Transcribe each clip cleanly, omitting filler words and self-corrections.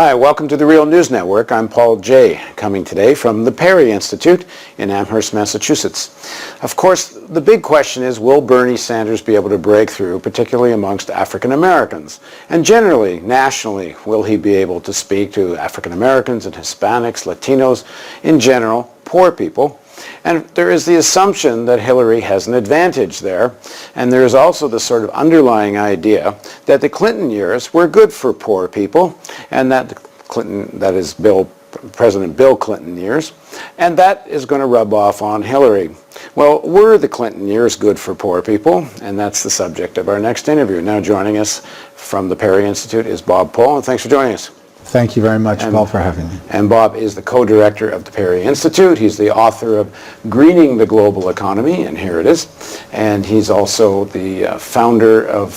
Hi, welcome to the Real News Network. I'm Paul Jay, coming today from the Perry Institute in Amherst, Massachusetts. Of course, the big question is, will Bernie Sanders be able to break through, particularly amongst African Americans? And generally, nationally, will he be able to speak to African Americans and Hispanics, Latinos, in general, poor people? And there is the assumption that Hillary has an advantage there. And there is also the sort of underlying idea that the Clinton years were good for poor people, and that President Bill Clinton years, and that is going to rub off on Hillary. Well, were the Clinton years good for poor people? And that's the subject of our next interview. Now joining us from the Perry Institute is Bob Pohl, and thanks for joining us. Thank you very much, Paul, for having me. And Bob is the co-director of the Perry Institute. He's the author of Greening the Global Economy, and here it is. And he's also the founder of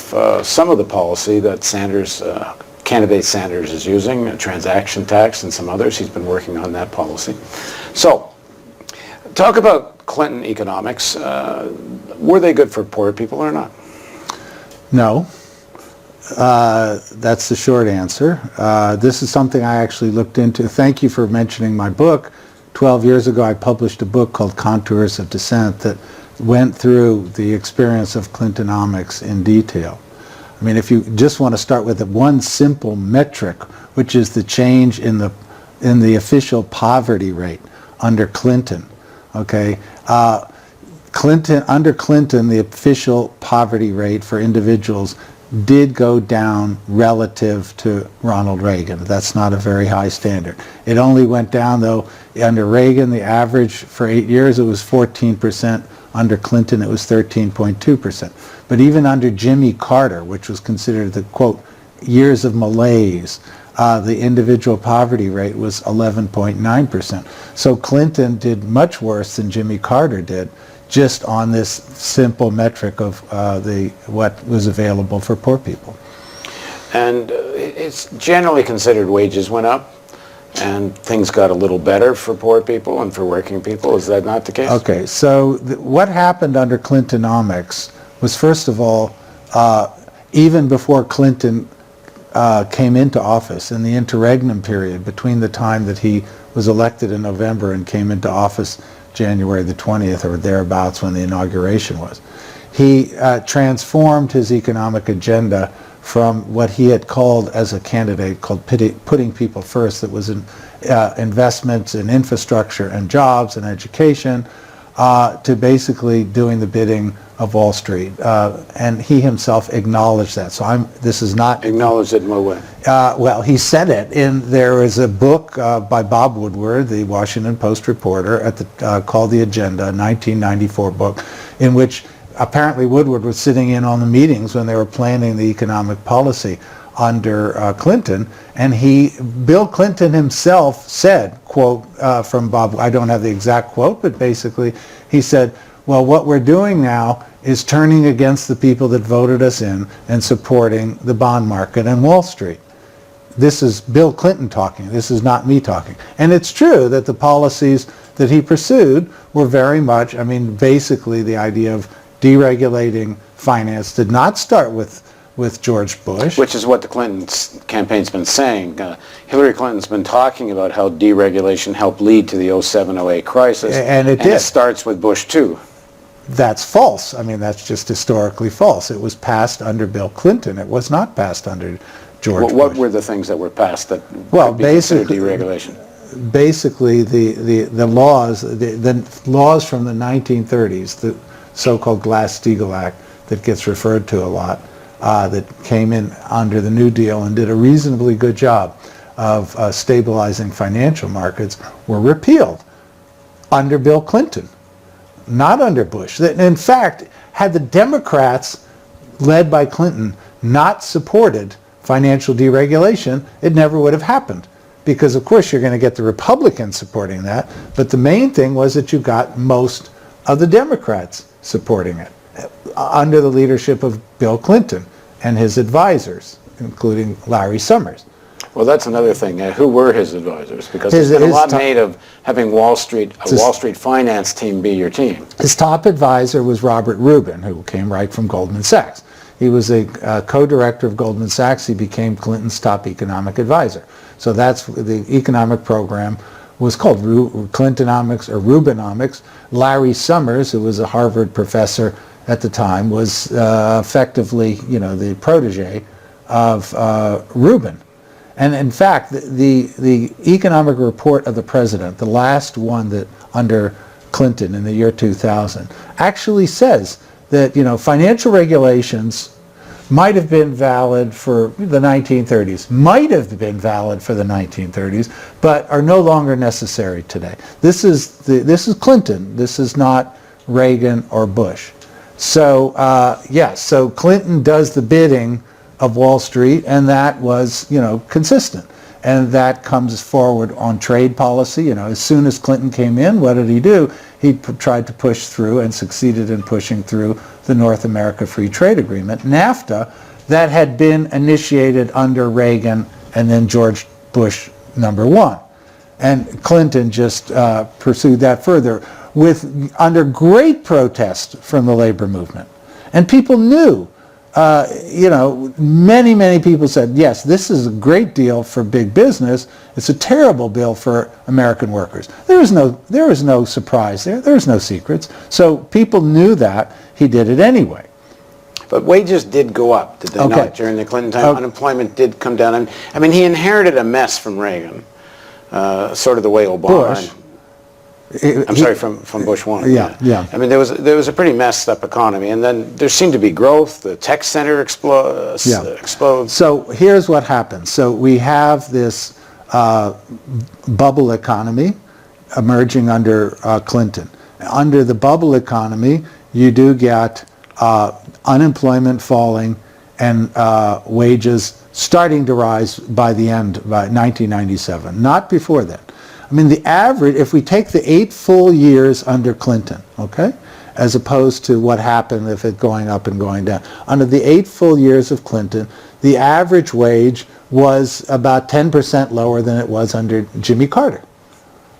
some of the policy that candidate Sanders is using, a transaction tax and some others. He's been working on that policy. So, talk about Clinton economics. Were they good for poor people or not? No. That's the short answer. This is something I actually looked into. Thank you for mentioning my book. 12 years ago, I published a book called Contours of Dissent that went through the experience of Clintonomics in detail. I mean, if you just want to start with one simple metric, which is the change in the official poverty rate under Clinton, okay? Under Clinton, the official poverty rate for individuals did go down relative to Ronald Reagan. That's not a very high standard. It only went down, though, under Reagan, the average for 8 years, it was 14%. Under Clinton, it was 13.2%. But even under Jimmy Carter, which was considered the, quote, years of malaise, the individual poverty rate was 11.9%. So Clinton did much worse than Jimmy Carter did, just on this simple metric of what was available for poor people. And it's generally considered wages went up and things got a little better for poor people and for working people. Is that not the case? Okay, so what happened under Clintonomics was, first of all, even before Clinton came into office, in the interregnum period between the time that he was elected in November and came into office January the 20th or thereabouts when the inauguration was, he transformed his economic agenda from what he had called as a candidate called putting people first, that was in investments in infrastructure and jobs and education, to basically doing the bidding of Wall Street. And he himself acknowledged that. So this is not... Acknowledged it in what way? Well, he said it. There is a book by Bob Woodward, the Washington Post reporter, called The Agenda, a 1994 book, in which apparently Woodward was sitting in on the meetings when they were planning the economic policy under Clinton, and Bill Clinton himself said, quote, from Bob, I don't have the exact quote, but basically he said, well, what we're doing now is turning against the people that voted us in and supporting the bond market and Wall Street. This is Bill Clinton talking. This is not me talking. And it's true that the policies that he pursued were very much, I mean, basically the idea of deregulating finance did not start with George Bush. Which is what the Clinton campaign's been saying. Hillary Clinton's been talking about how deregulation helped lead to the 07-08 crisis. And it did. It starts with Bush too. That's false. I mean, that's just historically false. It was passed under Bill Clinton. It was not passed under George Bush. What were the things that were passed that well, could be considered deregulation? Basically, the laws from the 1930s, the so-called Glass-Steagall Act that gets referred to a lot, that came in under the New Deal and did a reasonably good job of stabilizing financial markets, were repealed under Bill Clinton, not under Bush. In fact, had the Democrats, led by Clinton, not supported financial deregulation, it never would have happened. Because, of course, you're going to get the Republicans supporting that, but the main thing was that you got most of the Democrats supporting it under the leadership of Bill Clinton and his advisors, including Larry Summers. Well, that's another thing. Who were his advisors? Because His- there's been a his lot top- made of having a Wall Street finance team be your team. His top advisor was Robert Rubin, who came right from Goldman Sachs. He was a co-director of Goldman Sachs. He became Clinton's top economic advisor. So that's the economic program was called Clintonomics or Rubinomics. Larry Summers, who was a Harvard professor at the time, was effectively, the protege of Rubin. And in fact, the economic report of the president, the last one that under Clinton in the year 2000, actually says that, financial regulations might have been valid for the 1930s, might have been valid for the 1930s, but are no longer necessary today. This is Clinton. This is not Reagan or Bush. So so Clinton does the bidding of Wall Street, and that was, consistent. And that comes forward on trade policy. As soon as Clinton came in, what did he do? He tried to push through and succeeded in pushing through the North America Free Trade Agreement, NAFTA, that had been initiated under Reagan and then George Bush #1. And Clinton just pursued that further under great protest from the labor movement. And people knew, many people said, yes, this is a great deal for big business. It's a terrible bill for American workers. There was no surprise there. There was no secrets. So people knew that. He did it anyway. But wages did go up, did they not, during the Clinton time? Unemployment did come down. I mean, he inherited a mess from Reagan, sort of the way Obama... Bush. From Bush 1. Yeah. I mean, there was a pretty messed up economy, and then there seemed to be growth. The tech center explodes. So here's what happens. So we have this bubble economy emerging under Clinton. Under the bubble economy, you do get unemployment falling and wages starting to rise by 1997, not before then. I mean, the average, if we take the 8 full years under Clinton, okay, as opposed to what happened if it going up and going down, under the 8 full years of Clinton, the average wage was about 10% lower than it was under Jimmy Carter.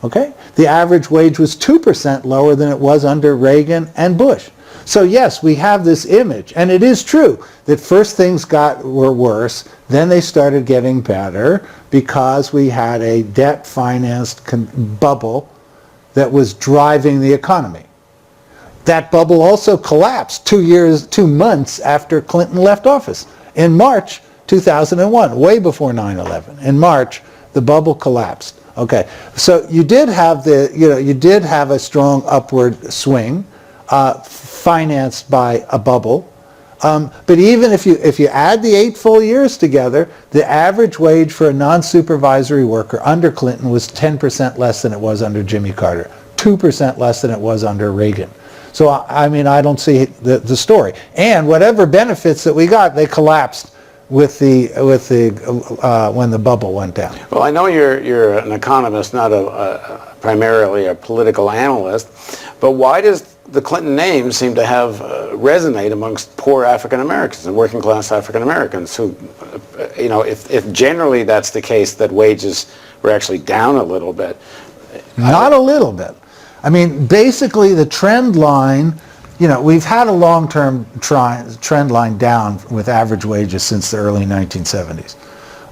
Okay? The average wage was 2% lower than it was under Reagan and Bush. So yes, we have this image, and it is true that first things were worse, then they started getting better because we had a debt-financed bubble that was driving the economy. That bubble also collapsed 2 months after Clinton left office. In March 2001, way before 9/11, in March, the bubble collapsed. Okay, so you did have a strong upward swing, financed by a bubble. But even if you add the 8 full years together, the average wage for a non-supervisory worker under Clinton was 10% less than it was under Jimmy Carter, 2% less than it was under Reagan. So I mean, I don't see the story. And whatever benefits that we got, they collapsed when the bubble went down. Well, I know you're an economist, not primarily a political analyst, but why does the Clinton name seem to have resonate amongst poor African Americans and working class African Americans who, if generally that's the case, that wages were actually down a little bit. Not a little bit. I mean, basically the trend line, we've had a long-term trend line down with average wages since the early 1970s.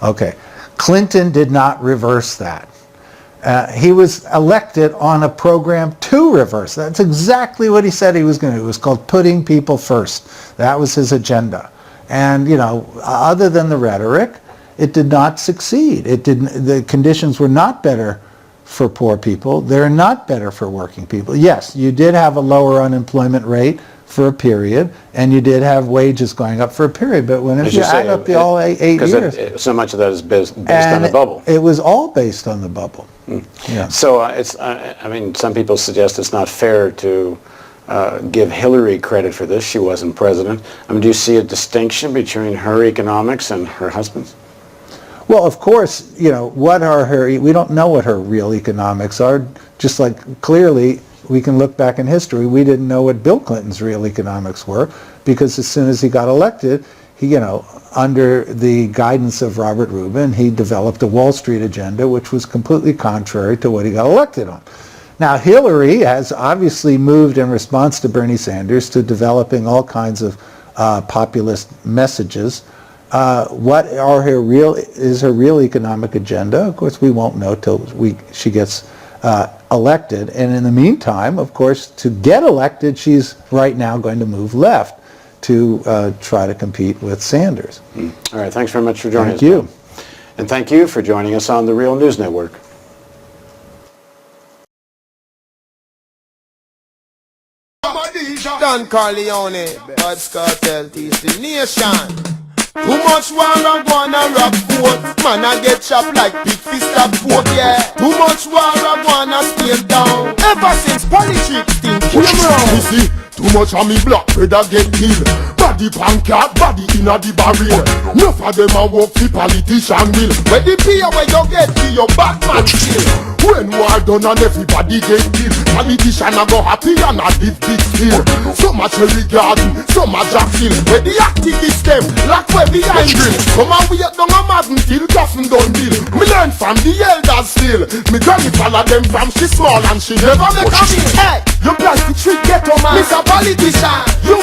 Okay. Clinton did not reverse that. He was elected on a program to reverse. That's exactly what he said he was going to do. It was called putting people first. That was his agenda. And, other than the rhetoric, it did not succeed. The conditions were not better for poor people. They're not better for working people. Yes, you did have a lower unemployment rate for a period, and you did have wages going up for a period, but if you add up the all 8 years... so much of that is based on the bubble. It was all based on the bubble. Yeah. So some people suggest it's not fair to give Hillary credit for this. She wasn't president. Do you see a distinction between her economics and her husband's? Well, of course, we don't know what her real economics are, just like clearly we can look back in history, we didn't know what Bill Clinton's real economics were, because as soon as he got elected, under the guidance of Robert Rubin, he developed a Wall Street agenda, which was completely contrary to what he got elected on. Now, Hillary has obviously moved in response to Bernie Sanders to developing all kinds of populist messages. What are is her real economic agenda? Of course, we won't know till she gets elected. And in the meantime, of course, to get elected, she's right now going to move left to try to compete with Sanders. All right, thanks very much for joining us. Thank you. And thank you for joining us on the Real News Network. Don Corleone, Vibes Cartel, tease the nation. Too much war and wanna rock boat. Man I get chopped like big fist of pork, yeah. Too much war and wanna stay down. Ever since politics thing came round. You see, too much of me black brother get killed. Body pancake, body inna the barrel. Enough of them a work for politician will. When the pay where you get to your Batman kill. When war done and everybody get killed, politician a go happy and a live big still. So much Cherry Garden, so much Jackson. Where the activists them lock way behind grill. Come and wait down a Madden till Goffin done deal. Me learn from the elders still. Me granny follow them from she small and she never make a meal. Hey, you plan to treat ghetto man, Mr. Politician. You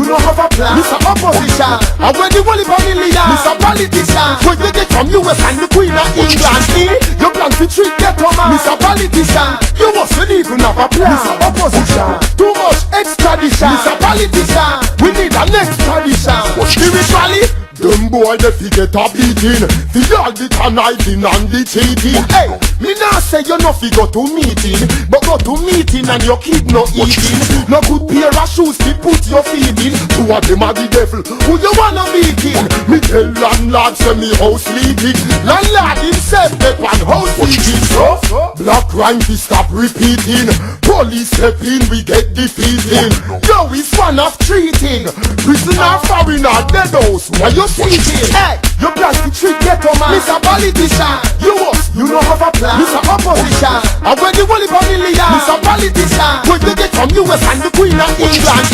don't have a plan, Mr. Opposition. And when the only million, Mr. Politician. Where you get from US and the Queen of England. You plan to treat ghetto man, Mr. Politician. You mustn't even have a plan, Mr. Opposition. Too much extradition, Mr. Politician. We need an extradition. Spiritually, them boy they fi get a beating. Fi all the conniving and the cheating. Hey, me nah say you no fi go to meeting, but go to meeting and your kid no eating. No good pair of shoes to put your feet in. Two of them are the devil, who you wanna meet in? Me tell landlord say me house leaking. Landlord himself get one house leaking. So, black crime fi stop repeating. Police step in, we get defeating. Yo, it's one of treating. Prisoner, foreigner, dead house, why you cheating? Hey, you plan to treat ghetto man, Mr. Politician. You don't have a plan, Mr. Opposition. And when the only million, Mr. Politician. Where you get from US and the Queen of England.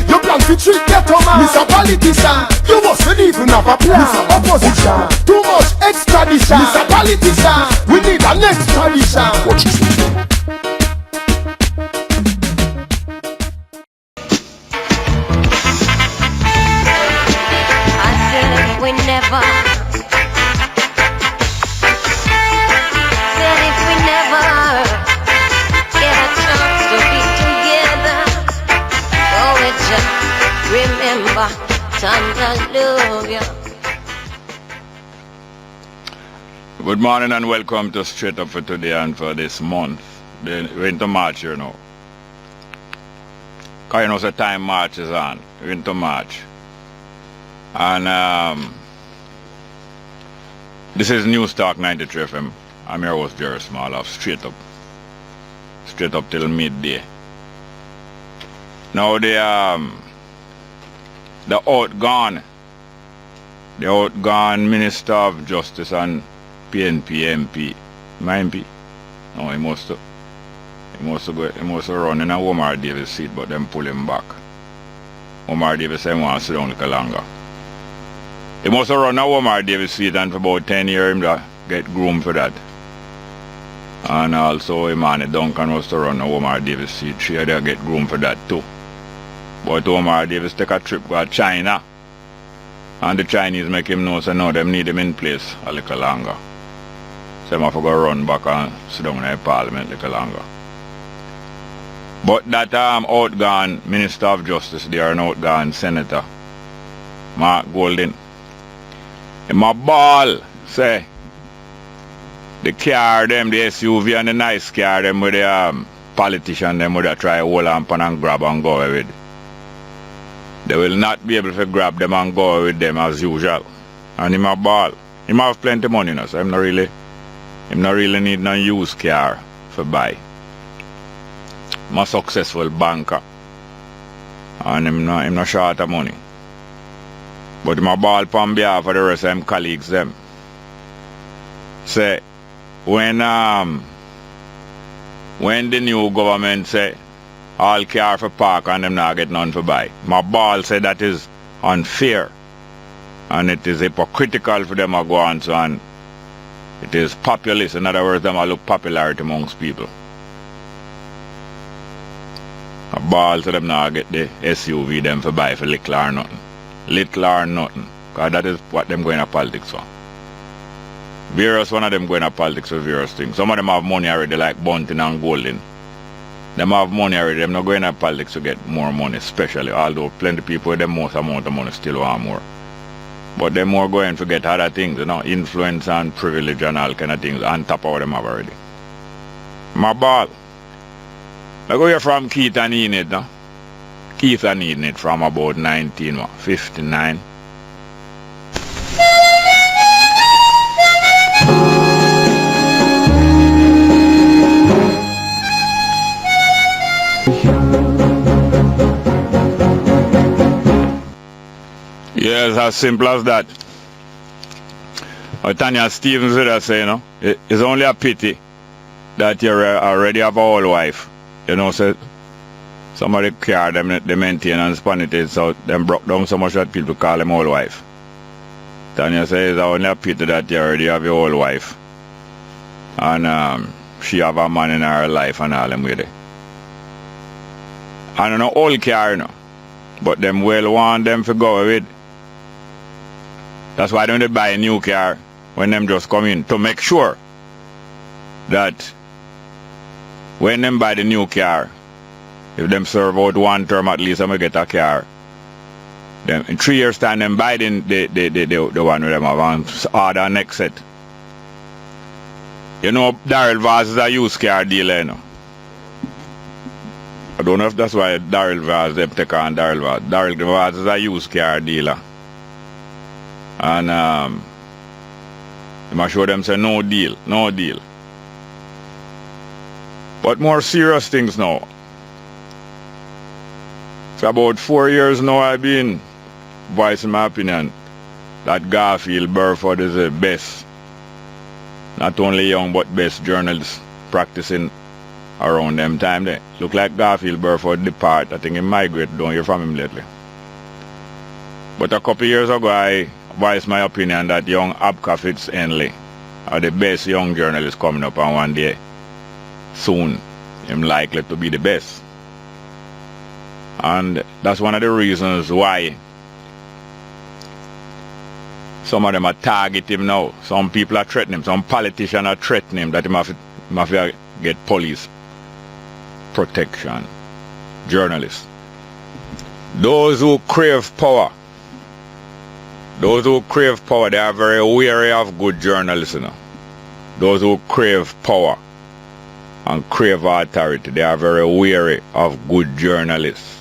You plan to treat ghetto man, Mr. Politician. You mustn't even have a plan, Mr. Opposition. Too much extradition, Mr. Politician. We need an extradition. We never said if we never get a chance to be together, oh, we just remember time I love you. Good morning and welcome to Straight Up for today and for this month. We're into March here now. Because you know the time March is on. We're into March. And this is News Talk 93 FM. I'm your host Jerry Small of Straight Up. Straight up till midday. Now the outgone Minister of Justice and PNP MP. My MP? No, he must run in a Omar Davis seat, but them pull him back. Omar Davis said he wants to sit down a little longer. He must have run a Omar Davis seat, and for about 10 years him get groomed for that. And also Imani Duncan must have run a Omar Davis seat. She had to get groomed for that too. But Omar Davis take a trip to China. And the Chinese make him know, so now them need him in place a little longer. So he have to go run back and sit down in the parliament a little longer. But that outgone Minister of Justice there and outgone Senator Mark Golding, in my ball say the car them, the SUV and the nice car them with the politician them would try to hold on and grab and go away with. They will not be able to grab them and go away with them as usual. And in my ball, he might have plenty of money now, so I'm not really need no used car for buy. I'm a successful banker. And I'm not short of money. But my ball on behalf of the rest of them colleagues them. Say when the new government say all car for park and them not get none for buy. My ball say that is unfair. And it is hypocritical for them to go on so, and it is populist. In other words, them a look popularity amongst people. A ball to them now get the SUV them for buy for little or nothing. Little or nothing. Because that is what them going to politics for. Various one of them going to politics for various things. Some of them have money already like Bunting and Golding. Them have money already. Them not going to politics to get more money, especially. Although plenty of people with the most amount of money still want more. But they're more going to get other things, you know, influence and privilege and all kind of things on top of what them have already. My ball. I go here from Keith and Enid, no? Keith and Enid from about 1959. Yes, as simple as that. Tanya Stevens would say, you know, it's only a pity that you already have a old wife. You know, so somebody care them, the maintenance on it, so them broke down so much that people call them old wife. Tanya says it's only a pity that you already have your old wife. And she have a man in her life and all them with it. I don't know, old car, you know, but them well want them to go with. That's why they don't buy a new car when them just come in, to make sure that when them buy the new car, if them serve out one term at least, I'm going to get a car. Then in 3 years time, them buy the one with them have and order next set. You know, Daryl Vaz is a used car dealer, you know. I don't know if that's why Daryl Vaz, them take on Daryl Vaz. Daryl Vaz is a used car dealer. And you must show them say no deal, no deal. But more serious things now. For about 4 years now I've been voicing my opinion that Garfield Burford is the best, not only young but best journalist practicing around them time there. Look like Garfield Burford depart. I think he migrated, don't hear from him lately. But a couple years ago I voiced my opinion that young Abka Fitz-Henley are the best young journalists coming up, and one day soon him likely to be the best. And that's one of the reasons why some of them are targeting him now. Some people are threatening him, some politicians are threatening him that he must get police protection. Journalists. Those who crave power, they are very wary of good journalists, you know. Those who crave power and crave authority, they are very wary of good journalists.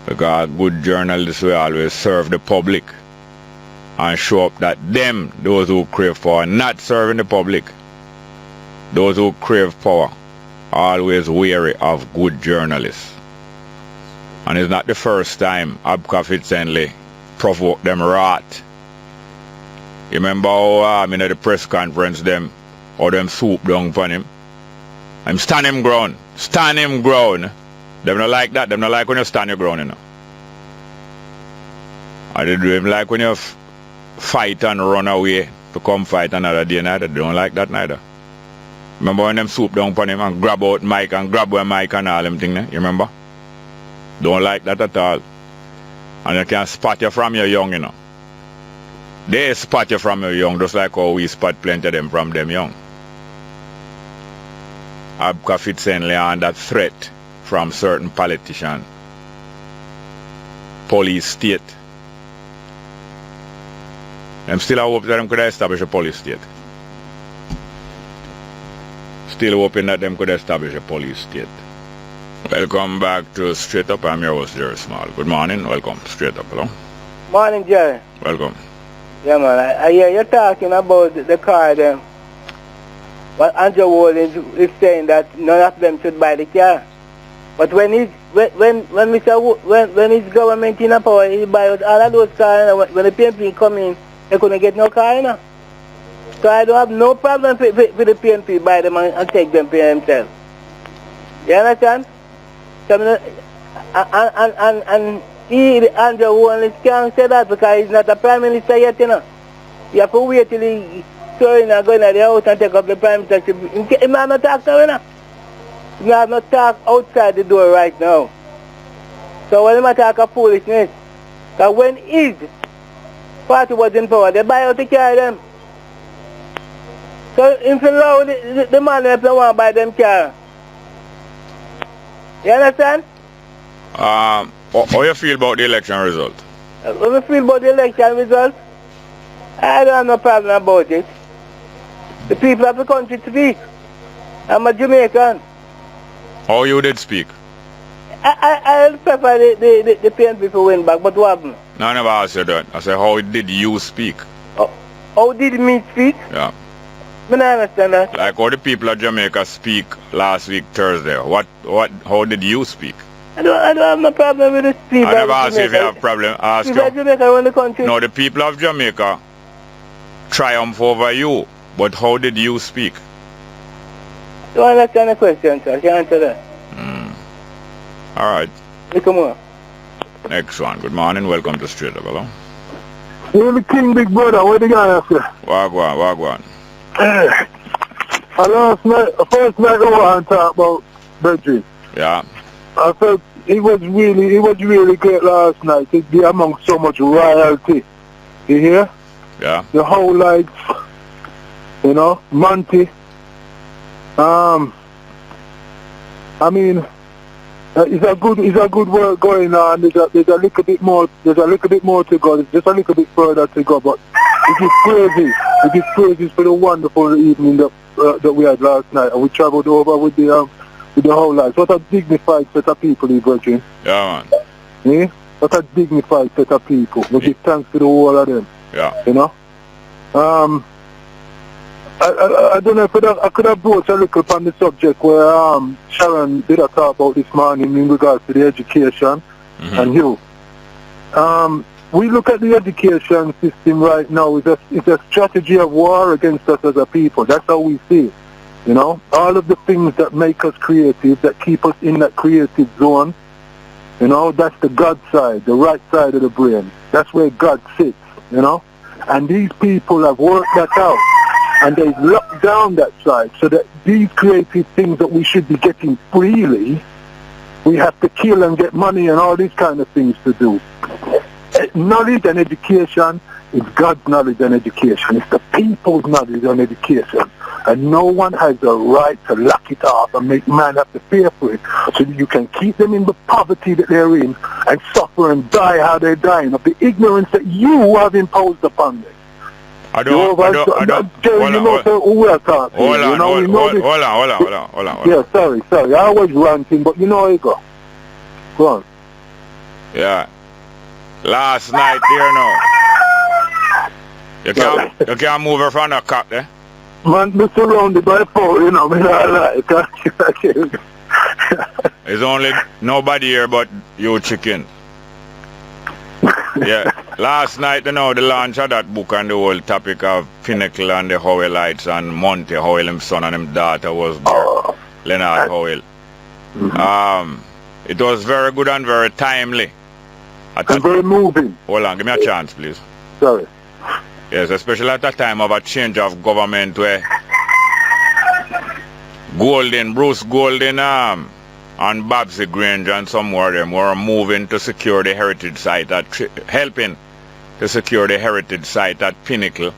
Because good journalists will always serve the public and show up that them, those who crave power, are not serving the public. Those who crave power are always wary of good journalists. And it's not the first time Abka Fitz-Henley provoke them wrath. You remember how in the press conference them swoop down upon him? I'm stand him ground. Stand him ground. Them not like that. Them not like when you stand your ground, you know. I did do him like when you fight and run away to come fight another day neither. They don't like that neither. Remember when them swoop down upon him and grab out mic and grab away mic and all them things, you remember? Don't like that at all. And you can spot you from your young, you know. They spot you from your young, just like how we spot plenty of them from them young. Abka Fitz-Henley under threat from certain politicians. Police state. Them still hope that them could establish a police state. Still hoping that them could establish a police state. Welcome back to Straight Up. I'm your host, Jerry Small. Good morning. Welcome. Straight Up. Hello. Morning, Jerry. Welcome. Yeah, man. I hear you talking about the car then. But Andrew Wall is saying that none of them should buy the car. But when his government in power, he buy out all of those cars. When the PNP come in, they couldn't get no car, you know. So I don't have no problem with the PNP buy them and take them for themselves. You understand? So, and The Andrew only can't say that because he's not a prime minister yet, you know. You have to wait till he turn and go in the house and take up the prime minister. He might not talk now, you know. He might not talk outside the door right now. So when he might talk of foolishness, because when his party was in power, they buy out to carry them. So if you allow the man if they want to buy them car. You understand? How you feel about the election result? When we feel about the election result, I don't have no problem about it. The people of the country speak. I'm a Jamaican. How you did speak? I prefer the PNP to win back, but what happened? No, I never asked you that. I said, how did you speak? How did me speak? Yeah. I don't understand that. Like how the people of Jamaica speak last week Thursday. How did you speak? I don't have no problem with the people. I never asked you if you have a problem. I asked people of you. Jamaica run the country. No, the people of Jamaica triumph over you. But how did you speak? I don't understand the question, sir. I can't answer that. All right. Come on. Next one. Good morning. Welcome to Straight Up. Hello. You're the king, big brother. What the guy after? Wagwan. First night I want to talk about Bridget. Yeah. I felt it was really great last night. It be among so much royalty. You hear? Yeah. The whole lights, you know, Monty. I mean, it's a good work going on. There's a little bit more to go. There's just a little bit further to go, but it is crazy. It is crazy for the wonderful evening that we had last night, and we travelled over with the whole life. What a dignified set of people, Virgin. Yeah, man. Eh? What a dignified set of people. We give thanks to the whole of them. Yeah. You know. I don't know if I could have brought a little on the subject where Sharon did a talk about this morning in regards to the education and you. We look at the education system right now. It's a strategy of war against us as a people. That's how we see it. You know, all of the things that make us creative, that keep us in that creative zone, you know, that's the God side, the right side of the brain. That's where God sits, you know. And these people have worked that out. And they've locked down that side so that these creative things that we should be getting freely, we have to kill and get money and all these kind of things to do. Knowledge and education is God's knowledge and education. It's the people's knowledge and education. And no one has the right to lock it off and make man have to pay for it so that you can keep them in the poverty that they're in and suffer and die how they're dying of the ignorance that you have imposed upon them. Hold on. Yeah, sorry. I was ranting, but you know how it go. Go on. Yeah. Last night there now. You can't move her from the cop there. Man, we're surrounded by four, you know, There's only nobody here but you chicken. Yeah, last night, you know, the launch of that book and the whole topic of Pinnacle and the Howellites and Monty Howell, his son and his daughter was there, Leonard Howell. It was very good and very timely. And very moving. Hold on, give me a chance, please. Sorry. Yes, especially at the time of a change of government where Bruce Golden, and Babsy Grange and some more of them were moving to secure the heritage site helping to secure the heritage site at Pinnacle.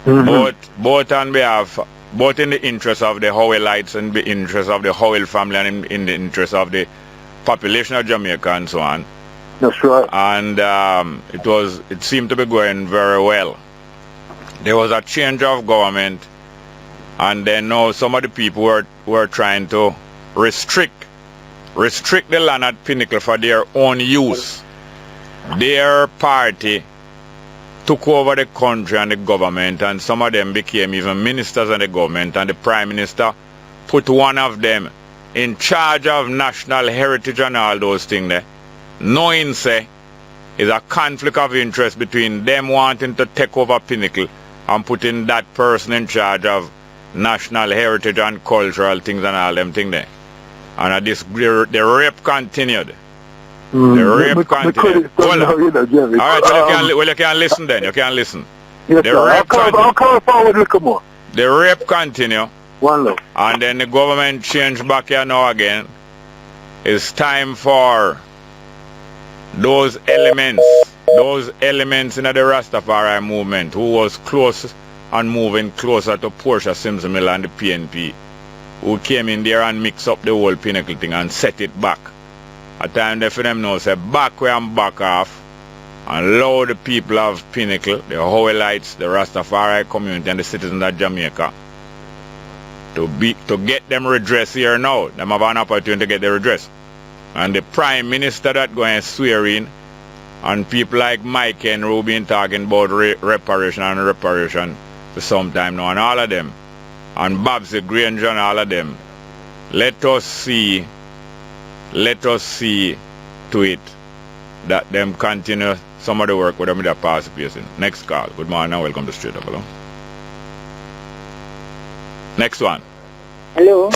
Both on behalf, both in the interest of the Howellites and the interest of the Howell family and in the interest of the population of Jamaica and so on. That's right. And it seemed to be going very well. There was a change of government, and then now some of the people were trying to restrict the land at Pinnacle for their own use. Their party took over the country and the government, and some of them became even ministers of the government, and the Prime Minister put one of them in charge of national heritage and all those things there, knowing say is a conflict of interest between them wanting to take over Pinnacle and putting that person in charge of national heritage and cultural things and all them things there. And the rape continued. The rape continue. Hold on. Jerry. All right, well, you can listen then. You can listen. Yes, The sir. rape I'll come forward a little more. The rape continue. One love. And then the government change back here now again. It's time for those elements in the Rastafari movement who was close and moving closer to Portia Simpson Mill and the PNP, who came in there and mixed up the whole Pinnacle thing and set it back. At time they for them now say back where I'm back off and allow the people of Pinnacle, the Howellites, the Rastafari community and the citizens of Jamaica to get them redress here now. Them have an opportunity to get the redress. And the Prime Minister that going to swear in, and people like Mike and Rubin talking about reparation for some time now, and all of them, and Babsy Granger and all of them. Let us see to it that them continue some of the work with them with their participation. Next call. Good morning and welcome to Straight Up. Hello. Next one. Hello.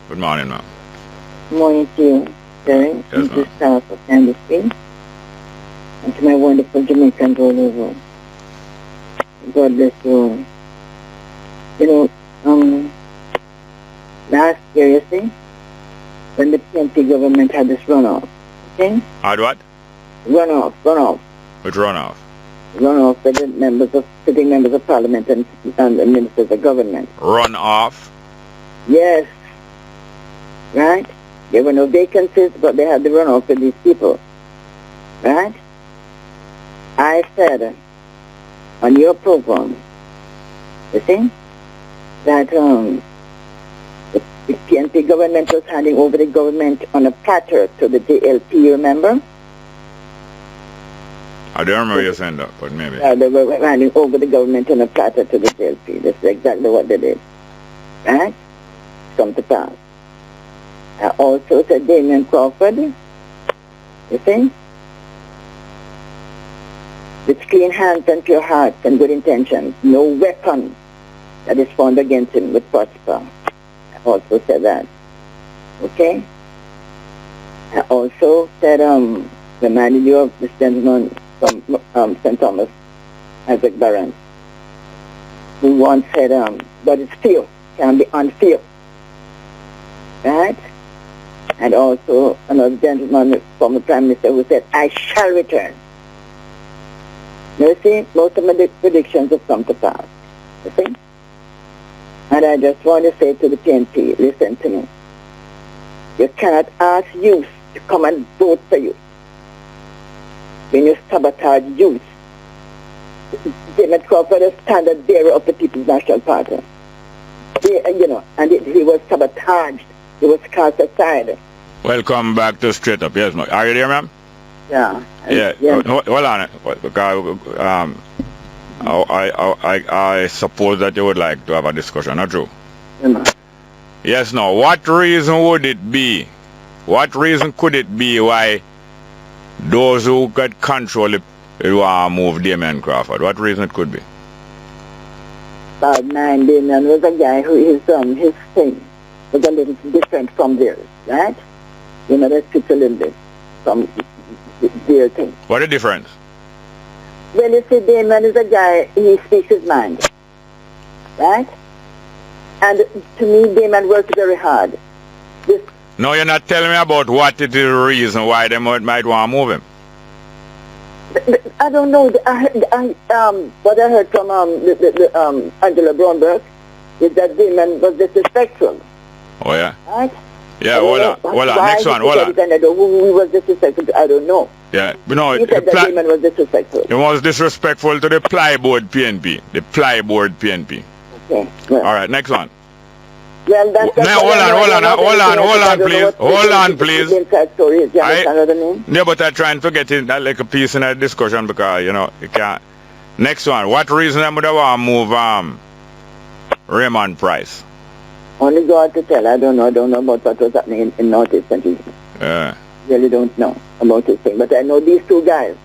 Good morning, ma'am. Good morning to you, Jerry. Yes, this is Sarah for Candy Spring. And to my wonderful Jamaicans all over. God bless you all. You know, last year, you see, when the PNP government had this runoff, okay? Had what? Runoff. Which runoff? Runoff for the sitting members of parliament and the ministers of government. Run off? Yes. Right? There were no vacancies, but they had the runoff for these people. Right? I said on your program, you see, that the PNP government was handing over the government on a platter to the JLP, you remember? I don't remember you saying that, but maybe. They were handing over the government on a platter to the JLP. That's exactly what they did. Right? Come to pass. I also said Damien Crawford, you see, with clean hands and pure hearts and good intentions, no weapon that is found against him would prosper. I also said that. Okay? I also said, reminded you of this gentleman from St. Thomas, Isaac Barron, who once said, but it's fear, can be unfair. Right? And also another gentleman from the Prime Minister who said, I shall return. You see, most of my predictions have come to pass. You see? And I just want to say to the PNP, listen to me. You cannot ask youth to come and vote for you when you sabotage youth. David Crawford is standard bearer of the People's National Party. And he was sabotaged. He was cast aside. Welcome back to Straight Up. Yes, ma'am. Are you there, ma'am? Yeah. Yeah. Hold on. Because I suppose that you would like to have a discussion, not true? Yeah. Yes, no. What reason would it be? What reason could it be why those who could control it will move Damien Crawford? What reason it could be? Bad man, Damien was a guy who his thing was a little different from theirs, right? You know, that's a little bit from their thing. What is the difference? Well, you see, Damien is a guy, he speaks his mind, right? And to me, Damien worked very hard. No, you're not telling me about what is the reason why they might want to move him. I don't know. What I heard from Angela Brownberg is that Damien was disrespectful. Oh, yeah? Right? Yeah, hold on. Next one, hold on. Who was disrespectful to, I don't know. Yeah, but no, he said that Damien was disrespectful. It was disrespectful to the plyboard PNP. The plyboard PNP. Okay. Well. All right, next one. Well, that's now, hold on, please. Yeah, but I'm trying to get in that like a piece in that discussion because, you know, you can't. Next one. What reason I would want to move Raymond Price? Only God to tell. I don't know about what was happening in Northeast and Yeah. Really don't know about this thing. But I know these two guys.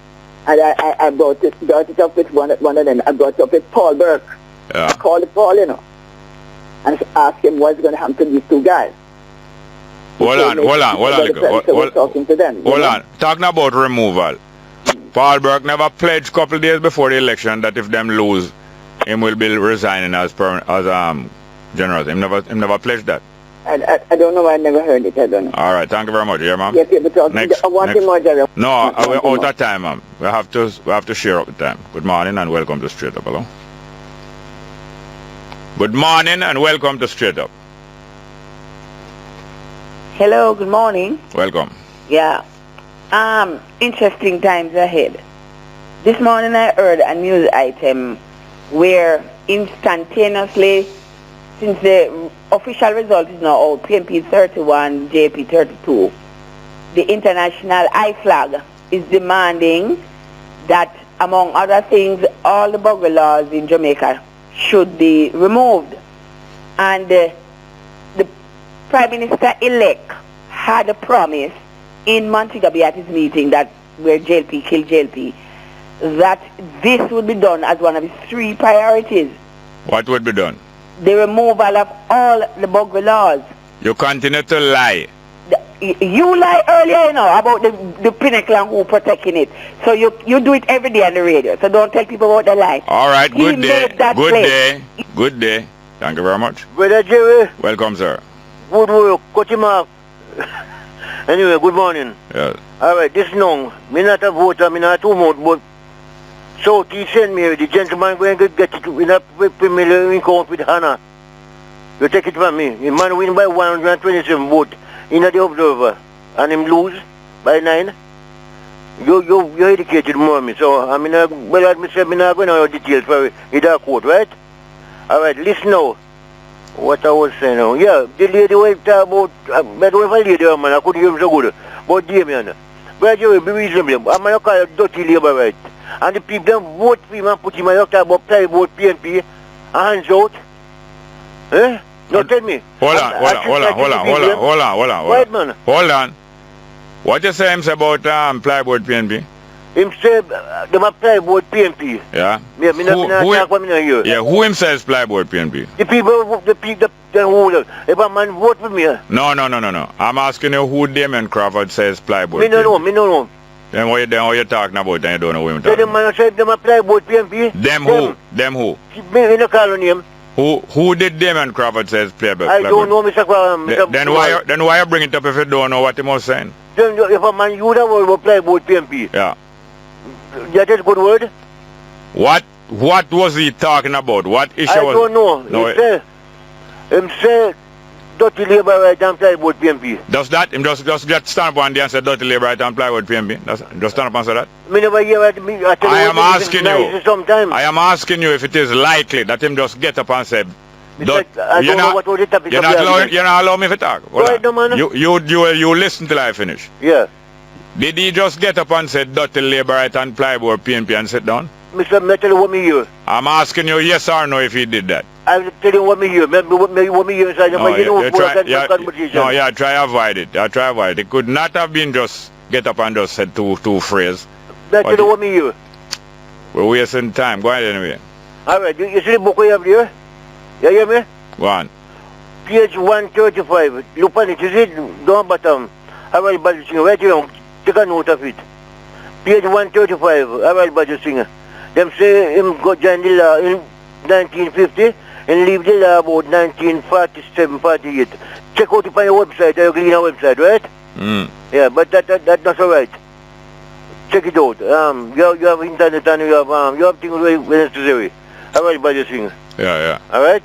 And I brought it up with one of them. I brought it up with Paul Burke. Yeah. I called Paul, you know, and asked him what's going to happen to these two guys. Hold on, talking to them. Hold on. Talking about removal. Paul Burke never pledged couple days before the election that if them lose, him will be resigning as general. Him never pledged that. I don't know. I never heard it. I don't know. All right. Thank you very much. Yeah, ma'am. Yes, but Next. I want him more, Jerry. No, we're out of time, ma'am. We have to share up the time. Good morning and welcome to Straight Up. Hello. Good morning and welcome to Straight Up. Hello, good morning. Welcome. Yeah. Interesting times ahead. This morning I heard a news item where instantaneously, since the official result is now out, PNP 31, JP 32, the international I-flag is demanding that, among other things, all the burglary laws in Jamaica should be removed. And the Prime Minister-elect had a promise in Montego Bay at his meeting that where JLP killed JLP, that this would be done as one of his 3 priorities. What would be done? The removal of all the burglary laws. You continue to lie. You lied earlier, about the pinnacle and who protecting it. So you do it every day on the radio. So don't tell people about the lie. All right, good He day. made that Good place. day. Good day. Thank you very much. Brother Jerry, Welcome, sir. good work. Cut him off. Anyway, good morning. Yes. All right, this long. Me not a voter, me not too much, but Southeast St. Mary, the gentleman going to get it in a premier encounter with Hannah. You take it from me. The man win by 127 votes in the Observer, and him lose by 9. You educated more me, so I mean, well, as me said, me not going to know details for the court, right? All right, listen now. What I was saying now. Yeah, the lady was talking about, I don't know if I lady, man, I couldn't hear him so good. But Damien, but you will be reasonable. I'm going to call it dirty labor, right? And the people them vote for him and put him in talk about play vote PNP, hands out. Eh? No, tell me. Hold on. Right, man. Hold on. What you say him say about plyboard PNP? Him say them apply vote PNP. Yeah. Yeah, me not talk what me not hear. Yeah, who him says plyboard PNP? The people who if a man vote for me. No. I'm asking you who Damien Crawford says plyboard. Me no know. Then what you talking about and you don't know who him Say talking them man say them apply vote PNP. Them who? Them who? Me no call on him. Who did Damien Crawford says plyboard? I don't know, Mr. Mr. Then why you bring it up if you don't know what he was saying? Then if a man you don't apply vote PNP. Yeah. That is good word. What was he talking about? What issue I was? don't know. No, him say dirty labor right and apply vote PNP. Does that him just get stand up one day and say dirty labor right and plywood PNP? Just stand up and say that? Me never hear what me. I am asking you. Sometimes. I am asking you if it is likely that him just get up and say. I don't know what was the topic. You're not allowing me to talk. Right, no, man. You listen till I finish. Yeah. Did he just get up and say dirty labor right and plywood PNP and sit down? Mr. Metal, what me hear? I'm asking you yes or no if he did that. I'm telling you what me hear. What me hear inside conversation. No, yeah, try avoid it. Try avoid it. It could not have been just get up and just said two phrases. Tell you what me hear. We're wasting time. Go ahead anyway. Alright, you see the book we have here? You hear me? Go on. Page 135. Look on it. You see it? Down bottom. Alright, but right here. Take a note of it. Page 135. Alright, but singer. Them say him got join the law in 1950 and leave the law about 1947-48. Check out it on your website, your clean website, right? Yeah, but that's not so right. Check it out. You have internet and you have things very necessary. Alright, but singer. Yeah. Alright?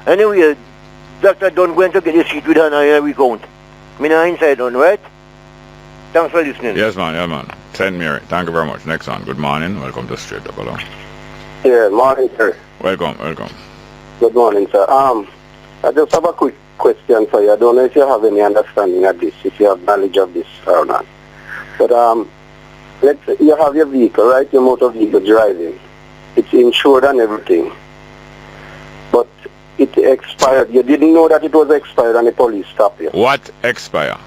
Anyway, Dr. Don going to get a seat with her now in a week count. Me not inside on, right? Thanks for listening. Yes, man. St. Mary. Thank you very much. Next one. Good morning. Welcome to Straight Up. Hello. Yeah, morning, sir. Welcome. Good morning, sir. I just have a quick question for you. I don't know if you have any understanding of this, if you have knowledge of this or not. But let's say you have your vehicle, right? Your motor vehicle driving. It's insured and everything. But it expired. You didn't know that it was expired and the police stopped you. What expire?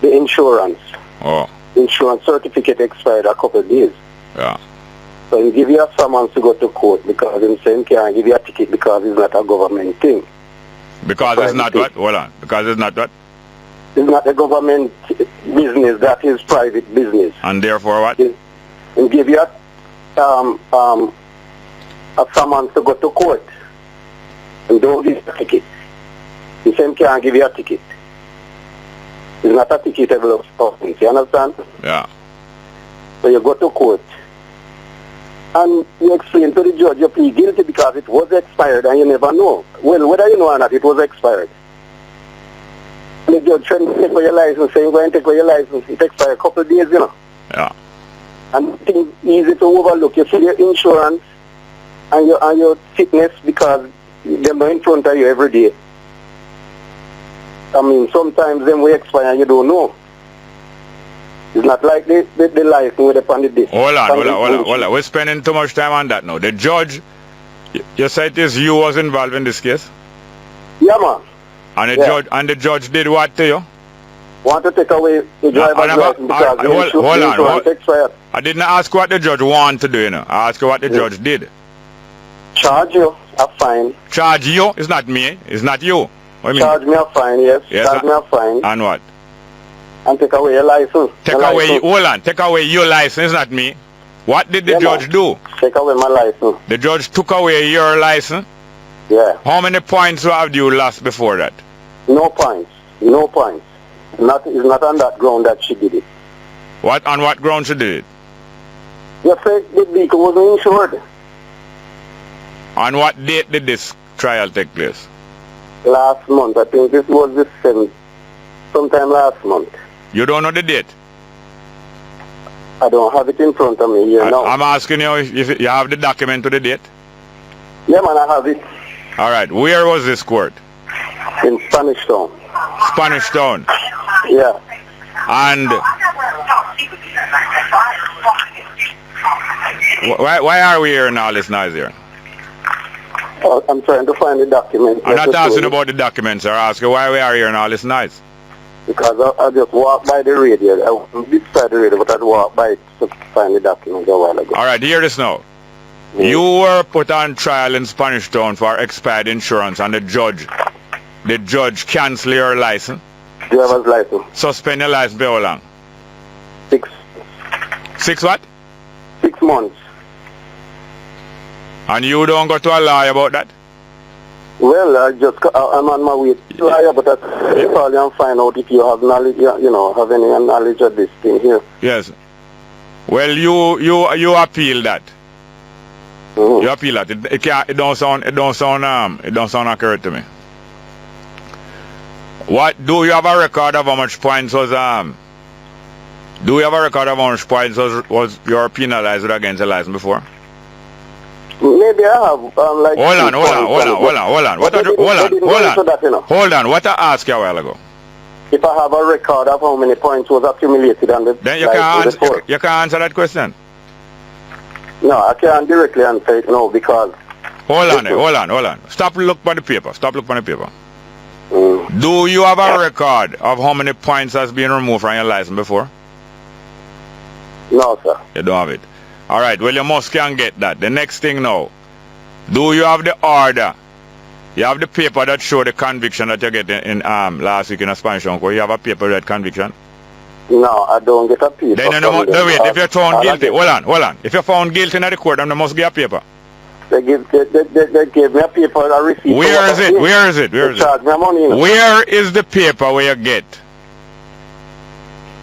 The insurance. Oh. Insurance certificate expired a couple of days. Yeah. So he give you a summons to go to court because him saying can't give you a ticket because it's not a government thing. Because it's not what? Hold on. Because it's not what? It's not a government business. That is private business. And therefore what? And give you a summons to go to court and don't give you a ticket. The same can't give you a ticket. It's not a ticketable substance. You understand? Yeah. So you go to court and you explain to the judge you plead guilty because it was expired and you never know. Well, whether you know or not, it was expired. And the judge trying to take away your license, saying go and take away your license. It expired a couple of days, you know. Yeah. And it's easy to overlook. You see your insurance and your fitness because they're not in front of you every day. I mean, sometimes them will expire and you don't know. It's not like the license with the on the disc. Hold on. We're spending too much time on that now. The judge, you said this, you was involved in this case? Yeah, man. And the judge did what to you? Want to take away the driver's license because hold on. Expired. I didn't ask what the judge wanted to do, you know. I asked you what the judge did. Charge you a fine. Charge you? It's not me. It's not you. What do you mean? Charge me a fine, yes. Charge me a fine. And what? And take away your license. Take away your license, not me. What did the judge do? Take away my license. The judge took away your license? Yeah. How many points have you lost before that? No points. No points. It's not on that ground that she did it. On what ground she did it? You said the vehicle wasn't insured. On what date did this trial take place? Last month. I think this was the 7th. Sometime last month. You don't know the date? I don't have it in front of me here now. I'm asking you if you have the document to the date? Yeah, man, I have it. All right. Where was this court? In Spanish Town. Spanish Town? Yeah. And why are we hearing all this noise here? Oh, I'm trying to find the document. I'm not asking about the documents, sir. I'm asking why we are hearing all this noise. Because I just walked by the radio. I was beside the radio, but I walked by to find the document a while ago. All right, hear this now. You were put on trial in Spanish Town for expired insurance, and the judge canceled your license. Driver's license. Suspend your license for how long? 6. 6 what? 6 months. And you don't go to a lawyer about that? Well, I'm on my way to the lawyer, but I call you and find out if you have knowledge, have any knowledge of this thing here. Yes. Well, you appeal that. You appeal that. It don't sound accurate to me. What do you have a record of how much points was Do you have a record of how much points was your penalized against a license before? Maybe I have. Hold on. What I asked you a while ago? If I have a record of how many points was accumulated on the then you can't answer that question. No, I can't directly answer it no because. Hold on. Stop look on the paper. Do you have a record of how many points has been removed from your license before? No, sir. You don't have it. All right. Well, you must can get that. The next thing now. Do you have the order? You have the paper that show the conviction that you get in last week in a Spanish Town court. You have a paper that conviction? No, I don't get a paper. Then wait. If you're found guilty, hold on. If you're found guilty in the court, then there must be a paper. They gave me a paper, a receipt. Where is it? Charge me money. Where is the paper where you get?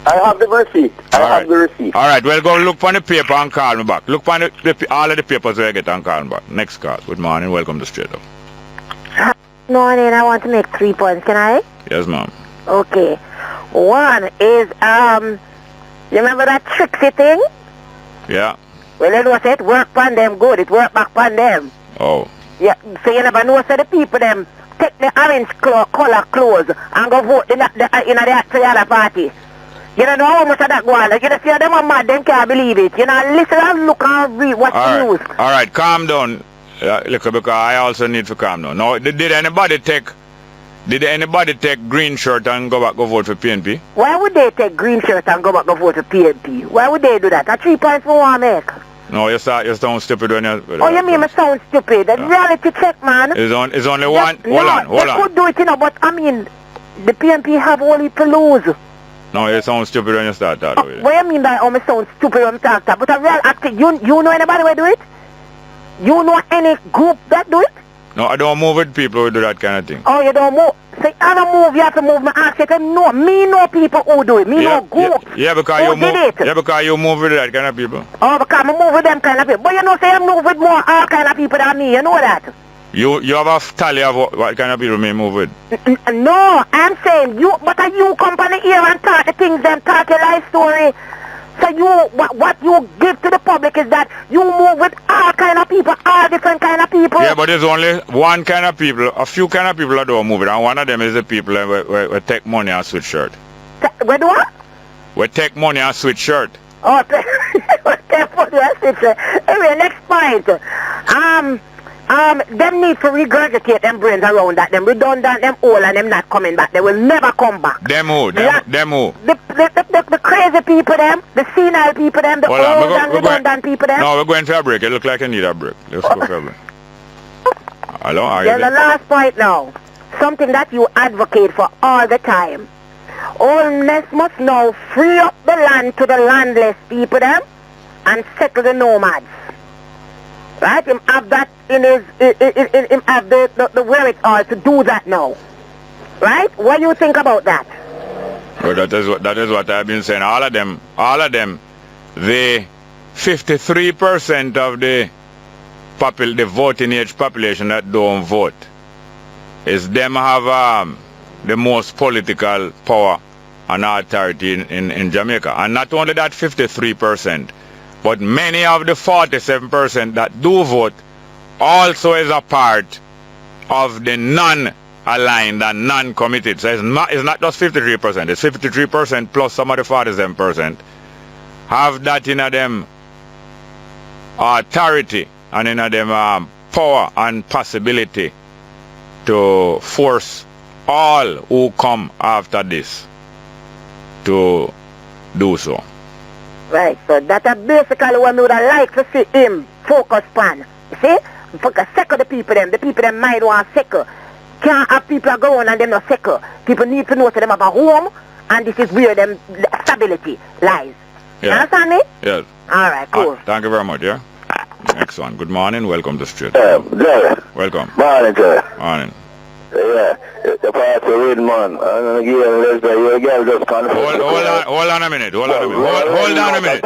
I have the receipt. All right, well, go look for the paper and call me back. Look for all of the papers where you get and call me back. Next call. Good morning. Welcome to Straight Up. Good morning. I want to make 3 points. Can I? Yes, ma'am. Okay. One is, you remember that Trixie thing? Yeah. Well, you know what it work on them good. It work back on them. Oh. Yeah, so you never know, so the people them take the orange color clothes and go vote in the other party. You don't know how much of that go on. Like, you just see them are mad, them can't believe it. You know, listen and look and read what's the news. All right, calm down. Look, because I also need to calm down. Now, did anybody take green shirt and go vote for PNP? Why would they take green shirt and go back and vote for PNP? Why would they do that? That's 3 points for one make. No, you sound stupid when you... Oh, you mean me sound stupid? The reality check, man. It's only one... Hold on. They could do it, but I mean... The PNP have only to lose. No, you sound stupid when you start that way. What do you mean by I sound stupid when I talk that? But a real active, you know anybody who do it? You know any group that do it? No, I don't move with people who do that kind of thing. Oh, you don't move? Say, I don't move, you have to move. My ask you to know. Me know people who do it. Me know groups. Yeah, because who you move. did it. Yeah, because you move with that kind of people. Oh, because I move with them kind of people. But you know, say I move with more all kind of people than me. You know that? You have a tally of what kind of people may move with. No, I'm saying you, but are you company here and talk the things them, talk your life story. So you, what you give to the public is that you move with all kind of people, all different kind of people. Yeah, but there's only one kind of people, a few kind of people that don't move it, and one of them is the people who take money and switch shirt. Where do what? We take money and switch shirt. Oh, take money and switch shirt. Anyway, next point. Them need to regurgitate them brains around that. Them redundant, them old, and them not coming back. They will never come back. Them who? Them who? The crazy people, them. The senile people, them. The old and redundant people, them. No, we're going for a break. It looks like you need a break. Let's go for a break. Hello, are you the last point now. Something that you advocate for all the time. Homeless must now free up the land to the landless people, them, and settle the nomads. Right? Him have that in his, him have the wherewithal to do that now. Right? What do you think about that? Well, that is what I've been saying. All of them, the 53% of the voting age population that don't vote is them have the most political power and authority in Jamaica. And not only that 53%, but many of the 47% that do vote also is a part of the non-aligned and non-committed. So it's not just 53%, it's 53% plus some of the 47% have that in them authority and in them power and possibility to force all who come after this to do so. Right, so that's basically what we would like to see him focus on. You see? Focus second the people them mind want second. Can't have people go on and them not second. People need to know that them have a home, and this is where them stability lies. Yeah. You understand me? Yes. Alright, cool. Thank you very much, yeah? Next one. Good morning, welcome to Street. Jerry. Welcome. Morning, Jerry. Morning. Yeah, the part of read, man. I'm going to give you a list you girl just confused. Hold on a minute. Hold on a minute.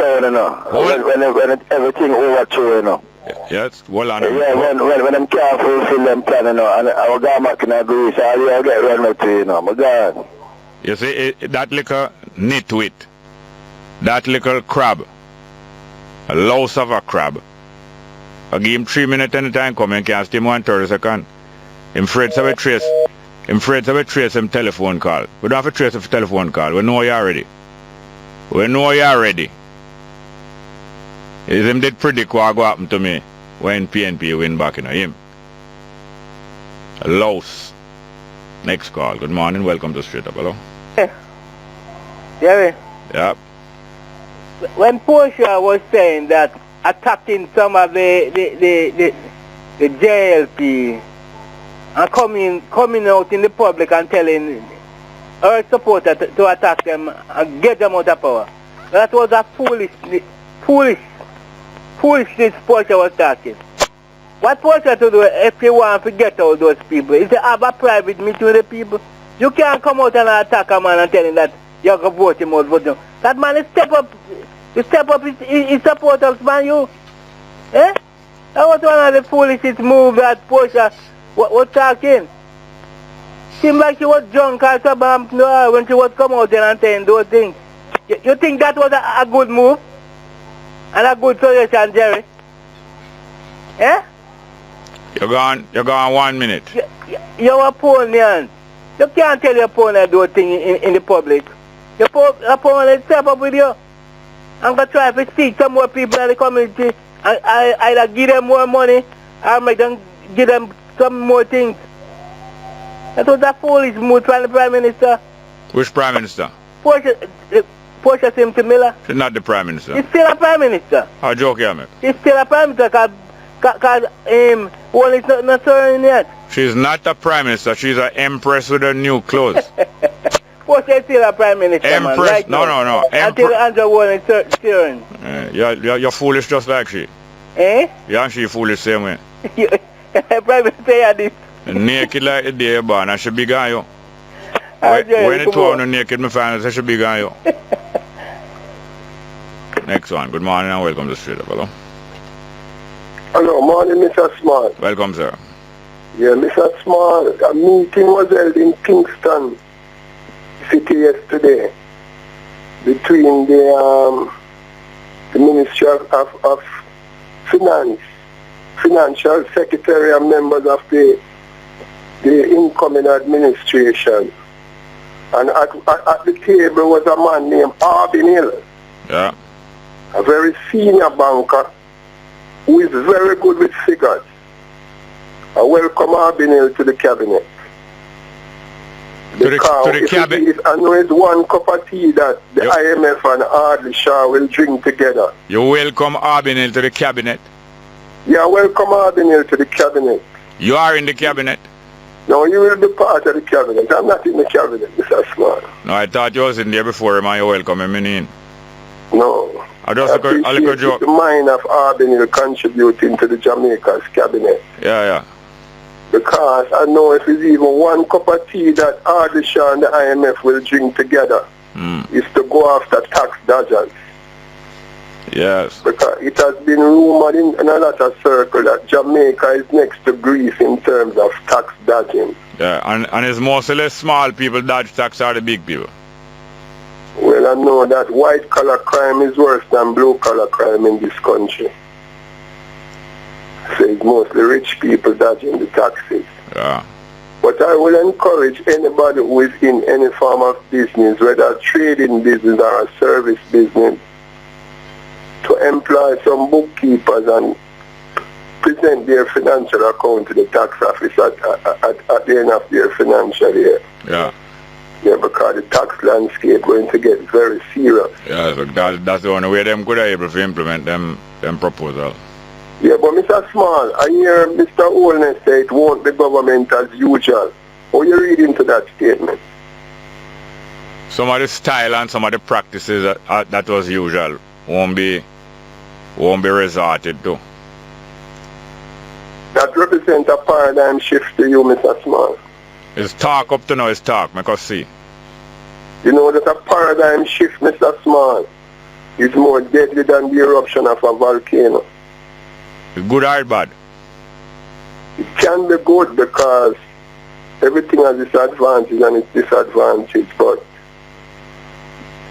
When everything over to you know. Yes, hold on a minute. Yeah, when I'm can't fulfill them plan, you know, and I will go back and agree, so I'll get run to you know, my God. You see, that little nitwit, that little crab, a louse of a crab, I give him 3 minutes anytime come and can't steam 1 seconds. I'm afraid to trace him telephone call. We don't have to trace him telephone call. We know you're ready. We know you're ready. Is him did predict what go happen to me when PNP win back, you know him. A louse. Next call. Good morning, welcome to Straight Up. Hello? Jerry. Yep. When Portia was saying that attacking some of the JLP and coming out in the public and telling our supporters to attack them and get them out of power, that was a foolishness Portia was talking. What Portia to do if you want to get out those people is to have a private meeting with the people. You can't come out and attack a man and tell him that you're going to vote him out, vote him. That man is step up his supporters, man, you. Eh? That was one of the foolishest moves that Portia was talking. Seemed like she was drunk or something when she was coming out there and saying those things. You think that was a good move? And a good suggestion, Jerry? Eh? You're gone 1 minute. You're a opponent. You can't tell your opponent those things in the public. Your opponent step up with you. I'm going to try to speak some more people in the community. I either give them more money or make them give them some more things. That was a foolish move from the Prime Minister. Which Prime Minister? Portia Simpson Miller. She's not the Prime Minister. She's still a Prime Minister. I joke here, man. She's still a Prime Minister because Because well, it's not turning yet. She's not a prime minister. She's an empress with her new clothes. What's that still a prime minister, Empress? man? Right No, now. no, no. Until Andrew Warren is turning. You're foolish just like she. Eh? Yeah, and she foolish same way. Prime minister, yeah, this. Naked like the day born, and she big on you. When the two of them naked, my family say she big on you. Next one. Good morning and welcome to Straight Up. Hello. Hello, morning, Mr. Small. Welcome, sir. Yeah, Mr. Small, a meeting was held in Kingston City yesterday between the Ministry of Finance, Financial Secretary and members of the incoming administration. And at the table was a man named Arbinil. Yeah. A very senior banker who is very good with figures. I welcome Arbinil to the cabinet. To the cabinet? I know it's one cup of tea that the IMF and Ardley Shaw will drink together. You welcome Arbinil to the cabinet? Yeah, welcome Arbinil to the cabinet. You are in the cabinet? No, you will be part of the cabinet. I'm not in the cabinet, Mr. Smart. No, I thought you was in there before him and you welcome him in. No. I just a little joke. The mind of Arbinil contributing to the Jamaica's cabinet. Yeah. Because I know if it's even one cup of tea that Ardley Shaw and the IMF will drink together, is to go after tax dodgers. Yes. Because it has been rumored in a lot of circles that Jamaica is next to Greece in terms of tax dodging. Yeah, and it's mostly small people dodge tax are the big people. Well, I know that white collar crime is worse than blue collar crime in this country. So it's mostly rich people dodging the taxes. Yeah. But I will encourage anybody who is in any form of business, whether a trading business or a service business, to employ some bookkeepers and present their financial account to the tax office at the end of their financial year. Yeah. Yeah, because the tax landscape going to get very serious. Yeah, so that's the only way them could are able to implement them proposal. Yeah, but Mr. Small, I hear Mr. Holness say it won't be government as usual. How you read into that statement? Some of the style and some of the practices that was usual won't be resorted to. That represents a paradigm shift to you, Mr. Small. It's talk up to now, it's talk, make us see. You know that a paradigm shift, Mr. Small, is more deadly than the eruption of a volcano. It's good or bad? It can be good because everything has its advantage and its disadvantage, but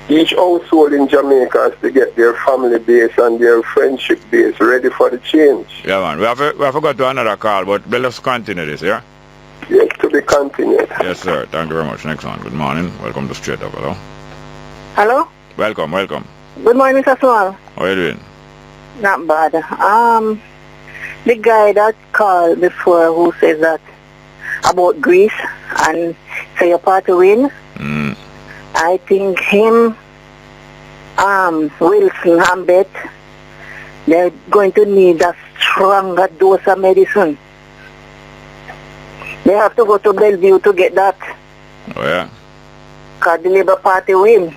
each household in Jamaica has to get their family base and their friendship base ready for the change. Yeah, man. We have to go to another call, but let's continue this, yeah? Yes, to be continued. Yes, sir. Thank you very much. Next one. Good morning. Welcome to Straight Up. Hello. Hello? Welcome. Good morning, Mr. Small. How are you doing? Not bad. The guy that called before who says that about Greece and say your party win, I think him, Wilson and Bet, they're going to need a stronger dose of medicine. They have to go to Bellevue to get that. Oh, yeah? Because the Labour Party win.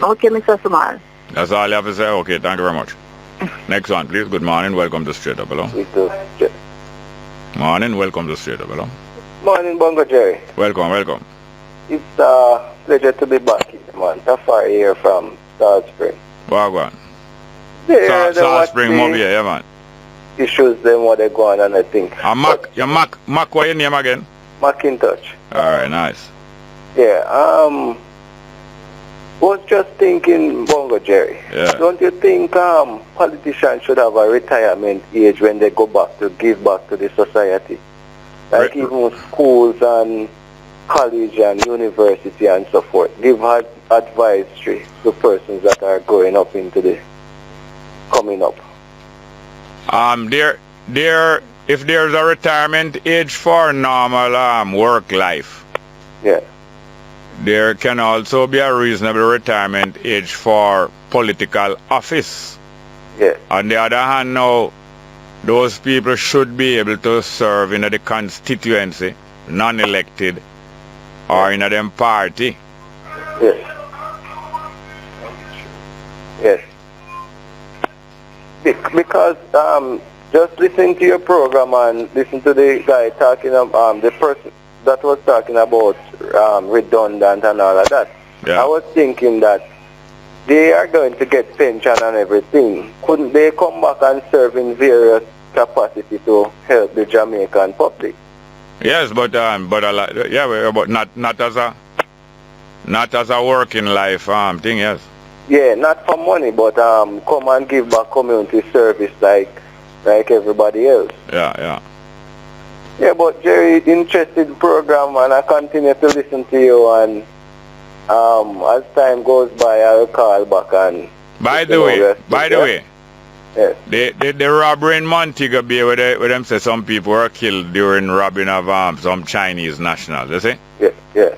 Okay, Mr. Small. That's all you have to say? Okay, thank you very much. Next one, please. Good morning. Welcome to Straight Up. Hello. Morning. Welcome to Straight Up. Hello. Morning, Bongo Jerry. Welcome. It's a pleasure to be back here, man. Tafari here from Salt Spring. Wagwan. Yeah, Salt Spring, Mobile, yeah, man. Issues them what they go on, and I think. Mac, what your name again? Macintosh. Alright, nice. Yeah, was just thinking, Bongo Jerry. Yeah. Don't you think politicians should have a retirement age when they go back to give back to the society? Like even schools and college and university and so forth. Give advisory to persons that are growing up into the coming up. If there's a retirement age for normal work life. Yeah. there can also be a reasonable retirement age for political office. Yes. On the other hand, now, those people should be able to serve in the constituency, non-elected, or in them party. Yes. Yes. Because just listen to your program and listen to the guy talking about the person that was talking about redundant and all of that. Yeah. I was thinking that they are going to get pension and everything. Couldn't they come back and serve in various capacity to help the Jamaican public? Yes, but a lot, yeah, but not as a working life thing. Yes. Yeah, not for money, but come and give back community service like everybody else. Yeah. Yeah, but Jerry, interesting program, and I continue to listen to you, and as time goes by, I'll call back and... By the way, yes. the robbery in Montego Bay where them say some people were killed during robbing of some Chinese nationals, you see? Yes.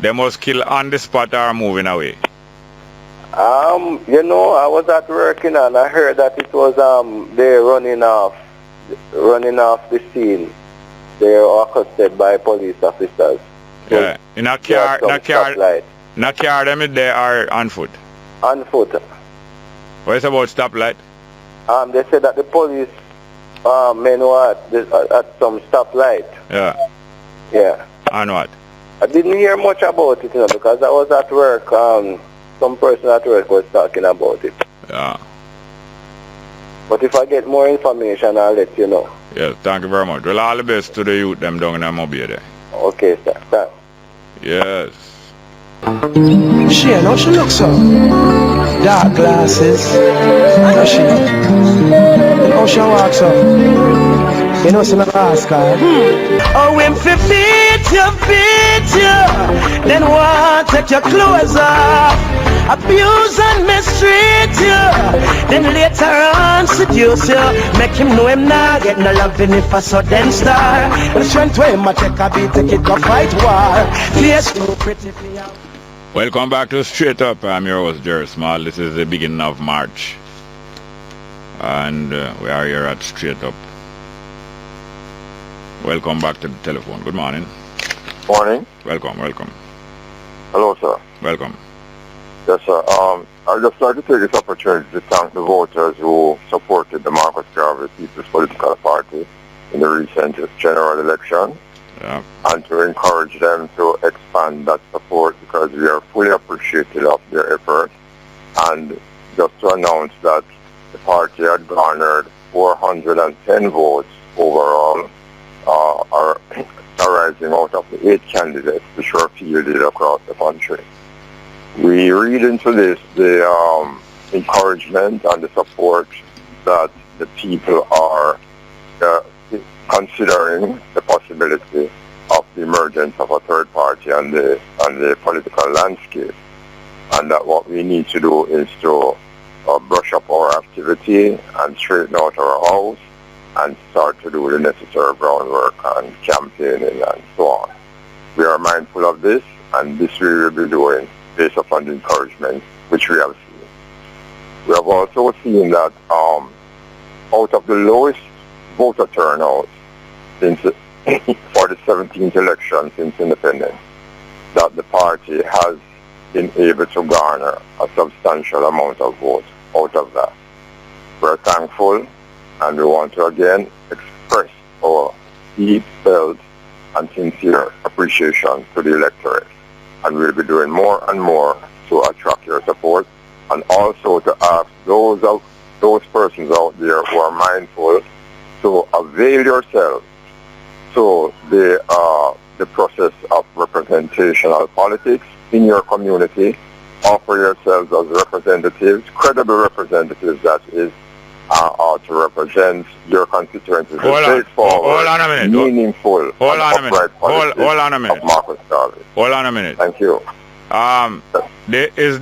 They must kill on the spot or moving away. You know, I was at work and I heard that it was they're running off the scene. They were accosted by police officers. Yeah, in a car, them is there are on foot. On foot. What is about stoplight? They said that the police men were at some stoplight. Yeah. Yeah. And what? I didn't hear much about it, because I was at work. Some person at work was talking about it. Yeah. But if I get more information, I'll let you know. Yes, thank you very much. Well, all the best to the youth them down in Mobile there. Okay, sir. Thanks. Yes. She, how she looks so? Dark glasses. How she? And how she walks up? You know, some ask her. Oh, when beat you, then what? Take your clothes off. Abuse and mistreat you, then later on seduce you. Make him know him not get no loving if I saw them star. The strength to him I take a beat, take it go fight war. Face too pretty for you. Welcome back to Straight Up. I'm your host, Jerry Small. This is the beginning of March. And we are here at Straight Up. Welcome back to the telephone. Good morning. Morning. Welcome. Hello, sir. Welcome. Yes, sir. I'd just like to take this opportunity to thank the voters who supported the Marcus Garvey People's Political Party in the recent general election. Yeah. And to encourage them to expand that support, because we are fully appreciative of their effort. And just to announce that the party had garnered 410 votes overall, arising out of the 8 candidates which were fielded across the country. We read into this the encouragement and the support that the people are considering the possibility of the emergence of a third party on the political landscape, and that what we need to do is to brush up our activity and straighten out our house and start to do the necessary groundwork and campaigning and so on. We are mindful of this, and this we will be doing based upon the encouragement which we have seen. We have also seen that out of the lowest voter turnout since for the 17th election since independence, that the party has been able to garner a substantial amount of votes out of that. We're thankful, and we want to again express our deep felt and sincere appreciation to the electorate. And we'll be doing more and more to attract your support, and also to ask those persons out there who are mindful to avail yourselves to the process of representational politics in your community. Offer yourselves as representatives, credible representatives, that is, to represent your constituencies. Hold on a minute. Meaningful. Hold on a minute. Hold on a minute. Marcus Garvey. Hold on a minute. Thank you. Is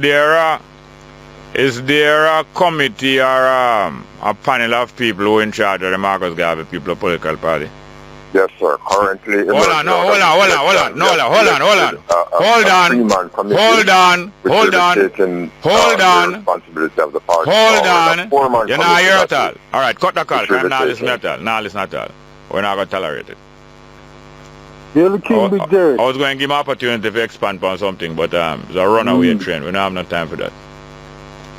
there a committee or a panel of people who are in charge of the Marcus Garvey People Political Party? Yes, sir. Currently, hold on. Hold on. Responsibility of the party. You're not here at all. All right, cut the call. I'm not listening at all. Not listening at all. We're not going to tolerate it. You're the king, Big Jerry. I was going to give him an opportunity to expand on something, but it's a runaway train. We don't have no time for that.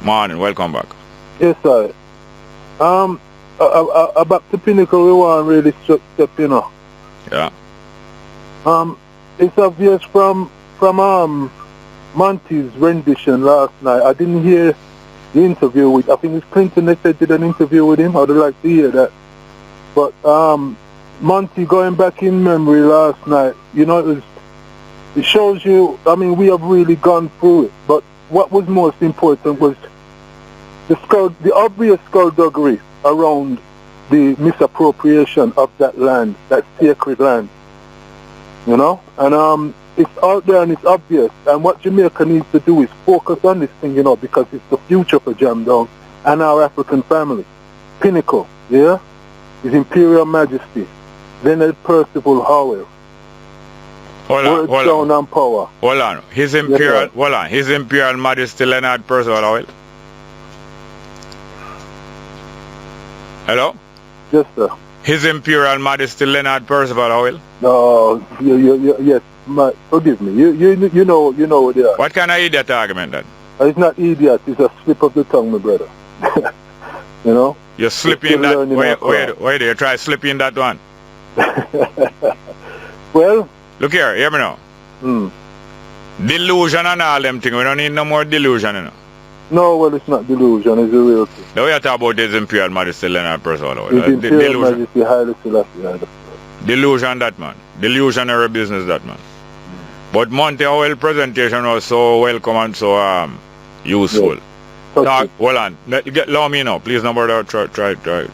Morning, welcome back. Yes, sir. About the Pinnacle, we want really step, you know. Yeah. It's obvious from Monty's rendition last night. I didn't hear the interview with, I think it's Clinton that said did an interview with him. I'd like to hear that. But Monty, going back in memory last night, you know, it shows you, I mean, we have really gone through it. But what was most important was the obvious skullduggery around the misappropriation of that land, that sacred land. You know? And it's out there and it's obvious. And what Jamaica needs to do is focus on this thing, you know, because it's the future for Jam Down and our African family. Pinnacle, yeah? His Imperial Majesty, Leonard Percival Howell. Hold on. And power. Hold on. His Imperial Majesty Leonard Percival Howell. Hello? Yes, sir. His Imperial Majesty Leonard Percival Howell? No, yes, forgive me. You know what they are. What kind of idiot argument then? It's not idiot, it's a slip of the tongue, my brother. You know? You're slipping that. Wait, you try slipping that one. Well? Look here, hear me now. Delusion and all them things. We don't need no more delusion, you know. No, well, it's not delusion, it's a real thing. The way you talk about His Imperial Majesty Leonard Percival Howell. Imperial Majesty Haile Selassie. Delusion that man. Delusionary business that man. But Monty Howell's presentation was so welcome and so useful. Yes. Hold on. Allow me now. Please, number try.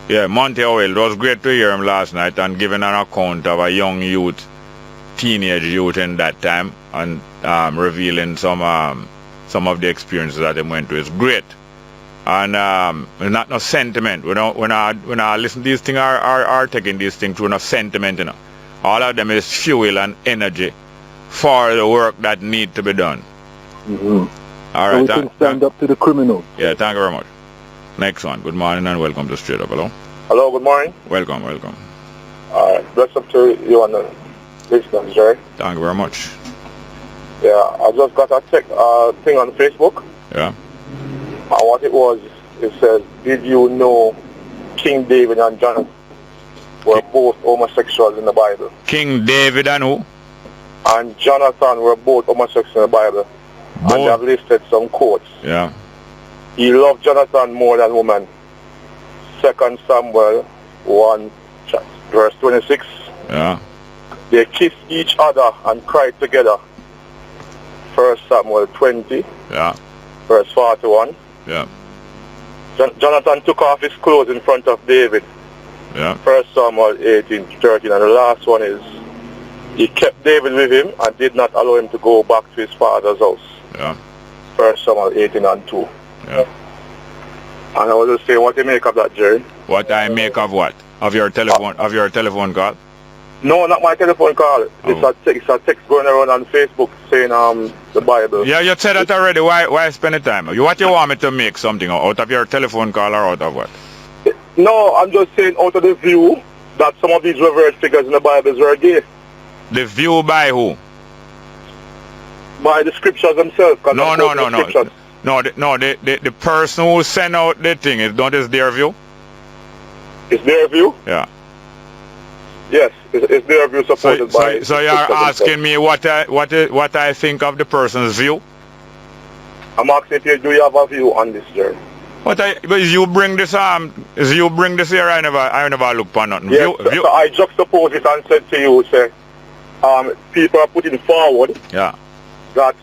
Yeah, Monty Howell. It was great to hear him last night and giving an account of a young youth, teenage youth in that time, and revealing some of the experiences that they went through. It's great. And not no sentiment. When I listen to these things are taking these things through no sentiment, you know. All of them is fuel and energy for the work that need to be done. All right. So we can stand up to the criminals. Yeah, thank you very much. Next one. Good morning and welcome to Straight Up. Hello. Hello, good morning. Welcome. Bless up to you and the listeners, Jerry. Thank you very much. Yeah, I just got a thing on Facebook. Yeah. And what it says, did you know King David and Jonathan were both homosexuals in the Bible? King David and who? And Jonathan were both homosexuals in the Bible. Both? And they have listed some quotes. Yeah. He loved Jonathan more than woman. 2 Samuel 1, verse 26. Yeah. They kissed each other and cried together. 1 Samuel 20. Yeah. Verse 41. Yeah. Jonathan took off his clothes in front of David. Yeah. 1 Samuel 18:13. And the last one is, he kept David with him and did not allow him to go back to his father's house. Yeah. 1 Samuel 18:2. Yeah. And I was just saying, what do you make of that, Jerry? What I make of what? Of your telephone call? No, not my telephone call. It's a text going around on Facebook saying the Bible. Yeah, you said that already. Why spend the time? What you want me to make something out of your telephone call or out of what? No, I'm just saying out of the view that some of these revered figures in the Bible were gay. The view by who? By the scriptures themselves. No. The person who sent out the thing, is their view? It's their view? Yeah. Yes, it's their view supported by... So you're asking me what I think of the person's view? I'm asking if do you have a view on this, Jerry? But you bring this here, I never look for nothing. Yes, so I juxtapose it and said to you, say, people are putting forward that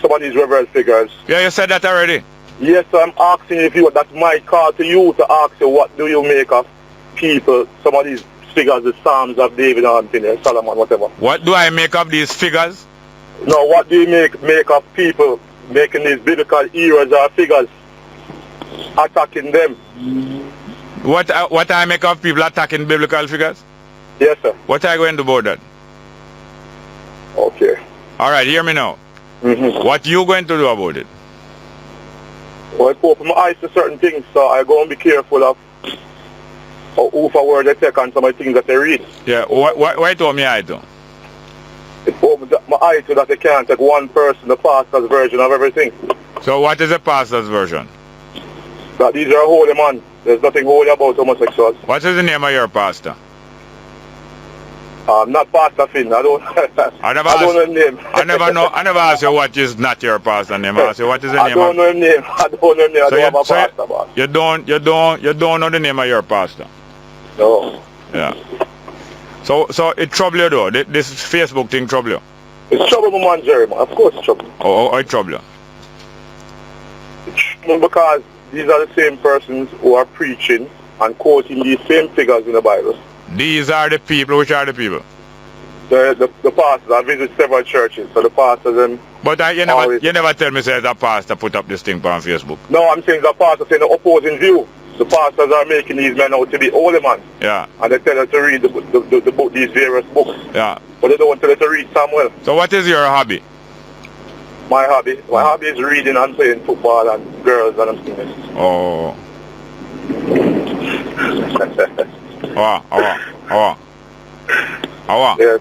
some of these reverend figures... Yeah, you said that already. Yes, so I'm asking if you, that's my call to you to ask you, what do you make of people, some of these figures, the Psalms of David and Solomon, whatever. What do I make of these figures? No, what do you make of people making these biblical heroes or figures, attacking them? What I make of people attacking biblical figures? Yes, sir. What are you going to do about that? Okay. All right, hear me now. Mm-hmm. What you going to do about it? Well, I open my eyes to certain things, so I go and be careful of who for word they take on some of the things that they read. Yeah, why told me I do? It opens up my eyes so that they can't take one person, the pastor's version of everything. So what is the pastor's version? That these are holy man. There's nothing holy about homosexuals. What is the name of your pastor? Not Pastor Finn. I don't know his name. I never asked you what is not your pastor name. I asked you what is the name. I don't know his name. I don't know his name. I don't have a pastor, boss. You don't know the name of your pastor. No. Yeah. So it trouble you though. This Facebook thing trouble you. It's trouble, my man, Jerry, man. Of course it's trouble. Oh, it trouble you. It's trouble because these are the same persons who are preaching and quoting these same figures in the Bible. These are the people. Which are the people? The pastors. I visit several churches, so the pastors and. But you never tell me say the pastor put up this thing on Facebook. No, I'm saying the pastor saying the opposing view. The pastors are making these men out to be holy man. Yeah. And they tell us to read the book, these various books. Yeah. But they don't tell us to read Samuel. So what is your hobby? My hobby is reading and playing football and girls and things. Oh. Yes.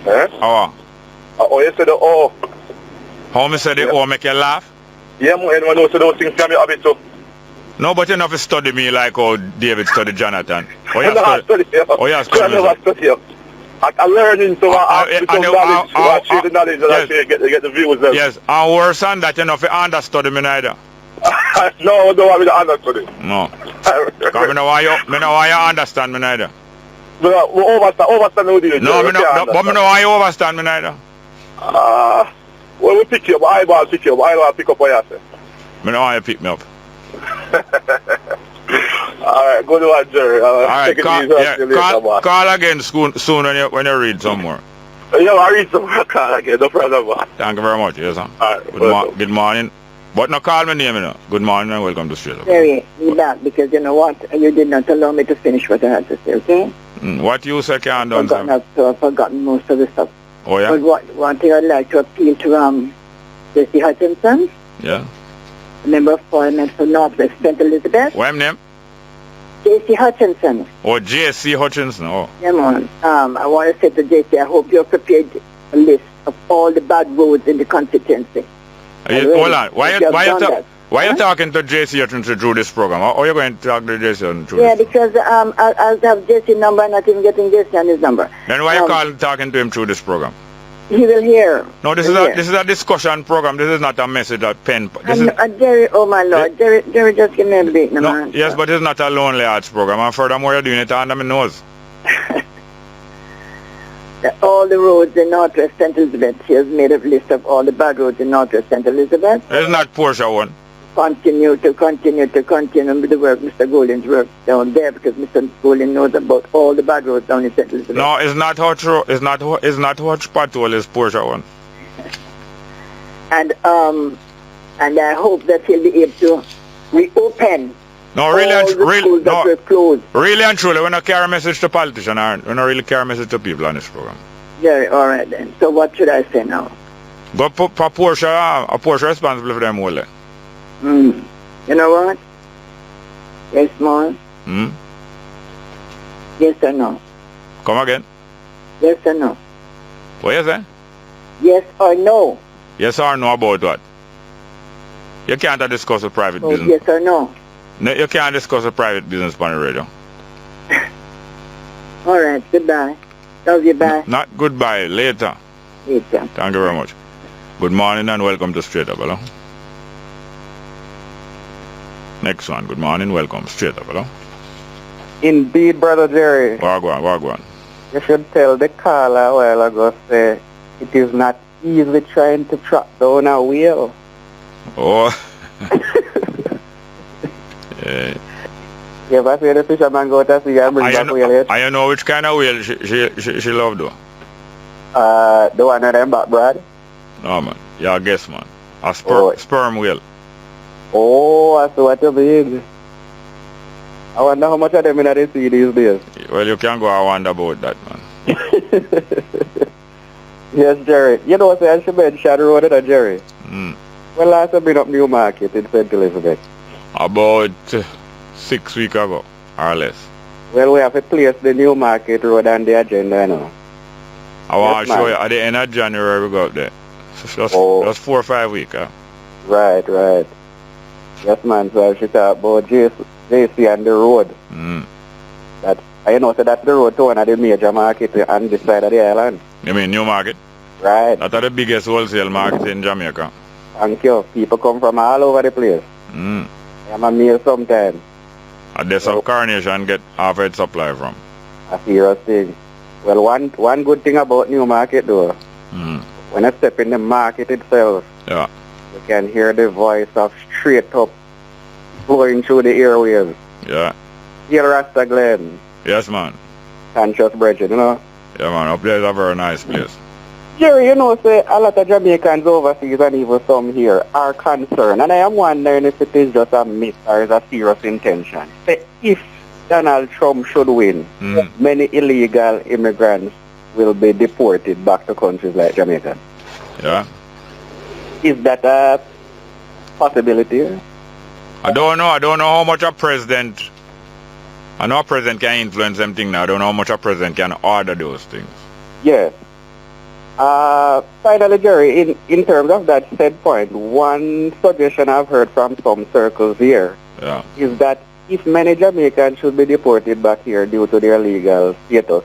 Eh? Oh, you said the oh. How me say the oh make you laugh? Yeah, man, anyone knows those things can be hobby too. No, but you never study me like how David studied Jonathan. I never study you. I'm learning, so I ask some knowledge. So I share the knowledge and I get the views. Then. Yes, and worse than that, you know, if you understudy me neither. No, I don't understudy. No. Because I know why you understand me neither. Overstand who do you? No, but I know why you overstand me neither. Well, we pick you up. Eyeball pick you up. Eyeball pick up what you say. I know why you pick me up. Alright, go to one, Jerry. Alright, call again soon when you read some more. Yeah, I read some more. Call again, no problem. Thank you very much, yes, sir. Alright, good morning. But no call me name, you know. Good morning and welcome to Straight Up. Jerry, be back because you know what? You did not allow me to finish what I had to say, okay? What you say can't done, sir? I've forgotten most of the stuff. Oh, yeah? But one thing I'd like to appeal to J.C. Hutchinson. Yeah. Member of Parliament for Northwest St. Elizabeth. What's name? J.C. Hutchinson. Oh, J.C. Hutchinson, oh. Yeah, man. I want to say to J.C., I hope you're prepared a list of all the bad roads in the constituency. Hold on. Why are you talking to J.C. Hutchinson through this program? Or are you going to talk to J.C. Hutchinson through this because I'll have J.C. number and not even getting J.C. on his number. Then why are you talking to him through this program? He will hear. No, this is a discussion program. This is not a message at pen. Jerry, oh my Lord, Jerry, just give me a break, no, man. Yes, but it's not a Lonely Hearts program. And furthermore, you're doing it under my nose. All the roads in Northwest St. Elizabeth. He has made a list of all the bad roads in Northwest St. Elizabeth. It's not Portia one. Continue with the work, Mr. Goulding's work down there, because Mr. Goulding knows about all the bad roads down in St. Elizabeth. No, it's not Hutch Road. It's not Hutch Patrol. It's Portia one. And I hope that he'll be able to reopen. No, really and truly, we don't carry a message to politicians, we don't really carry a message to people on this program. Jerry, all right then. So what should I say now? Go for Portia, a Portia responsible for them all. You know what? Yes, Mom? Yes or no? Come again? Yes or no? What you say? Yes or no? Yes or no about what? You can't discuss a private business. Yes or no? No, you can't discuss a private business on the radio. All right, goodbye. Love you, bye. Not goodbye, later. Later. Thank you very much. Good morning and welcome to Straight Up, hello? Next one, good morning, welcome, Straight Up, hello? Indeed, Brother Jerry. Wagwan. You should tell the caller a while ago, say, it is not easy trying to track down a whale. Oh. You ever see the fisherman go to sea and bring back whale yet? I know which kind of whale she loved though. The one of them back, Brad? No, man. Yeah, I guess, man. A sperm whale. Oh, I see what you mean. I wonder how much of them in the sea these days. Well, you can go and wonder about that, man. Yes, Jerry. You know what I should mention road in Jerry? Mm. Well, last I've been up New Market in St. Elizabeth. About 6 weeks ago, or less. Well, we have to place the New Market road on the agenda now. I want Yes, to show man. you at the end of January we go up there. So just 4 or 5 weeks, huh? Right, right. Yes, man. So I should talk about JC and the road. Mm. That I know so that's the road to one of the major markets on this side of the island. You mean New Market? Right. That's the biggest wholesale market in Jamaica. Thank you. People come from all over the place. Mm. I'm a meal sometimes. And there's some Carnation get half its supply from. A serious thing. Well, one good thing about New Market though, when I step in the market itself, Yeah. you can hear the voice of straight up flowing through the airwaves. Yeah. Here Rasta Glen, Yes, man. conscious brethren, you know. Yeah, man. Up there is a very nice place. Jerry, you know, say a lot of Jamaicans overseas and even some here are concerned, and I am wondering if it is just a myth or is a serious intention. Say if Donald Trump should win, many illegal immigrants will be deported back to countries like Jamaica. Yeah. Is that a possibility? I don't know. I don't know how much a president... I know a president can influence them things now. I don't know how much a president can order those things. Yes. Finally, Jerry, in terms of that said point, one suggestion I've heard from some circles here is that if many Jamaicans should be deported back here due to their legal status,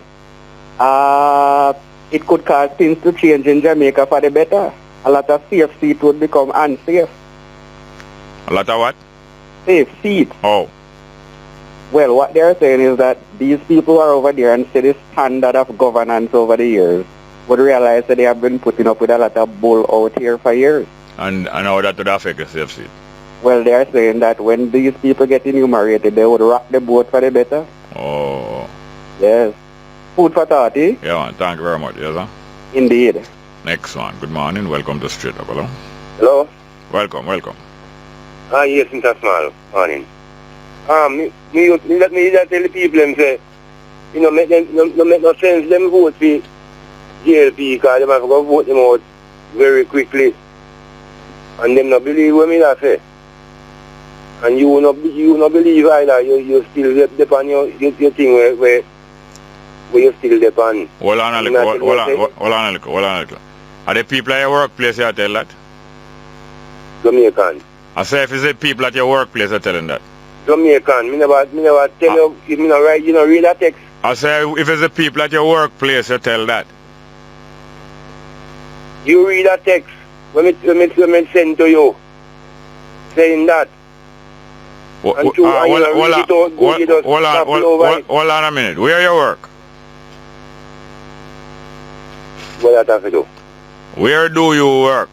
it could cause things to change in Jamaica for the better. A lot of safe seats would become unsafe. A lot of what? Safe seats. Oh. Well, what they're saying is that these people are over there and see the standard of governance over the years would realize that they have been putting up with a lot of bull out here for years. And how that would affect the safe seat? Well, they're saying that when these people get enumerated, they would rock the boat for the better. Oh. Yes. Food for thought, eh? Yeah, man. Thank you very much. Yes, sir. Indeed. Next one. Good morning. Welcome to Straight Up. Hello. Hello? Welcome, welcome. Yes, Mr. Small. Morning. Let me just tell the people them say, you know, make them no make no sense them vote for JLP because them have to go vote them out very quickly. And them not believe what me that say. And you not believe either. You still depend your thing where you still depend. Hold on a little, hold on a little. Are the people at your workplace you tell that? Jamaican. I say if it's the people at your workplace are telling that. Jamaican. Me never tell you, if me not write, you know, read that text. I say if it's the people at your workplace you tell that. You read that text when me send to you, saying that. Hold on a minute. Where you work? What that have to do? Where do you work?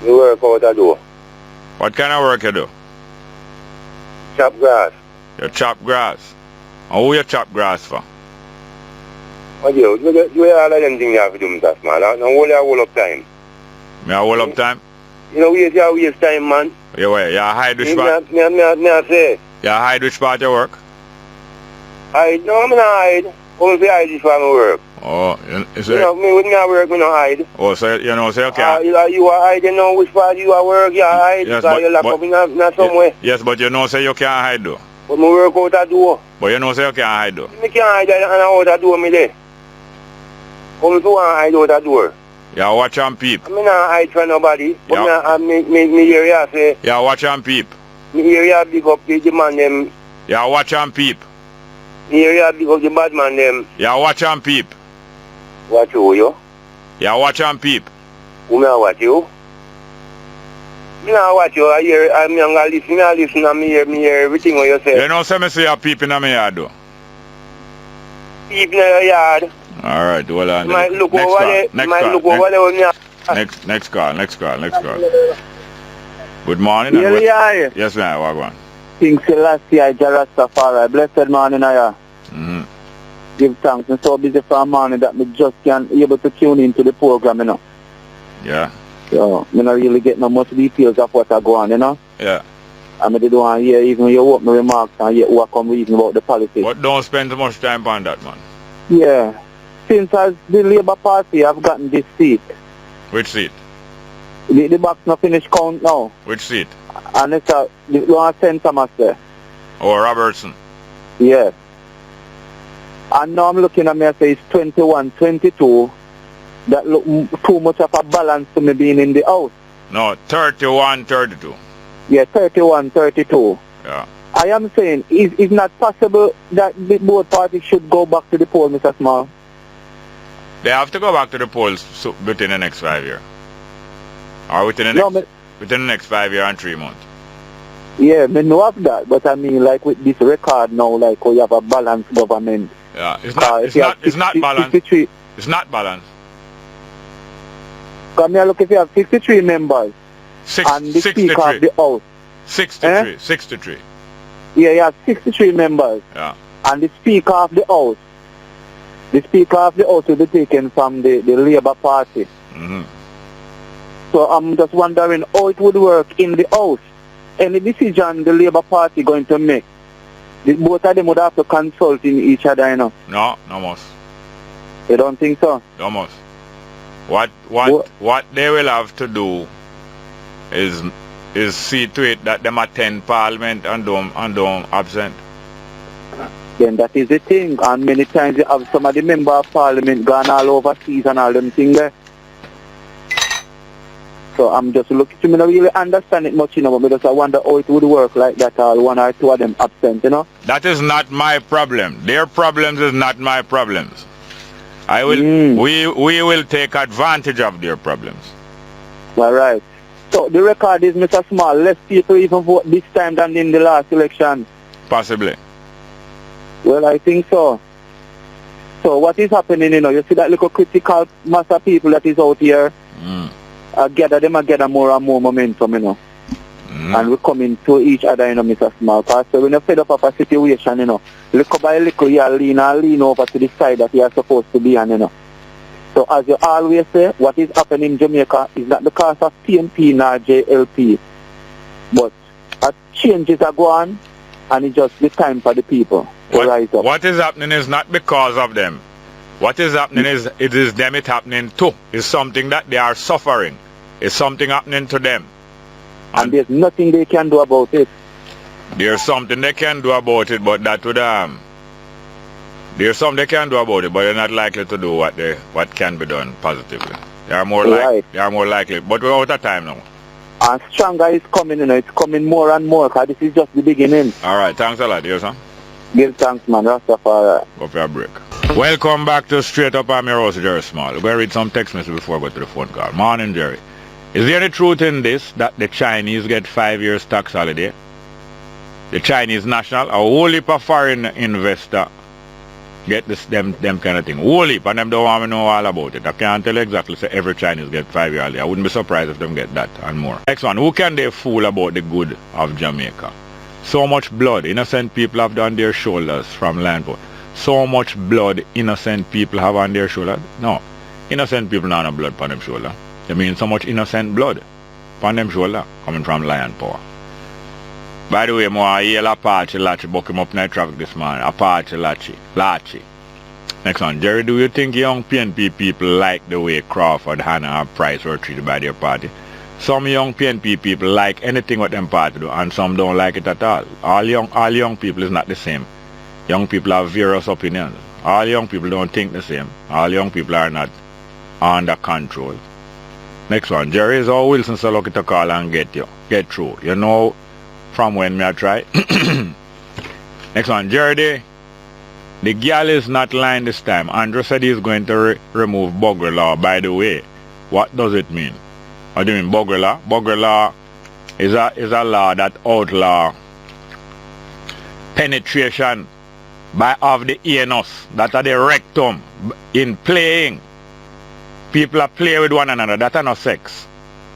You work out the door. What kind of work you do? Chop grass. You chop grass. And who you chop grass for? What you all of them things you have to do, Mr. Small. Now hold up time. Me a hold up time? You know, waste time, man. You hide which part? Me say. You hide which part you work? Hide? No, I'm not hide. I'm say hide for my work. Oh, you know, me when I work, me not hide. Oh, so you know, so you can't. You are hiding now which part you are work, you hide, yes, because you lock up in somewhere. Yes, but you know, say you can't hide though. But me work out that door. But you know, say you can't hide though. Me can't hide and out that door me there. Come to hide out that door. Yeah, watch and peep. I mean, I hide for nobody. But me area say. Yeah, watch and peep. Me area big up the man them. Yeah, watch and peep. Me area big up the bad man them. Yeah, watch and peep. Watch you? Yeah, watch and peep. Who me watch you? Me not watch you. I listen and me hear everything what you say. You know, say me see a peep in my yard though. Peep in your yard? Alright, hold on. Might look over there. Next call. Good morning. Yeah. Yes, ma'am. Wagwan. King Selassie, Jarastafari. Blessed morning, Aya. Give thanks. I'm so busy for a morning that me just can't be able to tune into the program, you know. Yeah. So, me not really get no much details of what I go on, you know. Yeah. I mean, they don't want to hear even your open remarks and yet what come reading about the politics. But don't spend too much time on that, man. Yeah. Since as the Labour Party, I've gotten this seat. Which seat? The box not finished count now. Which seat? And it's the one St. Thomas there. Oh, Robertson. Yeah. And now I'm looking at me, I say it's 21, 22. That look too much of a balance to me being in the house. No, 31, 32. Yeah, 31, 32. Yeah. I am saying, is not possible that the both parties should go back to the poll, Mr. Small? They have to go back to the polls within the next 5 years. Or within the next 5 years and 3 months. Yeah, I know of that, but I mean, like with this record now, like we have a balanced government. Yeah, it's not balanced. It's not balanced. Come here, look, if you have 63 members and the 63. Speaker of the House. 63. 63. Yeah, you have 63 members. Yeah. And the Speaker of the House. The Speaker of the House will be taken from the Labour Party. Mm-hmm. So I'm just wondering how it would work in the House. Any decision the Labour Party going to make, both of them would have to consult in each other, you know. No must. You don't think so? No must. What they will have to do is see to it that them attend Parliament and don't absent. Then that is the thing. And many times you have some of the member of Parliament gone all overseas and all them things there. So I'm just looking to me not really understand it much, you know, but I wonder how it would work like that, or one or two of them absent, you know. That is not my problem. Their problems is not my problems. We will take advantage of their problems. All right. So the record is, Mr. Small, less people even vote this time than in the last election. Possibly. Well, I think so. So what is happening, you know, you see that little critical mass of people that is out here, gather more and more momentum, you know. And we're coming to each other, you know, Mr. Small. Because when you're fed up of a situation, you know, little by little, you lean over to the side that you are supposed to be on, you know. So as you always say, what is happening in Jamaica is not because of PNP nor JLP, but changes are going, and it's just the time for the people to rise up. What is happening is not because of them. What is happening is it is them it happening to. It's something that they are suffering. It's something happening to them. And there's nothing they can do about it. There's something they can do about it, but that would there's something they can do about it, but they're not likely to do what can be done positively. They are more likely. But we're out of time now. And stronger is coming, you know, it's coming more and more, because this is just the beginning. Alright, thanks a lot, yes sir. Give thanks, man. Rastafari. Go for a break. Welcome back to Straight Up. I'm your host, Jerry Small. We're going to read some text messages before I go to the phone call. Morning, Jerry. Is there any truth in this, that the Chinese get 5 years tax holiday? The Chinese national, a whole heap of foreign investor get them kind of thing. Whole heap, and them don't want to know all about it. I can't tell you exactly, say every Chinese get 5 years holiday. I wouldn't be surprised if them get that and more. Next one, who can they fool about the good of Jamaica? So much blood innocent people have on their shoulders from landfall. So much blood innocent people have on their shoulders. No, innocent people don't have blood on them shoulder. They mean so much innocent blood on them shoulder coming from lion power. By the way, I hear Apache Lachi buck him up in the traffic this morning. Apache Lachi. Next one, Jerry, do you think young PNP people like the way Crawford, Hannah and Price were treated by their party? Some young PNP people like anything what them party do, and some don't like it at all. All young people is not the same. Young people have various opinions. All young people don't think the same. All young people are not under control. Next one, Jerry, is how Wilson so lucky to call and get through. You know from when me I try. Next one, Jerry, the girl is not lying this time. Andrew said he's going to remove bugger law. By the way, what does it mean? What do you mean, bugger law? Bugger law is a law that outlaw penetration of the anus, that are the rectum, in playing. People are play with one another. That are not sex.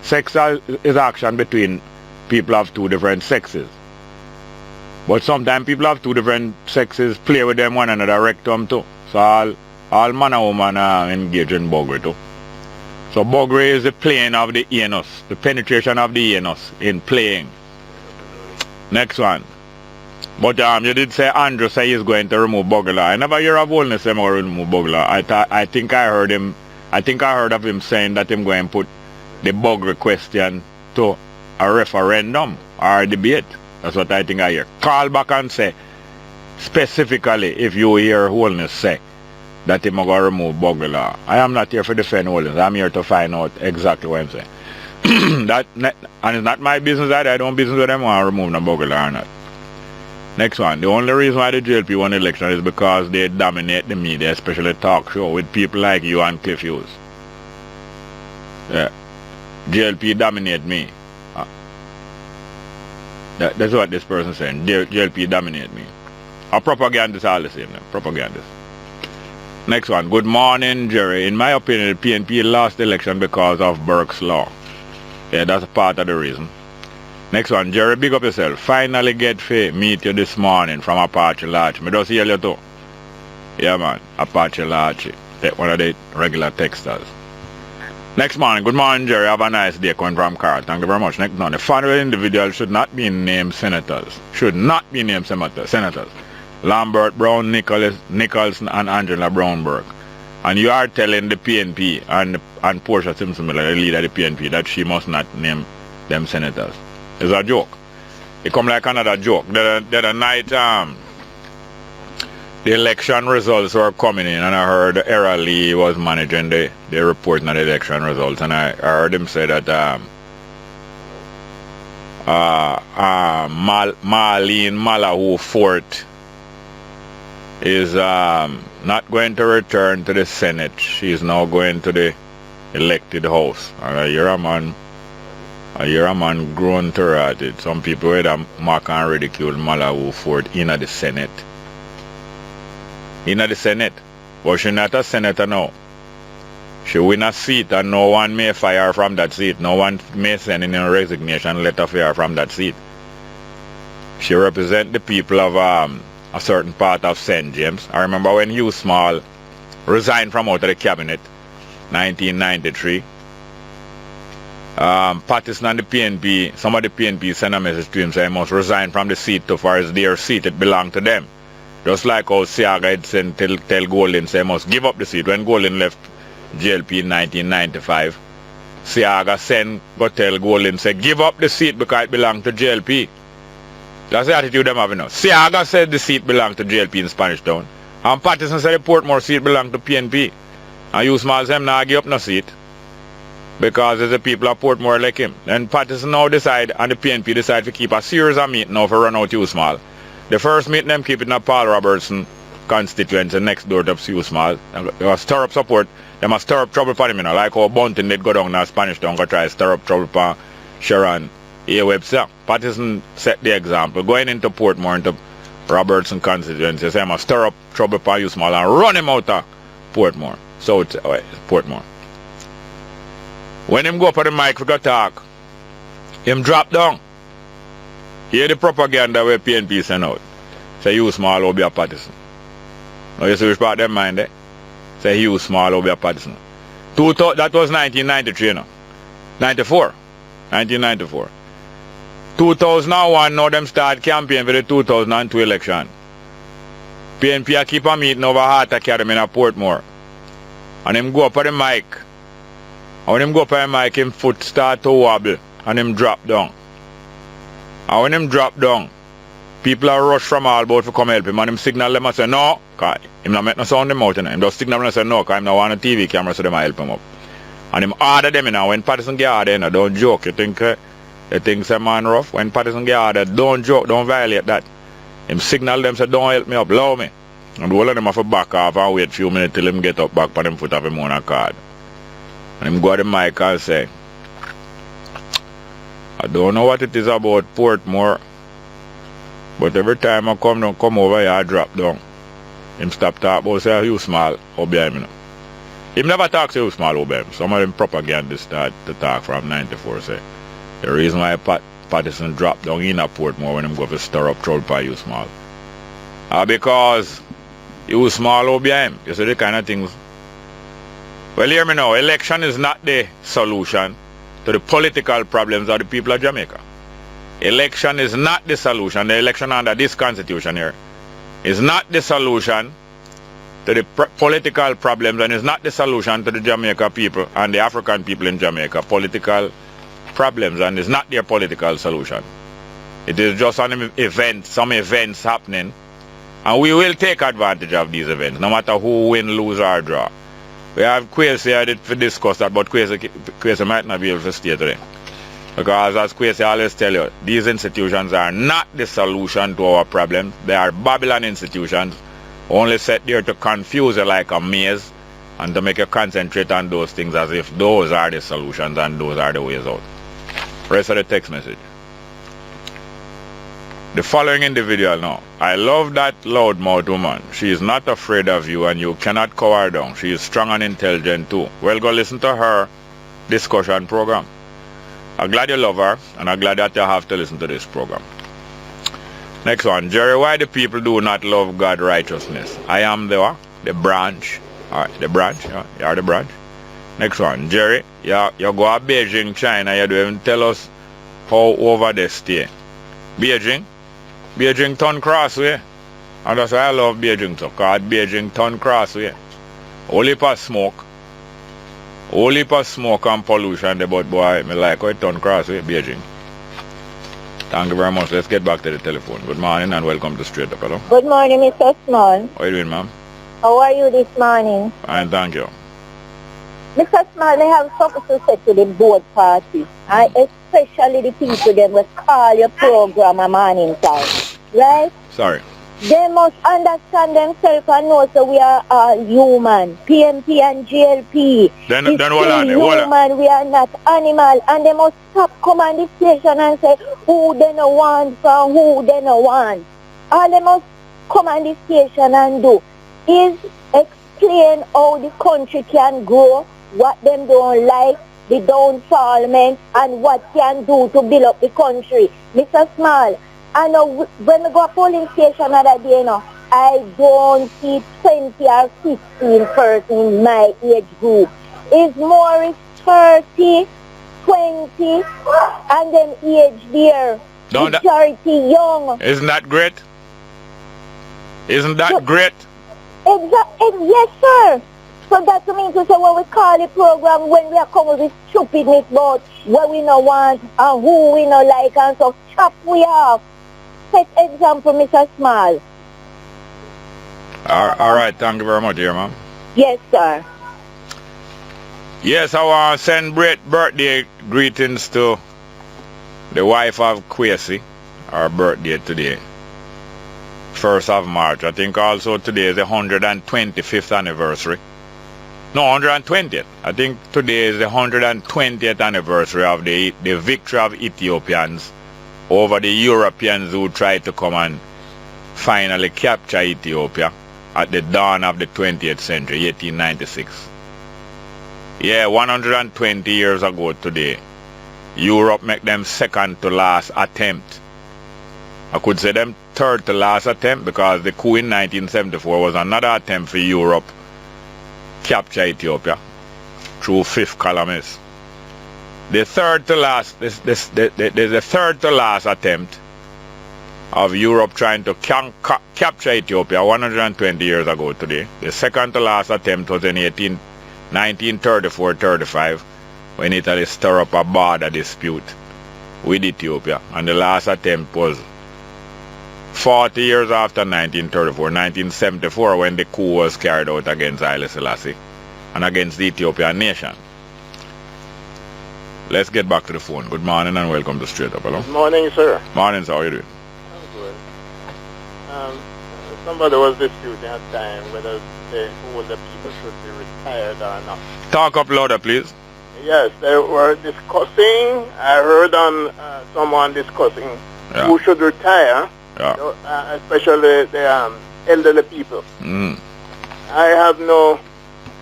Sex is action between people of two different sexes. But sometimes people of two different sexes play with them one another rectum too. So all man and woman are engaged in buggery too. So buggery is the playing of the anus, the penetration of the anus in playing. Next one. But you did say Andrew say he's going to remove Bugler. I never hear of Holness say more remove Bugler. I think I heard of him saying that him going to put the Bugler question to a referendum or a debate. That's what I think I hear. Call back and say specifically if you hear Holness say that him going to remove Bugler. I am not here to defend Holness. I'm here to find out exactly what I'm saying. And it's not my business that I don't business with them want to remove the Bugler or not. Next one. The only reason why the JLP won the election is because they dominate the media, especially talk show, with people like you and Cliff Hughes. Yeah. JLP dominate me. That's what this person saying. JLP dominate me. A propagandist all the same. Propagandist. Next one. Good morning, Jerry. In my opinion, the PNP lost the election because of Burke's law. Yeah, that's part of the reason. Next one, Jerry, big up yourself. Finally get fair. Meet you this morning from Apache Lodge. Me just hear you too. Yeah, man. Apache Lodge. One of the regular texters. Next morning, good morning, Jerry. Have a nice day. Coming from Carl. Thank you very much. Next one, the following individuals should not be named senators. Should not be named senators. Lambert Brown, Nicholson, and Angela Brownberg. And you are telling the PNP and Portia Simpson, the leader of the PNP, that she must not name them senators. It's a joke. It come like another joke. The other night, the election results were coming in, and I heard Era Lee was managing the reporting of the election results, and I heard him say that Marlene Malahoo Fort is not going to return to the Senate. She is now going to the elected house. And you're a man grown to rotted. Some people would mock and ridicule Malahoo Fort in the Senate. In the Senate. But she's not a senator now. She win a seat and no one may fire her from that seat. No one may send in a resignation letter for her from that seat. She represents the people of a certain part of St. James. I remember when Hugh Small resigned from out of the cabinet, 1993. Patterson and the PNP, some of the PNP sent a message to him saying he must resign from the seat to far as their seat, it belonged to them. Just like how Siaga had sent tell Golden say he must give up the seat. When Golden left JLP in 1995, Siaga go tell Golden say give up the seat because it belonged to JLP. That's the attitude them having now. Siaga said the seat belonged to JLP in Spanish Town. And Patterson said the Portmore seat belonged to PNP. And you small them now give up no seat. Because there's the people of Portmore like him. Then Patterson now decide and the PNP decide to keep a series of meeting now for run out Hugh Small. The first meeting them keep it in a Paul Robertson constituency next door to Hugh Small. They must stir up support. They must stir up trouble for him, you know, like how Bunting did go down in Spanish Town go try to stir up trouble for Sharon A. Webster. Patterson set the example. Going into Portmore, into Robertson constituency, say I must stir up trouble for Hugh Small and run him out of Portmore. So it's Portmore. When him go up on the mic for go talk, him drop down. Hear the propaganda where PNP send out. Say Hugh Small will be a Patterson. Now you see which part of them mind, eh? Say Hugh Small will be a Patterson. That was 1993, you know. 1994. 2001, now them start campaign for the 2002 election. PNP keep a meeting over Heart Academy in Portmore. And him go up on the mic. And when him go up on the mic, him foot start to wobble. And him drop down. And when him drop down, people are rush from all about to come help him. And him signal them and say, no. Because him not make no sound in the mouth. Him just signal them and say, no. Because him not want a TV camera so them help him up. And him order them, you know. When Patterson get order, you know, don't joke. You think a man rough? When Patterson get order, don't joke. Don't violate that. Him signal them, say, don't help me up. Allow me. And all of them have to back off and wait a few minutes till him get up back on him foot of him on a card. And him go to the mic and say, I don't know what it is about Portmore, but every time I come over here, I drop down. Him stop talk about say Hugh Small obey him. You know. Him never talk to Hugh Small obey him. Some of them propagandists start to talk from 94 say the reason why Patterson dropped down in a Portmore when him go to stir up trouble by Hugh Small. Because Hugh Small obey him. You see the kind of things. Well, hear me now. Election is not the solution to the political problems of the people of Jamaica. Election is not the solution. The election under this constitution here is not the solution to the political problems, and is not the solution to the Jamaica people and the African people in Jamaica political problems, and is not their political solution. It is just an event, some events happening, and we will take advantage of these events, no matter who win, lose or draw. We have Kwesi here to discuss that, but Kwesi might not be able to stay today. Because as Kwesi always tell you, these institutions are not the solution to our problems. They are Babylon institutions, only set there to confuse you like a maze and to make you concentrate on those things as if those are the solutions and those are the ways out. Rest of the text message. The following individual now. I love that loudmouth woman. She is not afraid of you and you cannot cower her down. She is strong and intelligent too. Well, go listen to her discussion program. I'm glad you love her, and I'm glad that you have to listen to this program. Next one. Jerry, why the people do not love God's righteousness? I am the what? The branch. Alright, the branch. You are the branch. Next one. Jerry, you go to Beijing, China. You don't even tell us how over they stay. Beijing turn crossway. And that's why I love Beijing too. Because Beijing turn crossway. Only for smoke. Only for smoke and pollution. But boy, me like how it turn crossway, Beijing. Thank you very much. Let's get back to the telephone. Good morning and welcome to Straight Up. Hello. Good morning, Mr. Small. How are you doing, ma'am? How are you this morning? Fine, thank you. Mr. Small, I have something to say to the board party. And especially the people that will call your program a morning time. Right? Sorry. They must understand themselves and know that we are all human. PMP and GLP. Then hold on. Human, we are not animal. And they must stop coming on the station and say who they no want from who they no want. All they must come on the station and do is explain how the country can grow, what them don't like, the downfallment, and what can do to build up the country. Mr. Small, I know when we go to polling station other day, I don't see 20 or 15 person in my age group. It's more 30, 20, and then age there. Majority young. Isn't that great? Isn't that great? Yes, sir. So that's mean to say when we call the program, when we are coming with stupidness about what we no want and who we no like, and so chop we off. Set example, Mr. Small. All right, thank you very much, dear ma'am. Yes, sir. Yes, I want to send birthday greetings to the wife of Kwesi. Her birthday today, 1st of March. I think also today is the 125th anniversary. No, 120th. I think today is the 120th anniversary of the victory of Ethiopians over the Europeans who tried to come and finally capture Ethiopia at the dawn of the 20th century, 1896. Yeah, 120 years ago today, Europe make them second to last attempt. I could say them third to last attempt because the coup in 1974 was another attempt for Europe capture Ethiopia through fifth columnists. The third to last, the third to last attempt of Europe trying to capture Ethiopia 120 years ago today. The second to last attempt was in 1934-35 when Italy stirred up a border dispute with Ethiopia, and the last attempt was 40 years after 1934, 1974, when the coup was carried out against Haile Selassie and against the Ethiopian nation. Let's get back to the phone. Good morning and welcome to Straight Up. Hello. Good morning, sir. Morning, sir. How are you doing? I'm good. Somebody was disputing at the time whether the older people should be retired or not. Talk up louder, please. Yes, they were discussing. I heard on someone discussing who should retire. Yeah. Especially the elderly people. I have no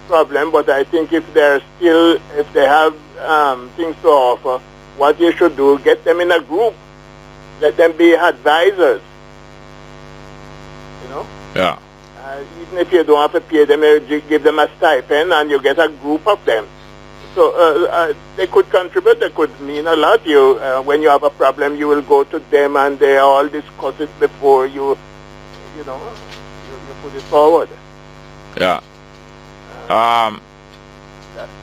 problem, but I think if they have things to offer, what you should do, get them in a group, let them be advisors. You know? Yeah. Even if you don't have to pay them, you give them a stipend and you get a group of them. So they could contribute. They could mean a lot. You, when you have a problem, you will go to them, and they all discuss it before you put it forward. Yeah.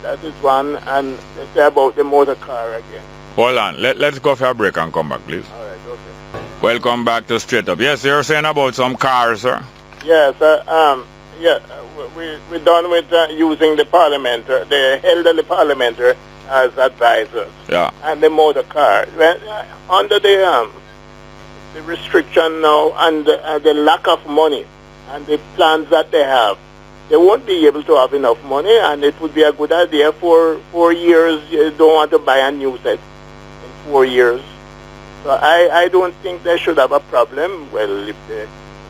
That is one. And they say about the motor car again. Hold on. Let's go for a break and come back, please. All right. Okay. Welcome back to Straight Up. Yes, you're saying about some cars, sir? Yes. Yeah. We're done with using the parliamentary, the elderly parliamentary as advisors. Yeah. And the motor car. When, under the restriction now and the lack of money and the plans that they have, they won't be able to have enough money, and it would be a good idea for 4 years. You don't want to buy a new set in 4 years. So I don't think they should have a problem. Well, if they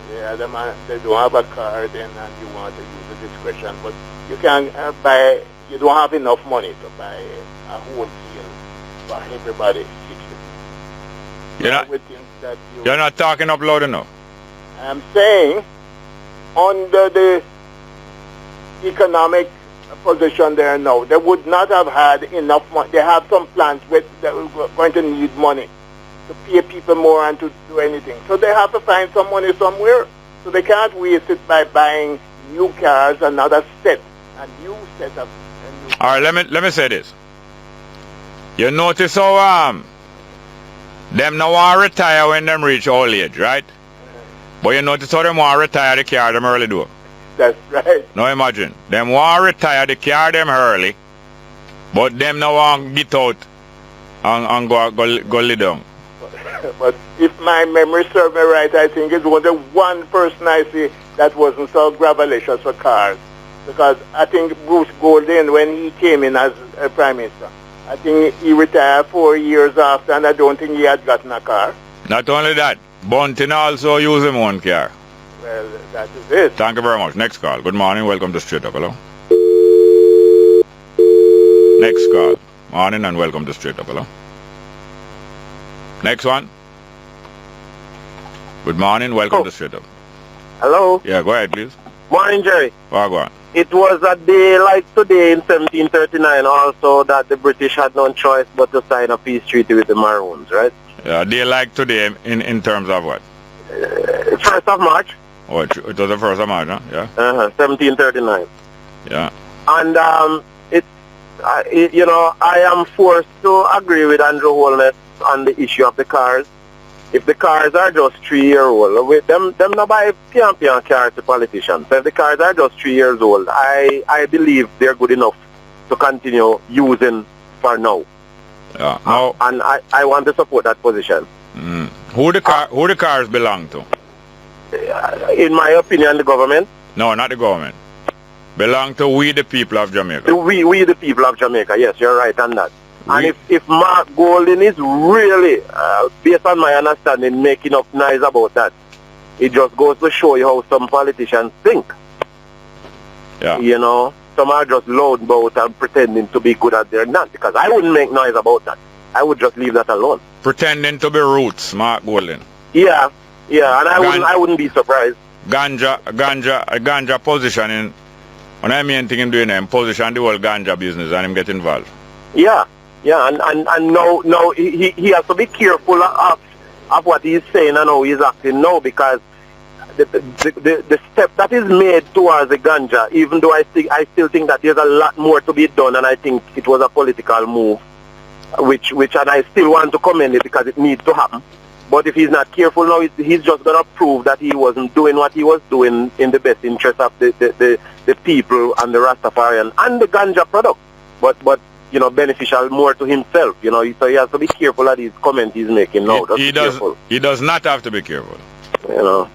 don't have a car, then you want to use the discretion. But you can buy, you don't have enough money to buy a whole field for everybody. You're not talking up loud enough. I'm saying, under the economic position there now, they would not have had enough money. They have some plans that were going to need money to pay people more and to do anything. So they have to find some money somewhere. So they can't waste it by buying new cars, another set, a new set of... All right, let me say this. You notice how them now want to retire when them reach old age, right? But you notice how them want to retire the car them early do. That's right. Now imagine, them want to retire the car them early, but them now want to get out and go lay down. But if my memory serves me right, I think it's only one person I see that wasn't so gravelicious for cars. Because I think Bruce Golding, when he came in as a Prime Minister, I think he retired 4 years after, and I don't think he had gotten a car. Not only that, Bunting also use him one car. Well, that is it. Thank you very much. Next call. Good morning. Welcome to Straight Up. Hello. Next call. Morning and welcome to Straight Up. Hello. Next one. Good morning. Welcome to Straight Up. Hello. Yeah, go ahead, please. Morning, Jerry. Oh, go on. It was a day like today in 1739 also that the British had no choice but to sign a peace treaty with the Maroons, right? Yeah, a day like today in terms of what? 1st of March. Oh, it was the 1st of March, huh? Yeah. 1739. Yeah. And I am forced to agree with Andrew Holness on the issue of the cars. If the cars are just 3-year-old, with them not buy pian cars to politicians. So if the cars are just 3 years old, I believe they're good enough to continue using for now. Yeah. Now, and I want to support that position. Who the cars belong to? In my opinion, the government. No, not the government. Belong to we the people of Jamaica. We the people of Jamaica. Yes, you're right on that. And if Mark Golding is really, based on my understanding, making up noise about that, it just goes to show you how some politicians think. Yeah. You know, some are just loud about and pretending to be good at their not, because I wouldn't make noise about that. I would just leave that alone. Pretending to be roots, Mark Golding. Yeah, and I wouldn't be surprised. Ganja positioning, when I mean thing him doing him position the whole ganja business and him get involved. Yeah, and now he has to be careful of what he's saying and how he's acting now, because the step that is made towards the ganja, even though I still think that there's a lot more to be done, and I think it was a political move, which and I still want to commend it because it needs to happen. But if he's not careful now, he's just going to prove that he wasn't doing what he was doing in the best interest of the people and the Rastafarian and the ganja product. But you know, beneficial more to himself, you know, so he has to be careful at his comments he's making now. He does not have to be careful. You know.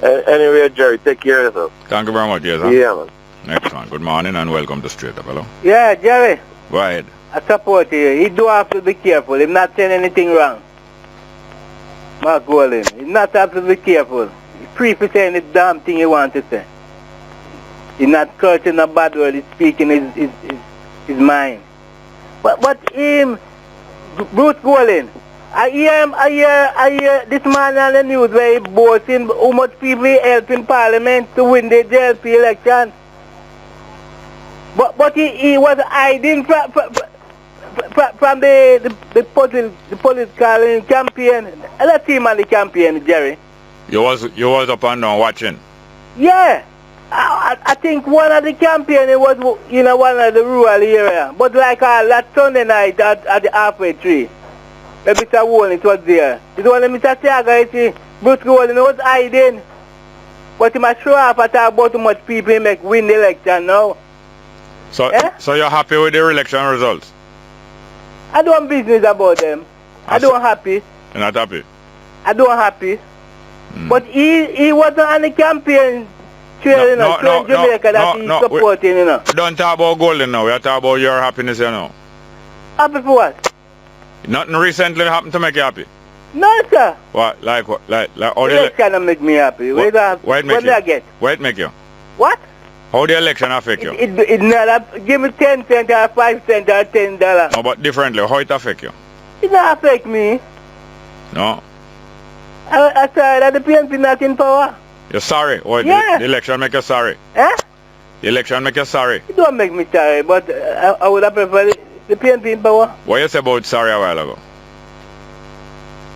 Anyway, Jerry, take care of yourself. Thank you very much, yes, sir. Yeah, man. Next one. Good morning and welcome to Straight Up. Hello. Yeah, Jerry. Go ahead. I support you. He do have to be careful. He's not saying anything wrong. Mark Golding. He not have to be careful. He's free for saying the damn thing he wants to say. He's not cursing a bad word. He's speaking his mind. But him, Bruce Golding, I hear this man on the news where he boasting how much people he helped in Parliament to win the JLP election. But he was hiding from the political campaign. Let's see him on the campaign, Jerry. You was up and down watching. Yeah. I think one of the campaign it was one of the rural area. But like that Sunday night at the halfway tree. Mr. Wall, it was there. It was Mr. Tiaga, Bruce Golden was hiding. But he must show up at about how much people he make win the election now. So you're happy with the election results? I don't business about them. I don't happy. You're not happy? I don't happy. But he wasn't on the campaign trail, Jamaica that he's supporting, you know. Don't talk about Golden now. We're talking about your happiness, you know. Happy for what? Nothing recently happened to make you happy? No, sir. What? Like what? Like how the election don't make me happy. What did I get? What make you? What? How the election affect you? It not give me 10 cents or 5 cents or $10. No, but differently. How it affect you? It not affect me. No. I sorry that the PNP not in power. You're sorry? Or yeah. The election make you sorry? Eh? The election make you sorry? It don't make me sorry, but I would have preferred the PNP in power. What you say about sorry a while ago?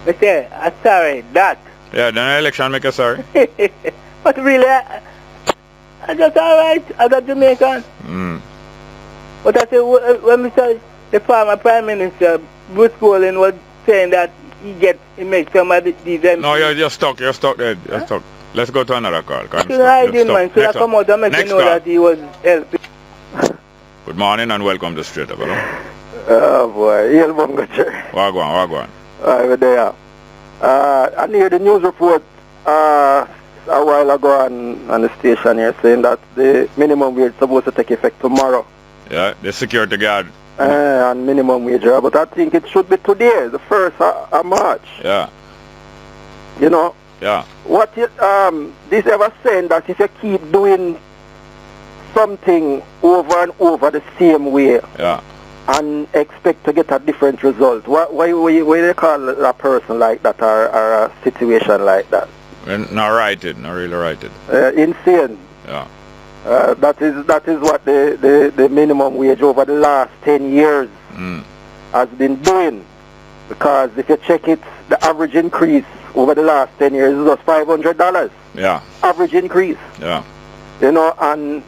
I say, I'm sorry, that. Yeah, then the election make you sorry? But really, I just alright as a Jamaican. But I say, when Mr. the former Prime Minister, Bruce Golden, was saying that he makes some of these MPs. No, you're stuck there. You're stuck. Let's go to another call. Should I didn't mind, should I come out and make you know that he was helping? Good morning and welcome to Straight Up. Hello? Oh boy, Listen.Bongo Jerry. Wagwan. Over there. I heard the news report a while ago on the station here saying that the minimum wage is supposed to take effect tomorrow. Yeah, the security guard. And minimum wage, but I think it should be today, the 1st of March. Yeah. You know? Yeah. What this ever saying that if you keep doing something over and over the same way, yeah, and expect to get a different result, why they call a person like that or a situation like that? Not really right. Insane. Yeah. That is what the minimum wage over the last 10 years has been doing. Because if you check it, the average increase over the last 10 years is just $500. Yeah. Average increase. Yeah. You know, and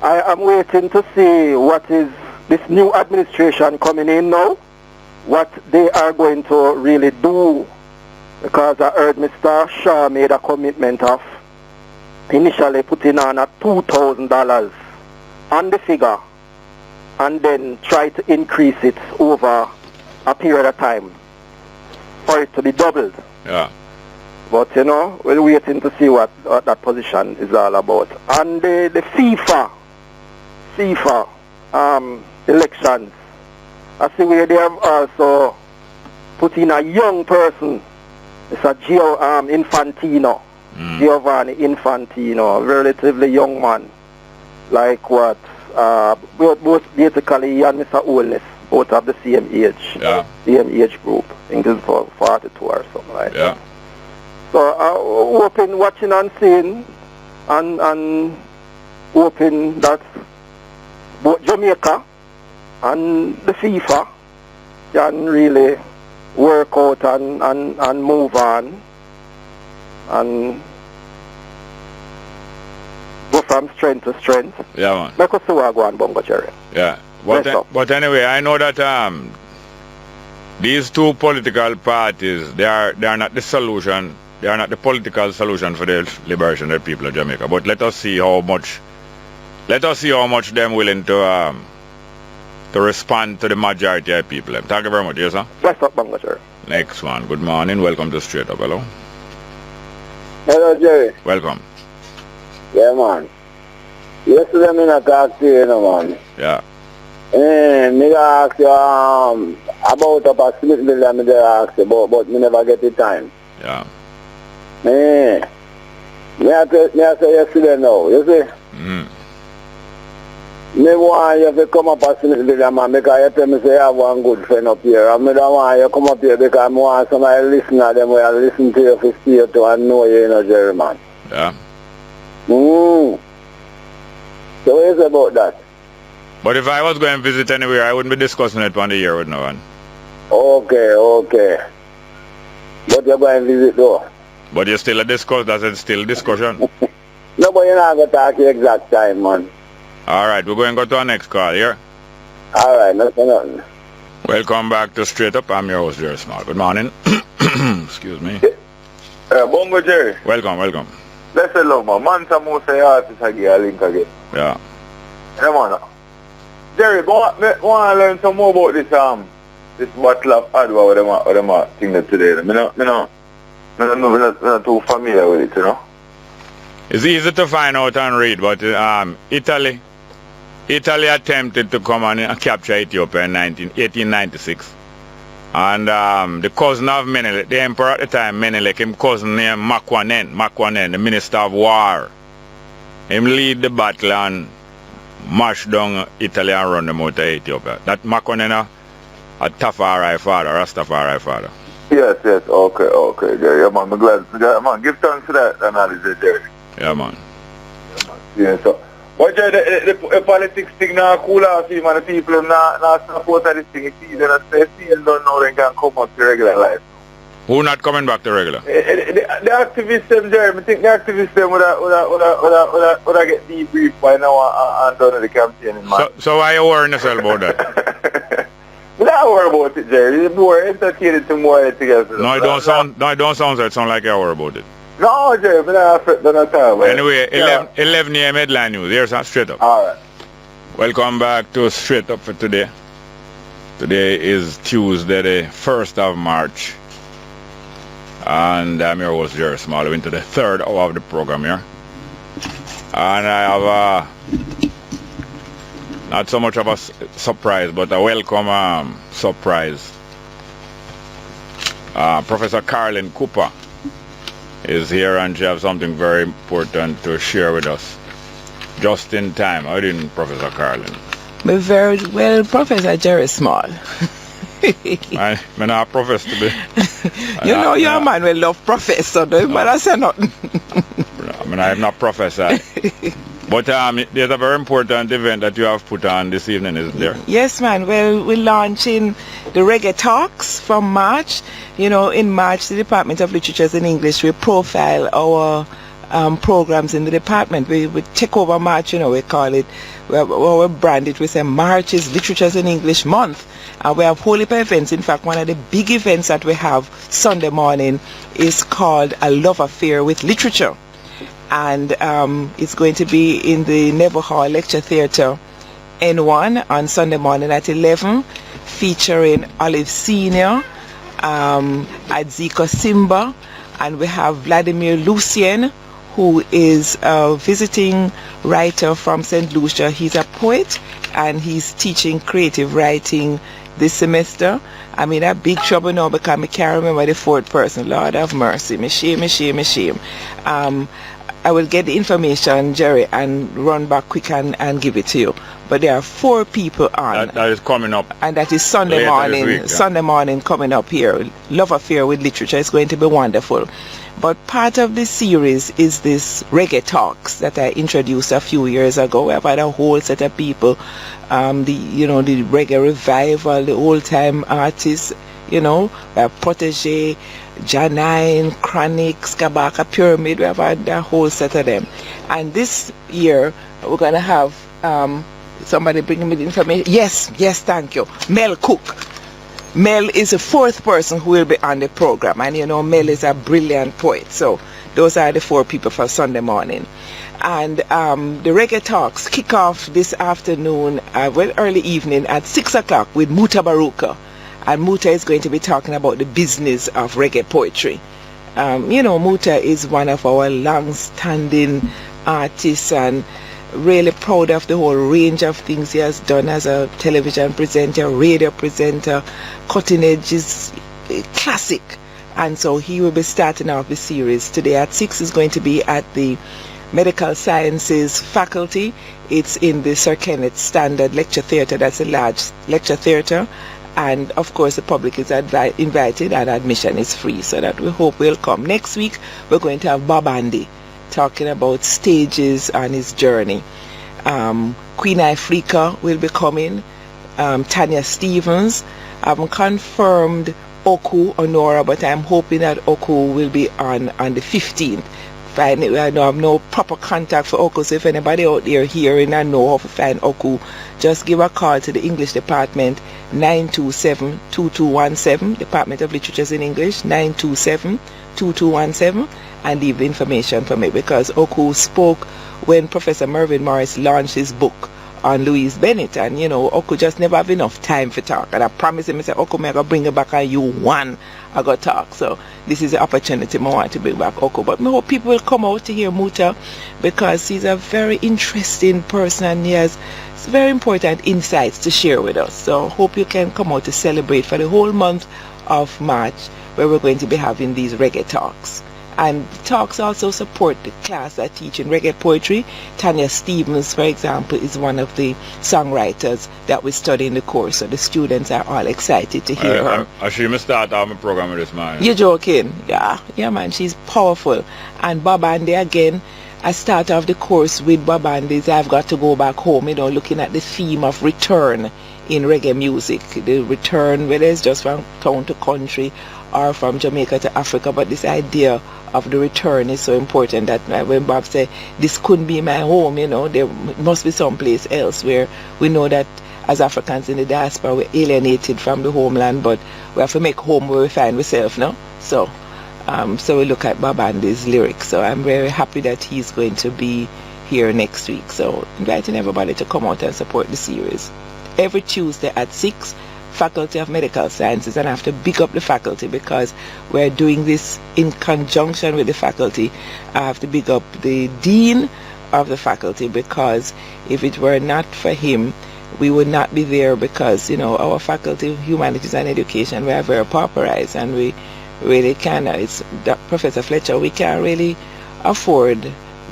I am waiting to see what is this new administration coming in now, what they are going to really do. Because I heard Mr. Shaw made a commitment of initially putting on a $2,000 on the figure and then try to increase it over a period of time for it to be doubled. Yeah. But you know, we're waiting to see what that position is all about. And the FIFA elections, I see where they have also put in a young person. It's a Infantino. Giovanni Infantino, a relatively young man, like what, both basically he and Mr. Olness, both have the same age, same age group. I think it's for 42 or something like that. So hoping, watching and seeing, and hoping that both Jamaica and the FIFA can really work out and move on and go from strength to strength. Yeah, man. Make us see what go on, Bongo Jerry. Yeah. But anyway, I know that these two political parties, they are not the solution. They are not the political solution for the liberation of the people of Jamaica. But let us see how much them willing to respond to the majority of people. Thank you very much, yes, sir. Bless up, Bongo Jerry. Next one. Good morning. Welcome to Straight Up. Hello. Hello, Jerry. Welcome. Yeah, man. Yesterday, I not talk to you, man. Yeah. Me ask you about a possibility, I ask you, but me never get the time. Yeah. Me I say yesterday now, you see? Me want you to come up as a man because you tell me say you have one good friend up here. And me don't want you to come up here because I want somebody to listen to them where I listen to you for see you to and know you, Jerry, man. Yeah. So what is about that? But if I was going to visit anywhere, I wouldn't be discussing it on the air with no one. Okay. But you're going to visit though. But you're still a discuss. That's still discussion. No, but you're not going to talk the exact time, man. All right, we're going to go to our next call here. All right, nothing. Welcome back to Straight Up. I'm your host, Jerry Small. Good morning. Excuse me. Bongo Jerry. Welcome. Let's hello, man. Some more say artists again, a link again. Yeah. Yeah, man. Jerry, want to learn some more about this battle of Adwa, what them thing that today. I'm not too familiar with it, you know. It's easy to find out and read, but Italy attempted to come and capture Ethiopia in 1896. And the cousin of Menelik, the emperor at the time, Menelik, him cousin named Makwanen, the minister of war. Him lead the battle and march down Italy and run them out of Ethiopia. That Makwanen a Tafari father, Rastafari father. Yes, okay, Jerry. Yeah, man, I'm glad. Man, give thanks for that analysis, Jerry. Yeah, man. Yeah, so. But Jerry, the politics thing now cool off him and the people not support this thing. It's easy and they still don't know they can come up to regular life. Who not coming back to regular? The activists them, Jerry, I think the activists them would get debriefed by now and done the campaign, man. So why you worrying yourself about that? I'm not worried about it, Jerry. It's more entertaining to more together. No, it don't sound so. It sound like you're worried about it. No, Jerry, but I'm not talking. Anyway, 11 a.m. headline news. Here's Straight Up. All right. Welcome back to Straight Up for today. Today is Tuesday, the 1st of March. And I'm your host, Jerry Small. We're into the third hour of the program here. And I have not so much of a surprise, but a welcome surprise. Professor Carolyn Cooper is here and she has something very important to share with us. Just in time. How didn't Professor Carolyn? Very well, Professor Jerry Small. I'm not a professor to be. You know, you're a man will love professor, though, but I say nothing. I mean, I'm not professor. But there's a very important event that you have put on this evening, isn't there? Yes, man. Well, we're launching the Reggae Talks from March. You know, in March, the Department of Literature and English will profile our programs in the department. We take over March, you know, we call it, we brand it, we say March is Literatures in English Month. And we have whole heap of events. In fact, one of the big events that we have Sunday morning is called A Love Affair with Literature. And it's going to be in the Neville Hall Lecture Theatre N1 on Sunday morning at 11, featuring Olive Senior, Adziko Simba, and we have Vladimir Lucien, who is a visiting writer from St. Lucia. He's a poet and he's teaching creative writing this semester. I'm in a big trouble now because I can't remember the fourth person. Lord have mercy. Me shame. I will get the information, Jerry, and run back quick and give it to you. But there are 4 people on. That is coming up. And that is Sunday morning. Week, yeah. Sunday morning coming up here. Love Affair with Literature. It's going to be wonderful. But part of this series is this Reggae Talks that I introduced a few years ago. I've had a whole set of people. The Reggae Revival, the old-time artists, Protege, Janine, Chronic, Skabaka, Pyramid. We have had a whole set of them. And this year, we're going to have somebody bringing me the information. Yes, thank you. Mel Cook. Mel is the 4th person who will be on the program. And Mel is a brilliant poet. So those are the 4 people for Sunday morning. And the Reggae Talks kick off this afternoon, early evening at 6 o'clock with Muta Baruka. And Muta is going to be talking about the business of reggae poetry. Muta is one of our long-standing artists and really proud of the whole range of things he has done as a television presenter, radio presenter. Cutting Edge is classic. And so he will be starting off the series today at 6. Is going to be at the Medical Sciences faculty. It's in the Sir Kenneth Standard Lecture Theatre. That's a large lecture theatre. And of course the public is invited and admission is free, so that we hope will come. Next week we're going to have Bob Andy talking about stages on his journey. Queen Ifrika will be coming. Tanya Stevens. I haven't confirmed Oku Honora, but I'm hoping that Oku will be on the 15th. I have no proper contact for Oku, so if anybody out there hearing and know how to find Oku, just give a call to the English department, 927-2217, Department of Literatures in English, 927-2217, and leave the information for me, because Oku spoke when Professor Mervyn Morris launched his book on Louise Bennett, and Oku just never have enough time for talk, and I promise him, I said, Oku, I gotta bring it back on you one, I gotta talk. So this is the opportunity I want to bring back Oku, but I hope people will come out to hear Muta, because he's a very interesting person and he has very important insights to share with us. So hope you can come out to celebrate for the whole month of March, where we're going to be having these reggae talks. And talks also support the class that teach in reggae poetry. Tanya Stevens, for example, is one of the songwriters that we study in the course, so the students are all excited to hear her. I should start off my program with this man. You're joking? Yeah, man, she's powerful. And Babande again, I start off the course with Babande's I've Got to Go Back Home, looking at the theme of return in reggae music. The return, whether it's just from town to country or from Jamaica to Africa, but this idea of the return is so important that when Bob said this couldn't be my home, there must be someplace else, where we know that as Africans in the diaspora we're alienated from the homeland, but we have to make home where we find ourselves, no? So we look at Babande's lyrics. So I'm very happy that he's going to be here next week. So inviting everybody to come out and support the series. Every Tuesday at 6, Faculty of Medical Sciences, and I have to big up the faculty because we're doing this in conjunction with the faculty. I have to big up the dean of the faculty, because if it were not for him, we would not be there, because our faculty of humanities and education, we are very pauperized, and we really cannot. It's Professor Fletcher, we can't really afford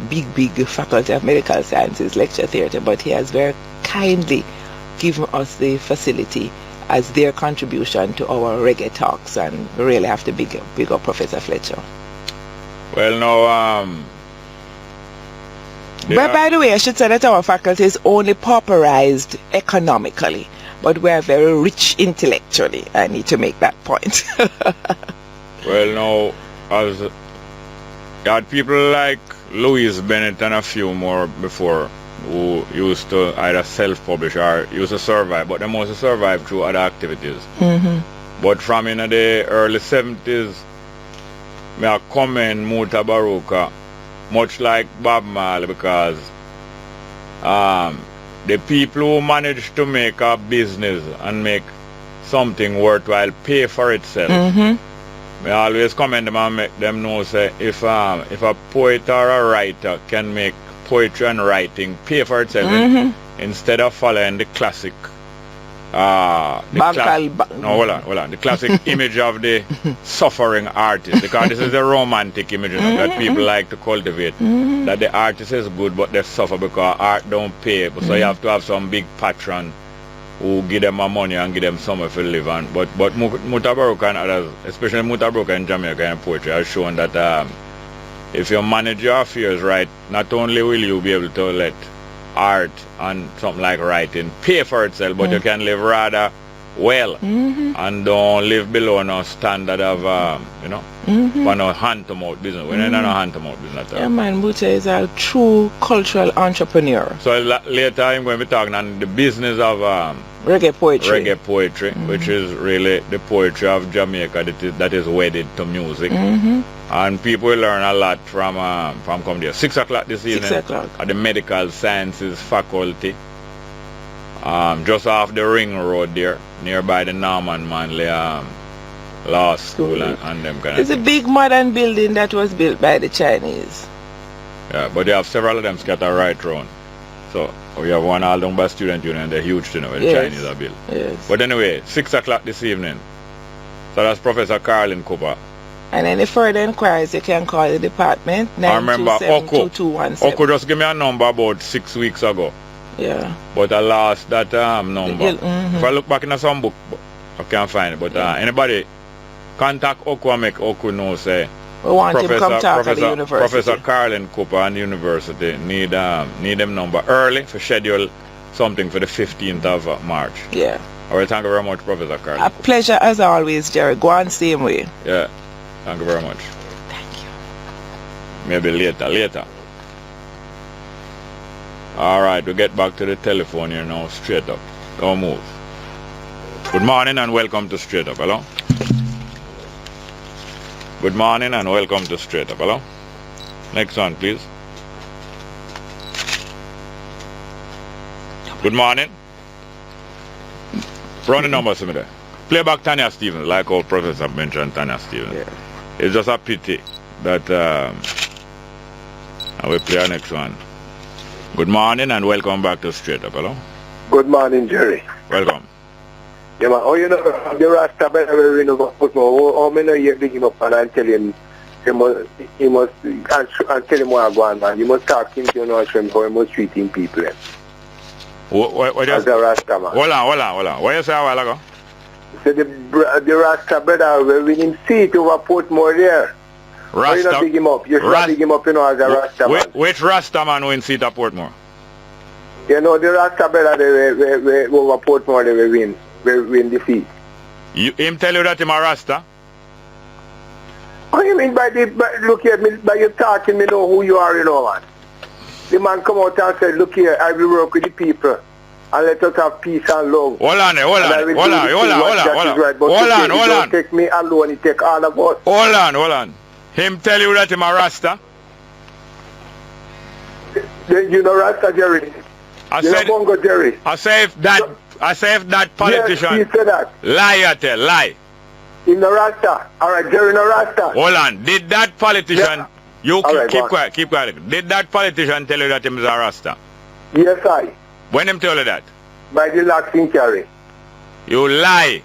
big faculty of medical sciences lecture theatre, but he has very kindly given us the facility as their contribution to our reggae talks, and we really have to big up Professor Fletcher. Well, no, But by the way, I should say that our faculty is only pauperized economically, but we are very rich intellectually. I need to make that point. Well, no, as you had people like Louise Bennett and a few more before, who used to either self-publish or used to survive, but they mostly survive through other activities. But from the early 70s, I commend Muta Baruka, much like Bob Marley, because the people who managed to make a business and make something worthwhile pay for itself. I always commend them and make them know, say, if a poet or a writer can make poetry and writing pay for itself, instead of following the classic the classic image of the suffering artist, because this is the romantic image that people like to cultivate, that the artist is good but they suffer because art don't pay, so you have to have some big patron who give them money and give them somewhere to live on. But Muta Baruka and others, especially Muta Baruka in Jamaica and poetry, has shown that if you manage your affairs right, not only will you be able to let art and something like writing pay for itself, but you can live rather well and don't live below no standard of for no hand-to-mouth business. We're not no hand-to-mouth business. Yeah, man, Muta is a true cultural entrepreneur. So later I'm going to be talking on the business of reggae poetry. Reggae poetry, which is really the poetry of Jamaica that is wedded to music. And people will learn a lot from coming there. 6 o'clock this evening 6 o'clock. At the Medical Sciences Faculty, just off the Ring Road there, nearby the Norman Manley Law School and them kind of It's a big modern building that was built by the Chinese. Yeah, but they have several of them scattered right around. So we have one all done by Student Union, they're huge, where the Chinese are built. But anyway, 6 o'clock this evening. So that's Professor Carlin Cooper. And any further inquiries, you can call the department, 927-2217. Oku just give me a number about 6 weeks ago. Yeah. But I lost that number. If I look back in some book, I can't find it. But anybody contact Oku and make Oku know, say, We want him to come talk at the university. Professor Carlin Cooper and University need them number early for schedule something for the 15th of March. Yeah. All right, thank you very much, Professor Carlin. A pleasure as always, Jerry. Go on same way. Yeah, thank you very much. Thank you. Maybe later. All right, we get back to the telephone here now, straight up. Don't move. Good morning and welcome to Straight Up. Hello? Good morning and welcome to Straight Up. Hello? Next one, please. Good morning. Run the numbers to me there. Play back Tanya Stevens, like our professor mentioned Tanya Stevens. Yeah. It's just a pity that I will play our next one. Good morning and welcome back to Straight Up. Hello? Good morning, Jerry. Welcome. Yeah, man. Oh, you know, the Rasta better we know put more. How many years bring him up and tell him he must and tell him what I want, man. You must talk him to know him how he must treating people. What as a Rasta man. Hold on. What you say a while ago? So the Rasta brother when him see it over Portmore there. Rasta. You not big him up. You should not big him up, you know, as a Rasta man. Which Rasta man win seat at Portmore? You know the Rasta brother they over Portmore they will win defeat. Him tell you that him a Rasta? What do you mean by look here, by you talking, me know who you are, you know, man. The man come out and say, look here, I will work with the people and let us have peace and love. Hold on. Hold on. Take me alone, he take all of us. Hold on. Him tell you that him a Rasta? You know Rasta, Jerry? Bongo Jerry. I say if that politician yes, he said that. Lie. In the Rasta. Alright, Jerry no Rasta. Hold on. Did that politician keep quiet. Did that politician tell you that him is a Rasta? Yes, I. When him tell you that? By the locks in carry. You lie.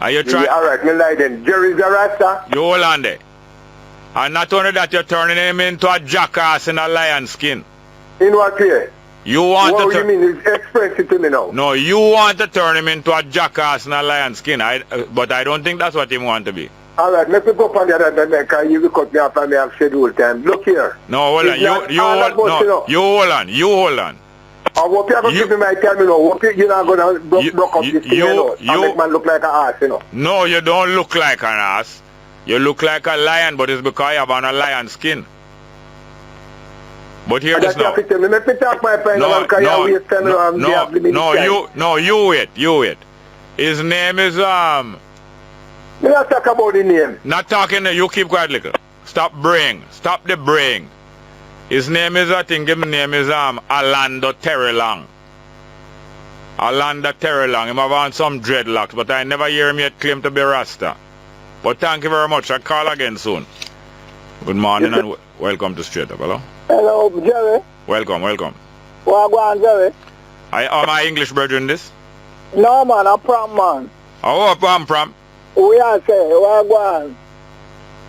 Are you trying? Alright, me lie then. Jerry's a Rasta. You hold on there. And not only that, you're turning him into a jackass in a lion skin. In what way? You want what to do you mean? Express it to me now. No, you want to turn him into a jackass in a lion skin. But I don't think that's what he want to be. Alright, let me go up on the other because you will cut me off and me have schedule time. Look here. No, hold on. You hold on. I hope you're going to give me my time, you know. You're not going to broke up this thing, you know. And make man look like an ass, you know. No, you don't look like an ass. You look like a lion, but it's because you have on a lion skin. But hear this now. Let me talk my friend. You wait. His name is Me not talk about the name. Not talking. You keep quiet, little. Stop the brain. His name is, I think his name is Orlando Terrelang. Him have on some dreadlocks, but I never hear him yet claim to be Rasta. But thank you very much. I'll call again soon. Good morning and welcome to Straight Up. Hello? Hello, Jerry. Welcome. Well, go on, Jerry. Are my English brethren this? No, man, I'm prom, man. Oh, prom. We are say, well, go on.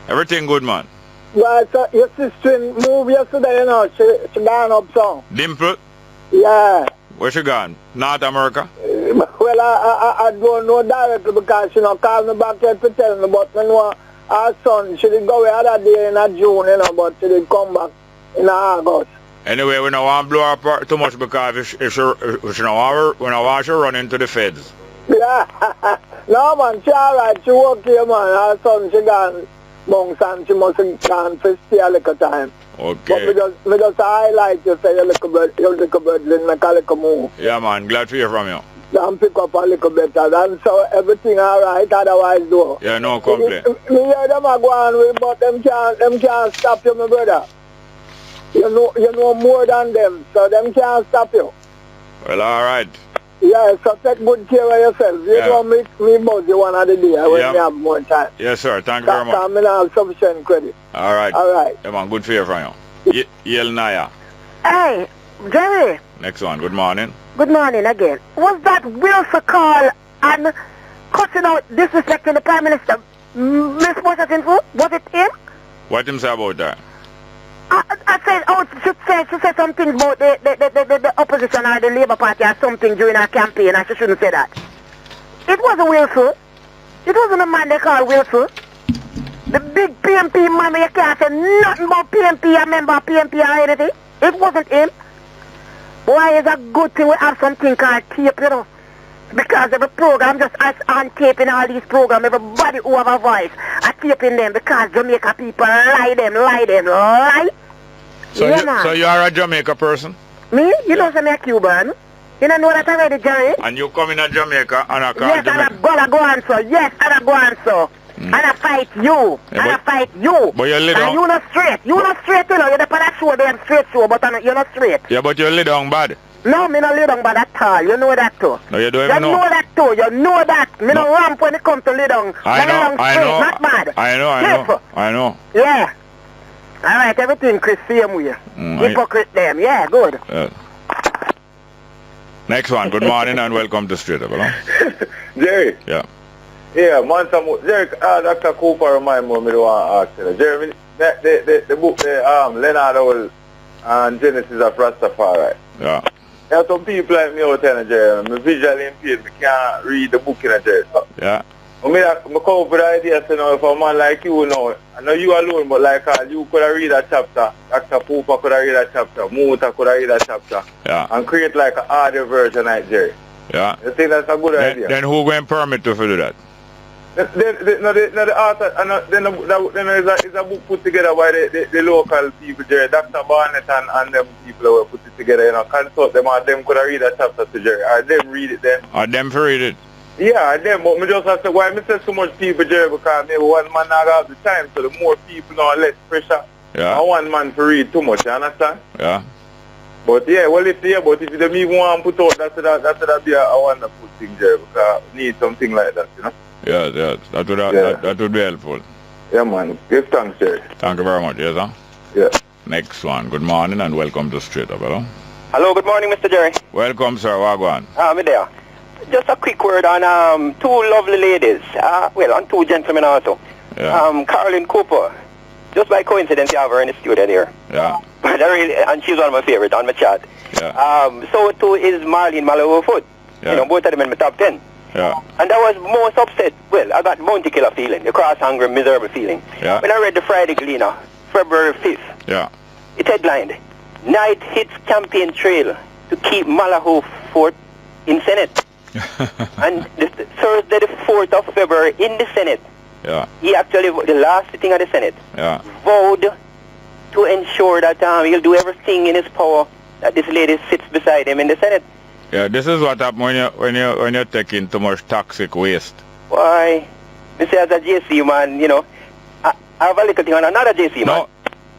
Everything good, man. Right, so your sister moved yesterday, you know, she gone up some. Dimple? Yeah. Where she gone? North America? Well, I don't know directly because she not called me back yet to tell me, but I know her son, she did go away other day in June, you know, but she did come back in August. Anyway, we don't want to blow her apart too much because if she don't want to run into the feds. Yeah. No, man, she alright, she okay, man. Her son, she gone monks and she must have gone for stay a little time. Okay. But me just highlight you say your little bird didn't make a little move. Yeah, man, glad to hear from you. And pick up a little better. And so everything alright, otherwise though. Yeah, no complaint. Me hear them are going with, but them can't stop you, my brother. You know more than them, so them can't stop you. Well, alright. Yeah, so take good care of yourself. You don't make me buzz you one of the day when we have more time. Yes, sir. Thank you very much. I have sufficient credit. All right. Yeah, man, good to hear from you. Yel Naya. Hey, Jerry. Next one. Good morning. Good morning again. Was that Wilson call and cussing out, disrespecting the Prime Minister, Miss Washington? Was it him? What him say about that? I said, she said something about the opposition or the Labour Party or something during her campaign, and she shouldn't say that. It wasn't Wilson. It wasn't a man they call Wilson. The big PMP man, you can't say nothing about PMP, a member of PMP or anything. It wasn't him. Why is a good thing we have something called tape, you know? Because every program just as on taping all these programs, everybody who have a voice are taping them because Jamaica people lie. So you are a Jamaica person? Me? You know I'm a Cuban. You don't know that already, Jerry? And you come in a Jamaica and I call Yes, Jamaica? and I go on so. Yes, and I go on so. And I fight you. Yeah, and I fight you. But you lay And down. you not straight. You not straight, you know. You're the part of show, them straight show, but you're not straight. Yeah, but you lay down bad. No, me not lay down bad at all. You know that too. No, you don't You even know. know that too. You know that. Me no ramp when it comes to lay down. I know, lay down I straight, know. not bad. I know. Yeah. All right, everything Chris same way. Hypocrite them. Yeah, good. Next one. Good morning and welcome to Straight Up. Hello? Jerry. Yeah. Yeah, man, Jerry, Dr. Cooper remind me what I want to ask you. Jerry, the book, Leonard Howell and Genesis of Rastafari. Yeah. There are some people like me out there, Jerry. I'm visually impaired. I can't read the book in a Jerry. Yeah. I come up with the idea, so now, if a man like you know, I know you alone, but like you could have read a chapter, Dr. Cooper could have read a chapter, Muta could have read a chapter, and create like an audio version like Jerry. Yeah. You think that's a good idea? Then who going permit to do that? The author, then is a book put together by the local people, Jerry. Dr. Barnett and them people who put it together, you know, consult them, and them could have read a chapter to Jerry, or them read it then. Or them for read it? Yeah, them, but me just have to say, why me say so much people, Jerry, because maybe one man not have the time, so the more people know, less pressure. Yeah. And one man to read too much, you understand? Yeah. But yeah, well, if you don't even want to put out, that'd be a wonderful thing, Jerry, because we need something like that, you know? Yeah, that would be helpful. Yeah, man. Give thanks, Jerry. Thank you very much, yes, sir? Yeah. Next one. Good morning and welcome to Straight Up. Hello? Hello, good morning, Mr. Jerry. Welcome, sir. Wagwan. Me there. Just a quick word on two lovely ladies. On two gentlemen also. Yeah. Caroline Cooper. Just by coincidence, you have her in the studio there. Yeah. And she's one of my favorites on my chat. Yeah. So too is Marlene Mallow-Foot. Yeah. You know, both of them in my top 10. Yeah. And I was most upset. Well, I got Bounty Killer feeling, the cross-hungry, miserable feeling. Yeah. When I read the Friday Gleaner, February 5th, Yeah. it headlined, Night Hits Campaign Trail to keep Mallow-Foot in Senate. And Thursday the 4th of February in the Senate, Yeah. he actually, the last sitting of the Senate, Yeah. vowed to ensure that he'll do everything in his power that this lady sits beside him in the Senate. Yeah, this is what happens when you're taking too much toxic waste. Why? Me say as a JC man, you know, I have a little thing on another JC man.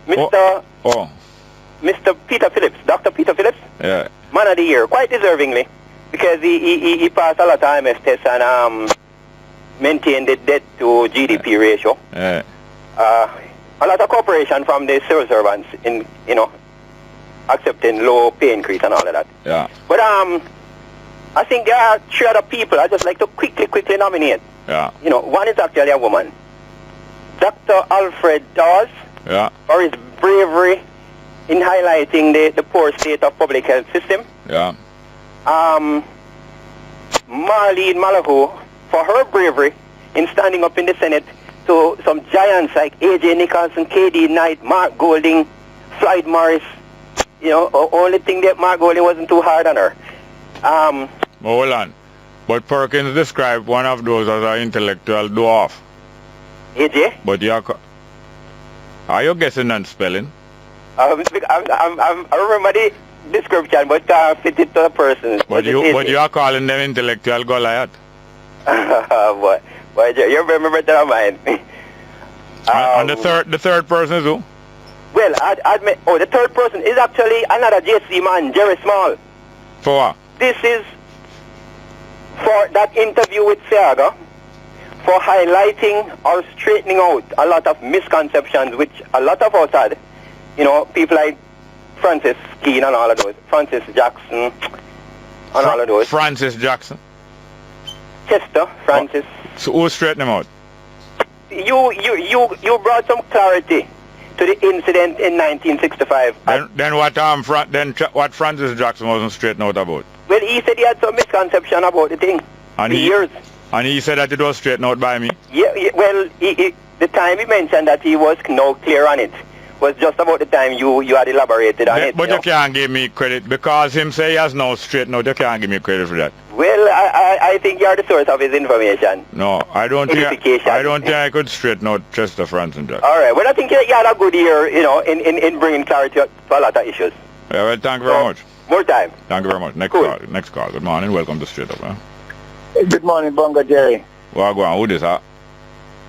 Mr. Peter Phillips, Dr. Peter Phillips, Yeah. Man of the Year, quite deservingly, because he passed a lot of IMF tests and maintained the debt to GDP ratio. Yeah. A lot of cooperation from the civil servants in, you know, accepting low pay increase and all of that. Yeah. But I think there are three other people I just like to quickly nominate. Yeah. You know, one is actually a woman, Dr. Alfred Dawes, Yeah. for his bravery in highlighting the poor state of public health system. Yeah. Marlene Mallow for her bravery in standing up in the Senate to some giants like A.J. Nicholson, K.D. Knight, Mark Golding, Floyd Morris. You know, only thing that Mark Golding wasn't too hard on her. Hold on. But Perkins described one of those as an intellectual dwarf. AJ? But are you guessing and spelling? I remember the description, but can't fit it to a person. But you are calling them intellectual Goliath. Boy, you remember better than mine. And the third person is who? Well, I'd admit, the third person is actually another JC man, Jerry Small. For what? This is for that interview with Seaga, for highlighting or straightening out a lot of misconceptions which a lot of us had. You know, people like Francis Keane and all of those, Francis Jackson and all of those. Francis Jackson? Chester, Francis. So who straightened him out? You brought some clarity to the incident in 1965. Then what Francis Jackson wasn't straightened out about? Well, he said he had some misconception about the thing. And years. And he said that it was straightened out by me? Yeah, well, he the time he mentioned that he was now clear on it was just about the time you had elaborated on it. But you can't give me credit because him say he has no straight out. You can't give me credit for that. Well, I think you're the source of his information. No, I don't think I could straighten out Chester Franson, Jack. All right. Well, I think you had a good year, in bringing clarity to a lot of issues. Yeah, well, thank you very much. More time. Thank you very much. Next call. Good morning. Welcome to Straight Up. Huh? Good morning, Bongo Jerry. Well, go on. Who this, huh?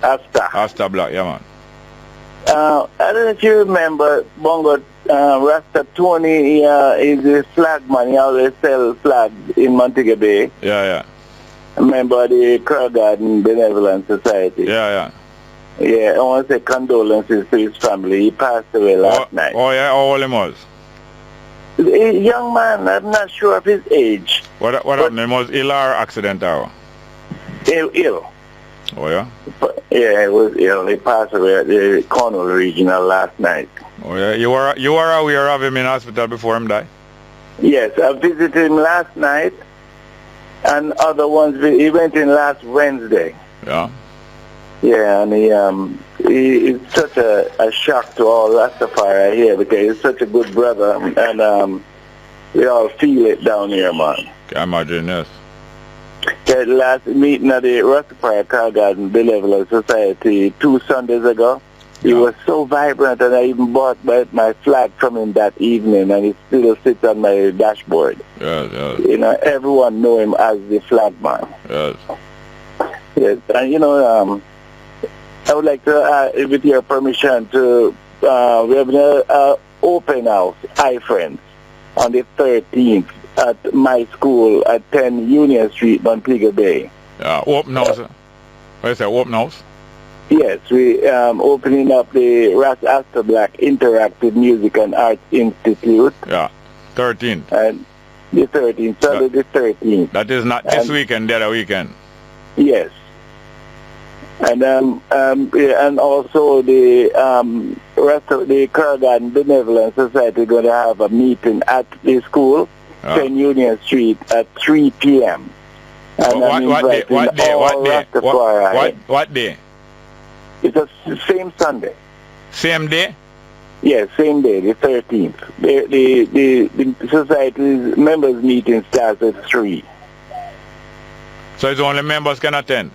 Asta Black, yeah, man. I don't know if you remember, Bongo, Rasta Tony is a flag man. He always sells flags in Montego Bay. Yeah. Member of the Crow Garden Benevolent Society. Yeah. Yeah, I want to say condolences to his family. He passed away last night. Oh, yeah? How old he was? A young man, I'm not sure of his age. What happened? He was ill or accidental? Ill. Oh, yeah? Yeah, he was ill. He passed away at the Cornwall Regional last night. Oh, yeah? You were aware of him in hospital before him died? Yes, I visited him last night, and other ones, he went in last Wednesday. Yeah? Yeah, and it's such a shock to all Rastafari here because he's such a good brother, and we all feel it down here, man. Can imagine, yes. The last meeting at the Rastafari Car Garden Benevolent Society 2 Sundays ago, he was so vibrant, and I even bought my flag from him that evening, and it still sits on my dashboard. Yes. You know, everyone know him as the flag man. Yes. Yes, and I would like to, with your permission, to we have an open house, iFriends, on the 13th at my school at 10 Union Street, Montego Bay. Open house. What is that, open house? Yes, we opening up the Ras Asta Black Interactive Music and Arts Institute. Yeah, 13th. And the 13th, Sunday the 13th. That is not this weekend, the other weekend. Yes. And and also the rest of the Car Garden Benevolent Society going to have a meeting at the school, 10 Union Street at 3 p.m. And What day? It's the same Sunday. Same day? Yes, same day, the 13th. The society's members meeting starts at 3. So it's only members can attend?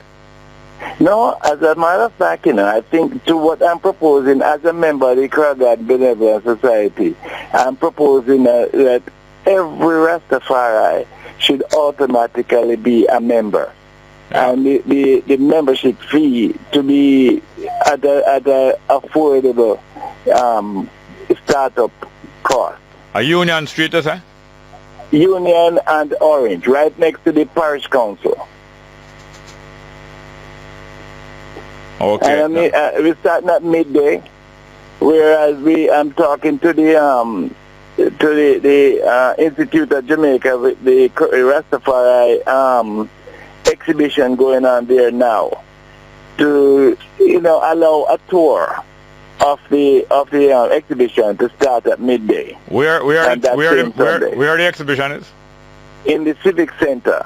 No, as a matter of fact, I think to what I'm proposing as a member of the Kruger Benevolent Society, I'm proposing that every Rastafari should automatically be a member. Yeah. And the membership fee to be at a affordable startup cost. A Union Street, is it? Union and Orange, right next to the Parish Council. Okay. And we're starting at midday, whereas I'm talking to the Institute of Jamaica with the Rastafari exhibition going on there now, to allow a tour of the exhibition to start at midday. Where the exhibition is? In the Civic Center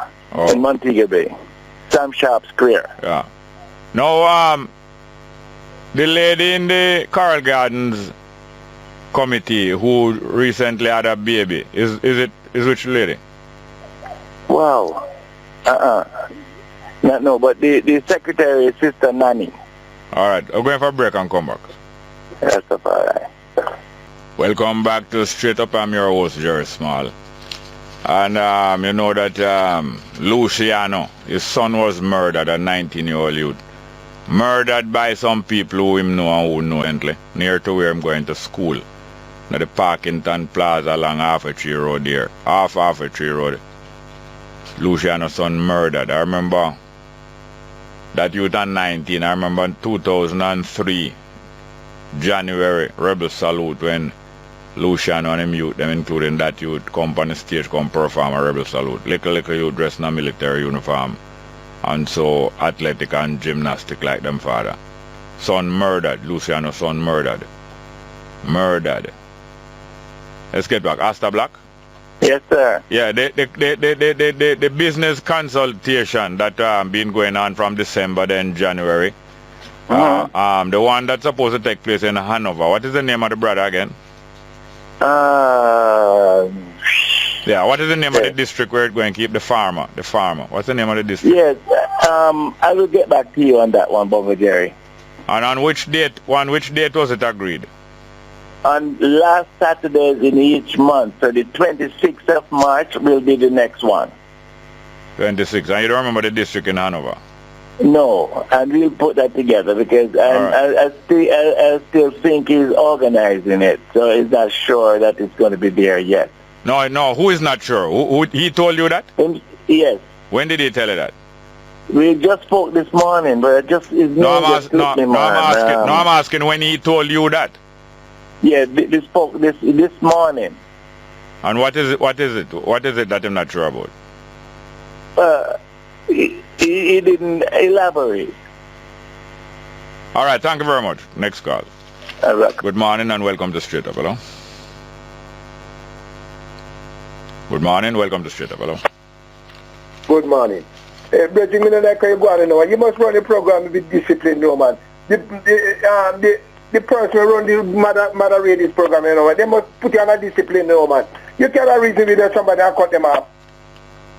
in Montego Bay, Sam Sharp Square. Yeah. Now, the lady in the Coral Gardens committee who recently had a baby, is which lady? Wow. No, but the secretary is Sister Nanny. All right, I'm going for a break and come back. That's all right. Welcome back to Straight Up. I'm your host, Jerry Small. And you know that Luciano, his son was murdered, a 19-year-old youth. Murdered by some people who him know and who know Hentley, near to where I'm going to school. At the Parkington Plaza along Half-a Tree Road there. Half-a Tree Road. Luciano's son murdered. I remember that youth at 19. I remember in 2003, January, Rebel Salute, when Luciano and him youth, them including that youth, come on the stage, come perform a Rebel Salute. Little youth dressed in a military uniform. And so athletic and gymnastic like them father. Son murdered. Luciano's son murdered. Let's get back. Asta Black? Yes, sir. Yeah, the business consultation that been going on from December then January. The one that's supposed to take place in Hanover. What is the name of the brother again? Yeah, what is the name of the district where it's going to keep the farmer? The farmer. What's the name of the district? Yes, I will get back to you on that one, Bongo Jerry. And on which date was it agreed? On last Saturdays in each month. So the 26th of March will be the next one. 26. And you don't remember the district in Hanover? No, and we'll put that together because I still think he's organizing it. So he's not sure that it's going to be there yet. No, who is not sure? Who he told you that? Yes. When did he tell you that? We just spoke this morning, but I'm asking when he told you that. Yeah, we spoke this morning. And what is it? What is it that I'm not sure about? He didn't elaborate. All right, thank you very much. Next call. Good morning and welcome to Straight Up. Hello. Good morning, welcome to Straight Up. Hello. Good morning. Bridging me like you go on now. You must run the program with discipline, no man. The person who run the mother radio program, you know, they must put you on a discipline, no man. You cannot reason with somebody and cut them off.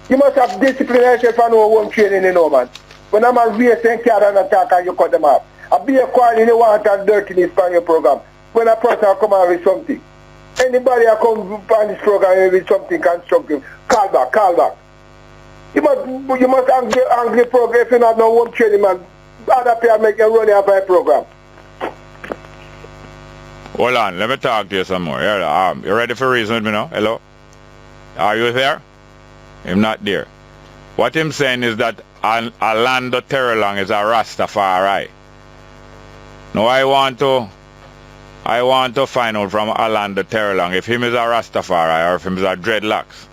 You must have discipline yourself and know home training, you know, man. When a man race and carry and attack and you cut them off. I be a quarrel you want and dirtiness on your program. When a person come out with something. Anybody who come on this program with something constructive, call back. You must angry program if you not know home training, man. Other people make you run off a program. Hold on, let me talk to you some more. You ready for reason with me now? Hello? Are you there? I'm not there. What I'm saying is that Orlando Terrelong is a Rastafari. Now I want to find out from Orlando Terrelong if him is a Rastafari or if him is a dreadlocks.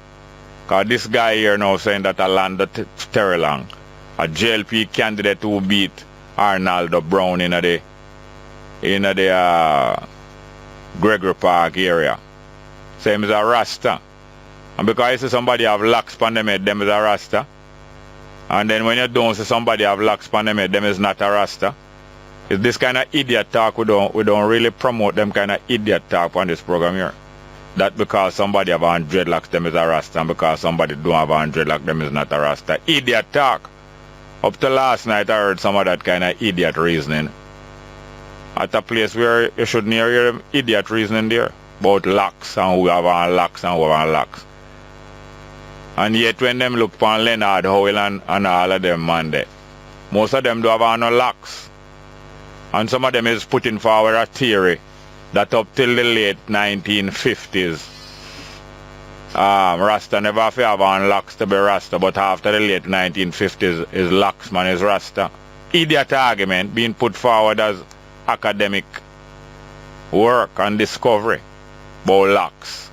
Because this guy here now saying that Orlando Terrelong, a JLP candidate who beat Arnaldo Brown in the Gregory Park area. Same as a Rasta. And because you see somebody have locks on them head, them is a Rasta. And then when you don't see somebody have locks on them head, them is not a Rasta. It's this kind of idiot talk we don't really promote them kind of idiot talk on this program here. That because somebody have 100 dreadlocks, them is a Rasta, and because somebody don't have 100 dreadlocks, them is not a Rasta. Idiot talk. Up to last night I heard some of that kind of idiot reasoning. At a place where you shouldn't hear idiot reasoning there. About locks and who have on locks and who have on locks. And yet when them look upon Leonard Howell and all of them man there, most of them don't have on no locks. And some of them is putting forward a theory that up till the late 1950s, Rasta never have on locks to be Rasta, but after the late 1950s, is Locksman is Rasta. Idiot argument being put forward as academic work and discovery about locks.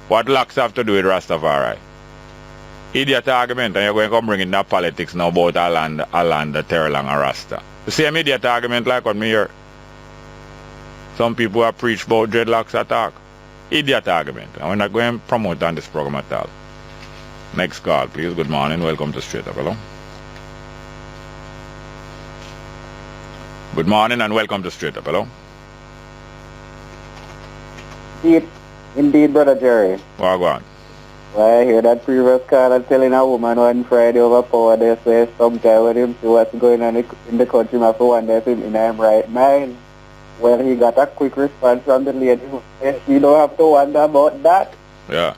What locks have to do with Rastafari? Idiot argument, and you're going to come bring in that politics now about Orlando Terrelong and Rasta. The same idiot argument like what me hear. Some people have preached about dreadlocks attack. Idiot argument. And we're not going to promote on this program at all. Next call, please. Good morning. Welcome to Straight Up. Hello. Good morning and welcome to Straight Up. Hello. Indeed, Brother Jerry. Well, go on. Well, I hear that previous caller telling a woman one Friday over power, they say some guy with him see what's going on in the country, my for one day in him right mind. Well, he got a quick response from the lady who said, you don't have to wonder about that. Yeah.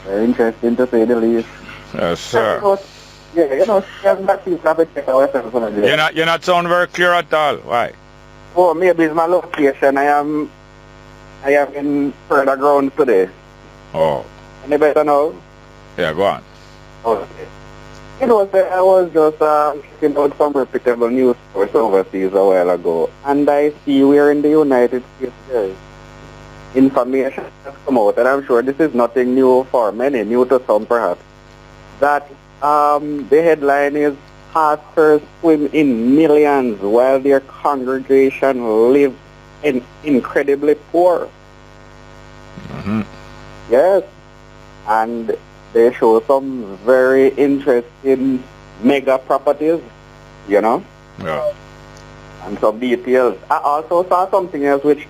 Very interesting to say the least. Yes, sir. Yeah, you know, you're not sound very clear at all. Why? Oh, maybe it's my location. I am in further ground today. Oh. Any better now? Yeah, go on. Okay. You know, I was just checking out some reputable news source overseas a while ago, and I see we're in the United States there. Information has come out, and I'm sure this is nothing new for many, new to some perhaps, that the headline is pastors swim in millions while their congregation live incredibly poor. Mm-hmm. Yes. And they show some very interesting mega properties, you know. Yeah. and some details. I also saw something else which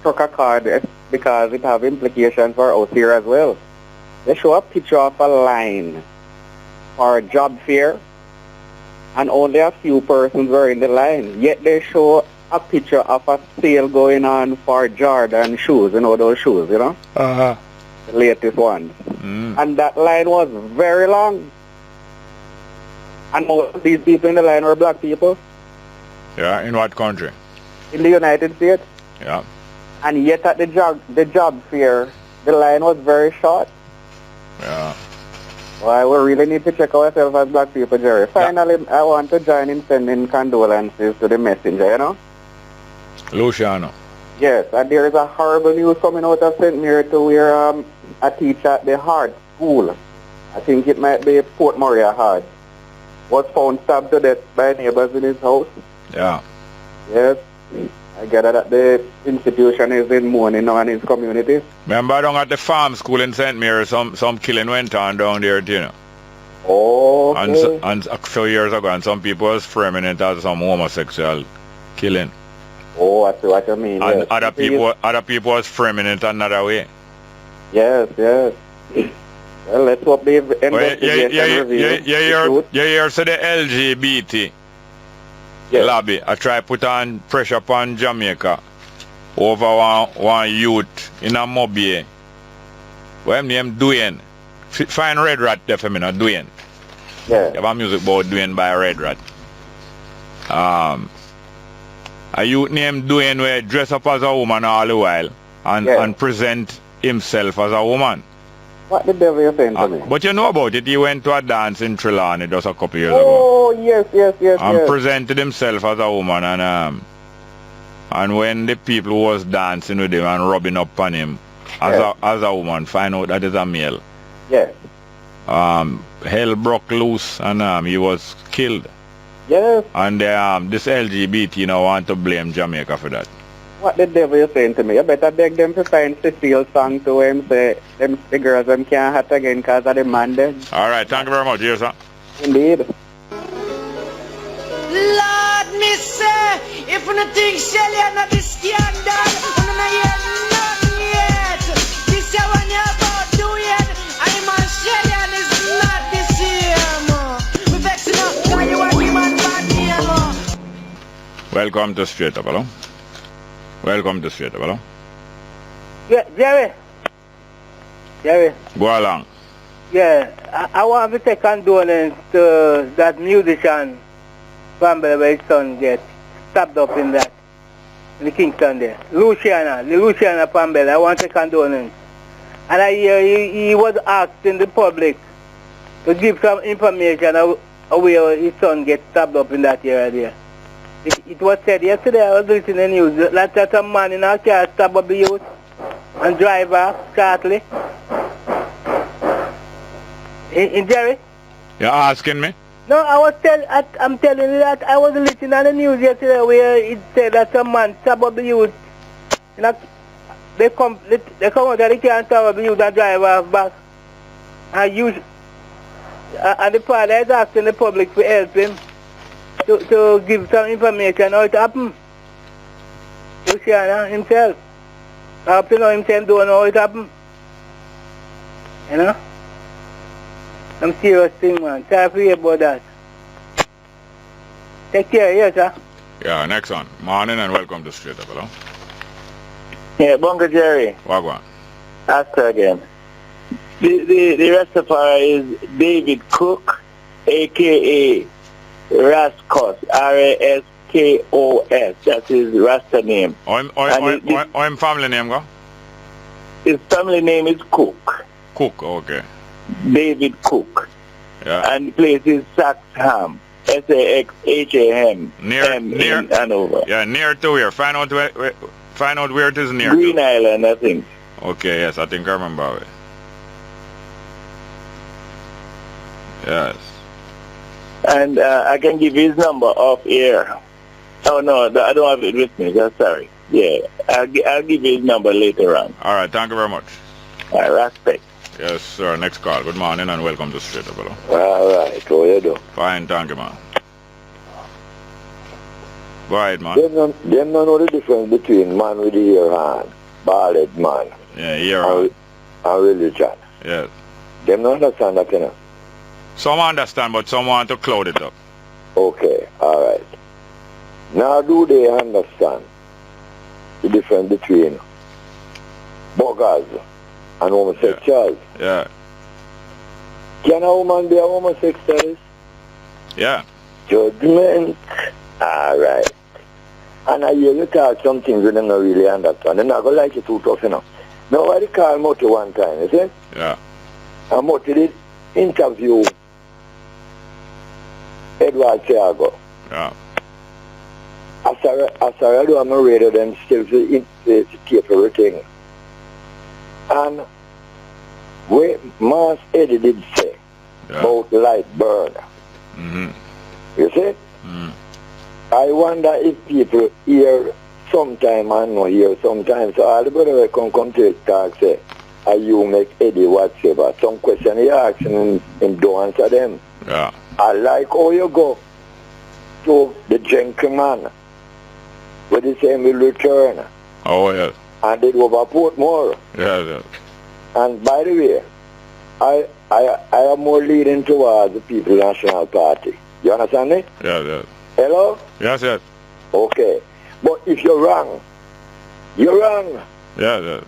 struck a chord because it have implications for us here as well. They show a picture of a line for a job fair, and only a few persons were in the line. Yet they show a picture of a sale going on for Jordan shoes, you know, those shoes, you know? Uh-huh. The latest ones. And that line was very long. And most of these people in the line were black people. Yeah, in what country? In the United States. Yeah. And yet at the job fair, the line was very short. Yeah. Well, we really need to check ourselves as black people, Jerry. Finally, I want to join in sending condolences to the messenger, you know? Luciano. Yes, and there is a horrible news coming out of St. Mary to where a teacher at the Hart School, I think it might be Port Maria Hart, was found stabbed to death by neighbors in his house. Yeah. Yes. I gather that the institution is in mourning now in his community. Remember down at the farm school in St. Mary, some killing went on down there, you know. Oh, okay. And a few years ago, and some people was framing it as some homosexual killing. Oh, I see what you mean. And yes. other people was framing it another way. Yes, yes. Well, let's hope the investigation reveals you hear so the LGBT lobby I try put on pressure upon Jamaica over one youth in a mobile. What name Dwayne? Find Red Rat there for me, not Dwayne. Yeah. You have a music about Dwayne by Red Rat. A youth named Dwayne where dress up as a woman all the while and present himself as a woman. What the devil you saying to me? But you know about it, he went to a dance in Trelawney just a couple years ago. Oh, yes. And presented himself as a woman, and when the people who was dancing with him and rubbing up on him as a woman find out that is a male. Yes. Hell broke loose and he was killed. Yes. And this LGBT now want to blame Jamaica for that. What the devil you saying to me? You better beg them to find Cecile's song to him, say the girls them can't hot again because of the man them. Alright, thank you very much, yes sir. Indeed. Lord, me say, if you don't think Shelly and not the scandal, you don't hear nothing yet. This is when you're about doing, I'm on Shelly and it's not the same. We vexing up, because you are the man bad name. Welcome to Straight Up, hello? Welcome to Straight Up, hello? Yeah, Jerry. Go along. Yeah, I want to take condolence to that musician family where his son gets stabbed up in the Kingston there. The Luciana family, I want to take condolence. And I hear he was asked in the public to give some information of where his son gets stabbed up in that area there. It was said yesterday, I was listening to the news, that a man in a car stabbed up the youth and drive off shortly. In Jerry? You're asking me? No, I'm telling you that I was listening on the news yesterday where it said that some man stabbed up the youth. You know, they come out of the car and stab up the youth and drive off back. And the father is asking the public to help him to give some information how it happened. Luciana himself. Up to now himself don't know how it happened. You know? Some serious thing, man. Sorry for you about that. Take care, yes, sir. Yeah, next one. Morning and welcome to Straight Up, hello? Yeah, Bongo Jerry. Wagwan. After again. The Rastafari is David Cook, a.k.a. Raskos, R-A-S-K-O-S. That's his Rasta name. I'm family name, go? His family name is Cook. Cook, okay. David Cook. Yeah. And the place is Saxham. S-A-X-H-A-M. Near Hanover. Yeah, near to where? Find out where it is near Green to. Island, I think. Okay, yes, I think I remember it. Yes. And I can give his number off air. Oh, no, I don't have it with me. That's sorry. Yeah, I'll give you his number later on. All right, thank you very much. I respect. Yes, sir. Next call. Good morning and welcome to Straight Up, hello? All right, how you do? Fine, thank you, man. Go ahead, man. Them don't know the difference between man with the ear hand, bald man, Yeah, ear hand. and religion. Yes. Them don't understand that, you know. Some understand, but some want to cloud it up. Okay, all right. Now, do they understand the difference between buggers and homosexuals? Yeah. Can a woman be a homosexualist? Yeah. Judgment. All right. And I hear you talk some things you don't really understand. They're not going to like it too tough, you know. Now, I called Moti one time, you see? Yeah. And Moti did interview Edward Thiago. Yeah. After I do, I'm radio, them still to tape everything. And what Mas Eddie did say about light burn. You see? I wonder if people hear sometime and not hear sometimes. So all the brother will come to it talk say, are you make Eddie whatever? Some question he asks and don't answer them. Yeah. I like how you go to the gentleman where the same will return. Oh, yes. And they over Portmore. Yeah, yeah. And by the way, I am more leading towards the People's National Party. You understand me? Yeah, yeah. Hello? Yes, yes. Okay. But if you're wrong, you're wrong. Yeah, yeah.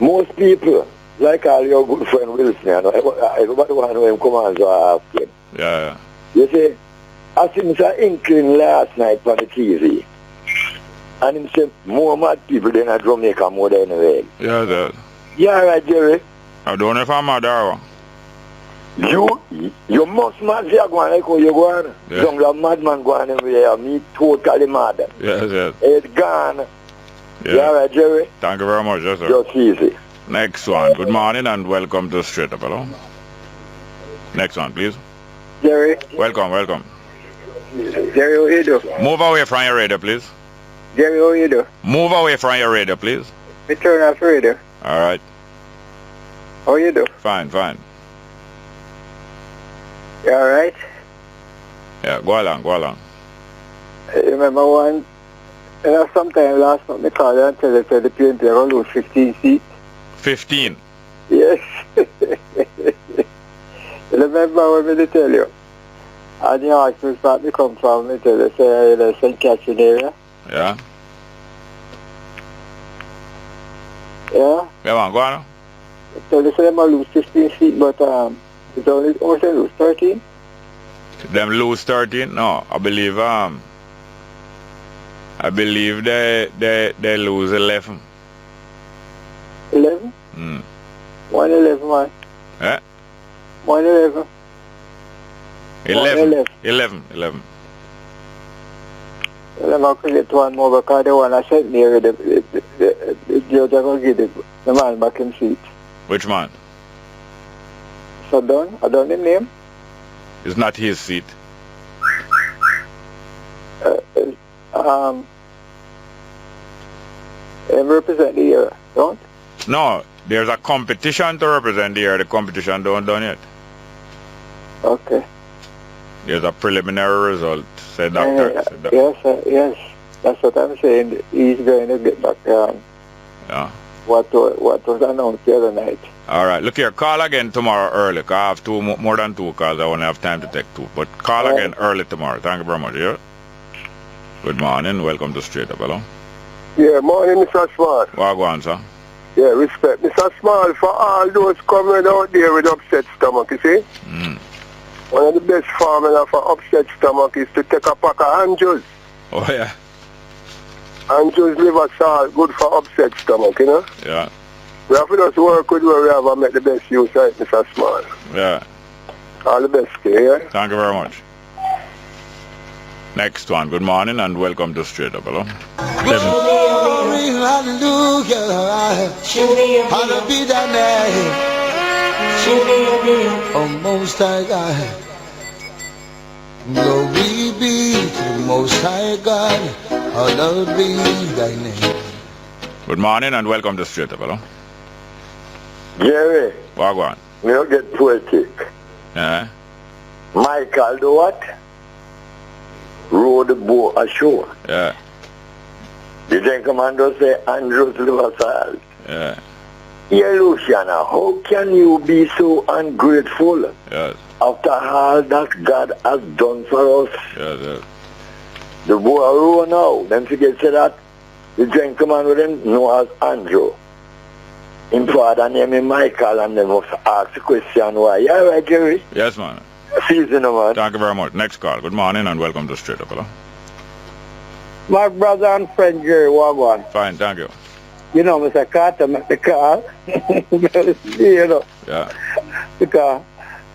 Most people, like all your good friend Wilson, you know, everybody want to know him come on, so I ask him. Yeah, yeah. You see, I seen Mr. Inkling last night on the TV. And him say, more mad people than a Jamaica more than anywhere. Yeah, yeah. Yeah, right, Jerry. I don't know if I'm mad or You must mad if you're going like how you're going. Yeah. Some madman going everywhere. Me totally mad. Yes, yes. It's gone. Yeah. Yeah, right, Jerry? Thank you very much, yes, sir. Just easy. Next one. Good morning and welcome to Straight Up, hello. Next one, please. Jerry. Welcome, welcome. Jerry, how you do? Move away from your radio, please. Jerry, how you do? Move away from your radio, please. Me turn off radio. All right. How you do? Fine, fine. You alright? Yeah, go along, go along. You remember one, sometime last month, I called you and tell you that the PNP are going to lose 15 seats. 15? Yes. You remember what I tell you? And you asked me where me come from, I tell you, say, the St. Catherine area. Yeah? Yeah? Go on, go on. I tell you, say, they might lose 15 seats, but it's only, how say lose, 13? Them lose 13? No, I believe they lose 11. 11? 111, man. Eh? 111. 11. Well, I'm going to get one more because the one I sent me, the judge are going to give the man back in seat. Which man? So done? I done the name? It's not his seat. Represent the year, don't? No, there's a competition to represent the year. The competition don't done yet. Okay. There's a preliminary result, said doctor. Yes, that's what I'm saying. He's going to get back yeah. what was announced the other night. All right, look here, call again tomorrow early. Cause I have more than 2 calls. I only have time to take 2. But call again early tomorrow. Thank you very much. Yeah? Good morning. Welcome to Straight Up. Hello? Yeah, morning, Mr. Small. Well, go on, sir. Yeah, respect. Mr. Small, for all those coming out there with upset stomach, you see? One of the best formula for upset stomach is to take a pack of Angel's. Oh, yeah. Angel's liver salt, good for upset stomach, you know? Yeah. We have to just work with where we have and make the best use of it, Mr. Small. Yeah. All the best, yeah? Thank you very much. Next one. Good morning and welcome to Straight Up. Hello? Glory, hallelujah. Hallowed be thy name. Oh, Most High God. Glory be to the Most High God. Hallowed be thy name. Good morning and welcome to Straight Up. Hello? Jerry. Wagwan. We don't get poetic. Yeah. Michael, do what? row the boat ashore. Yeah. The gentleman does say Andrew's liver salt. Yeah. Yeah, Luciana, how can you be so ungrateful after all that God has done for us? Yes. The boy row now, then forget say that the gentleman with him know as Andrew. In father name is Michael, and they must ask the question why. Yeah, right, Jerry? Yes, man. Season, man. Thank you very much. Next call. Good morning and welcome to Straight Up. Hello. My brother and friend Jerry, Wagwan. Fine, thank you. You know, Mr. Carter make the call. You know. Yeah. Because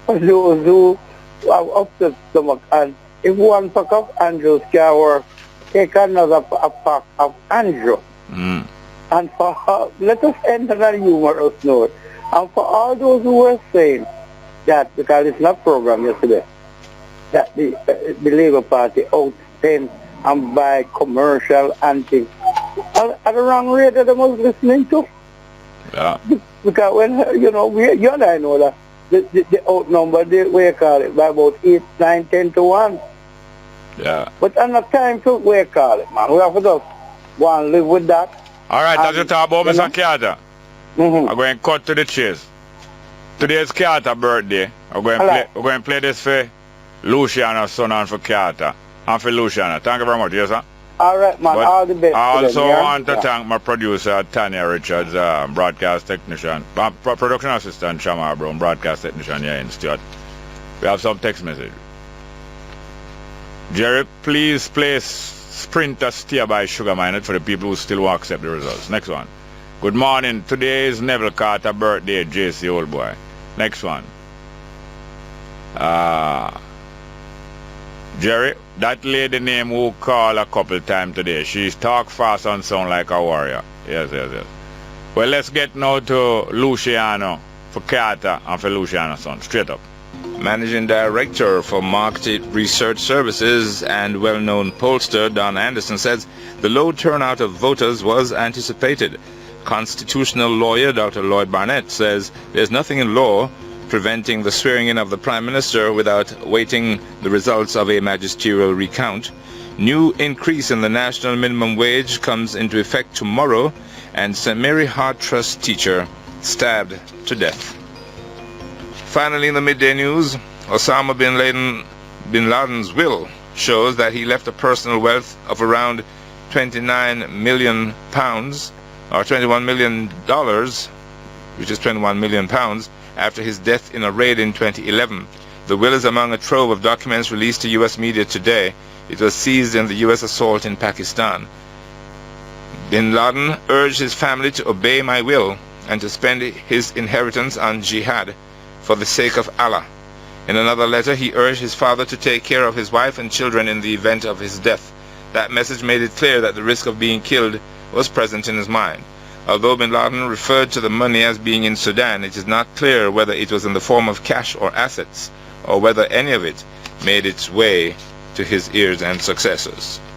those who have upset stomach, and if one pack of Andrews can work, take another pack of Andrew. Mm. And for let us end on a humorous note. And for all those who were saying that, because it's not program yesterday, that the Labour Party outspent and buy commercial and things, at the wrong rate that they was listening to. Yeah. Because when, you know, you and I know that the outnumber, we call it, by about 8, 9, 10 to 1. Yeah. But at the time to we call it, man. We have to just go and live with that. All right, as you talk about Mr. Carter, I'm going to cut to the chase. Today's Carter's birthday. We're going to play this for Luciana's son and for Carter. And for Luciana. Thank you very much, yes, sir? All right, man. But all the best. I also them, want to thank my producer, Tanya Richards, broadcast technician, production assistant, Shamar Brown, broadcast technician here in Stuart. We have some text message. Jerry, please play Sprinter Steer by Sugar Minot for the people who still won't accept the results. Next one. Good morning. Today is Neville Carter birthday, JC old boy. Next one. Jerry, that lady name who called a couple times today, she's talk fast and sound like a warrior. Yes. Well, let's get now to Luciano for Carter and for Luciano's son. Straight up. Managing Director for Market Research Services and well-known pollster Don Anderson says the low turnout of voters was anticipated. Constitutional lawyer Dr. Lloyd Barnett says there's nothing in law preventing the swearing in of the Prime Minister without waiting the results of a magisterial recount. New increase in the national minimum wage comes into effect tomorrow, and St. Mary Heart Trust teacher stabbed to death. Finally, in the midday news, Osama bin Laden's will shows that he left a personal wealth of around 29 million pounds, or $21 million, which is 21 million pounds, after his death in a raid in 2011. The will is among a trove of documents released to U.S. media today. It was seized in the U.S. assault in Pakistan. Bin Laden urged his family to obey my will and to spend his inheritance on jihad for the sake of Allah. In another letter, he urged his father to take care of his wife and children in the event of his death. That message made it clear that the risk of being killed was present in his mind. Although bin Laden referred to the money as being in Sudan, it is not clear whether it was in the form of cash or assets, or whether any of it made its way to his heirs and successors.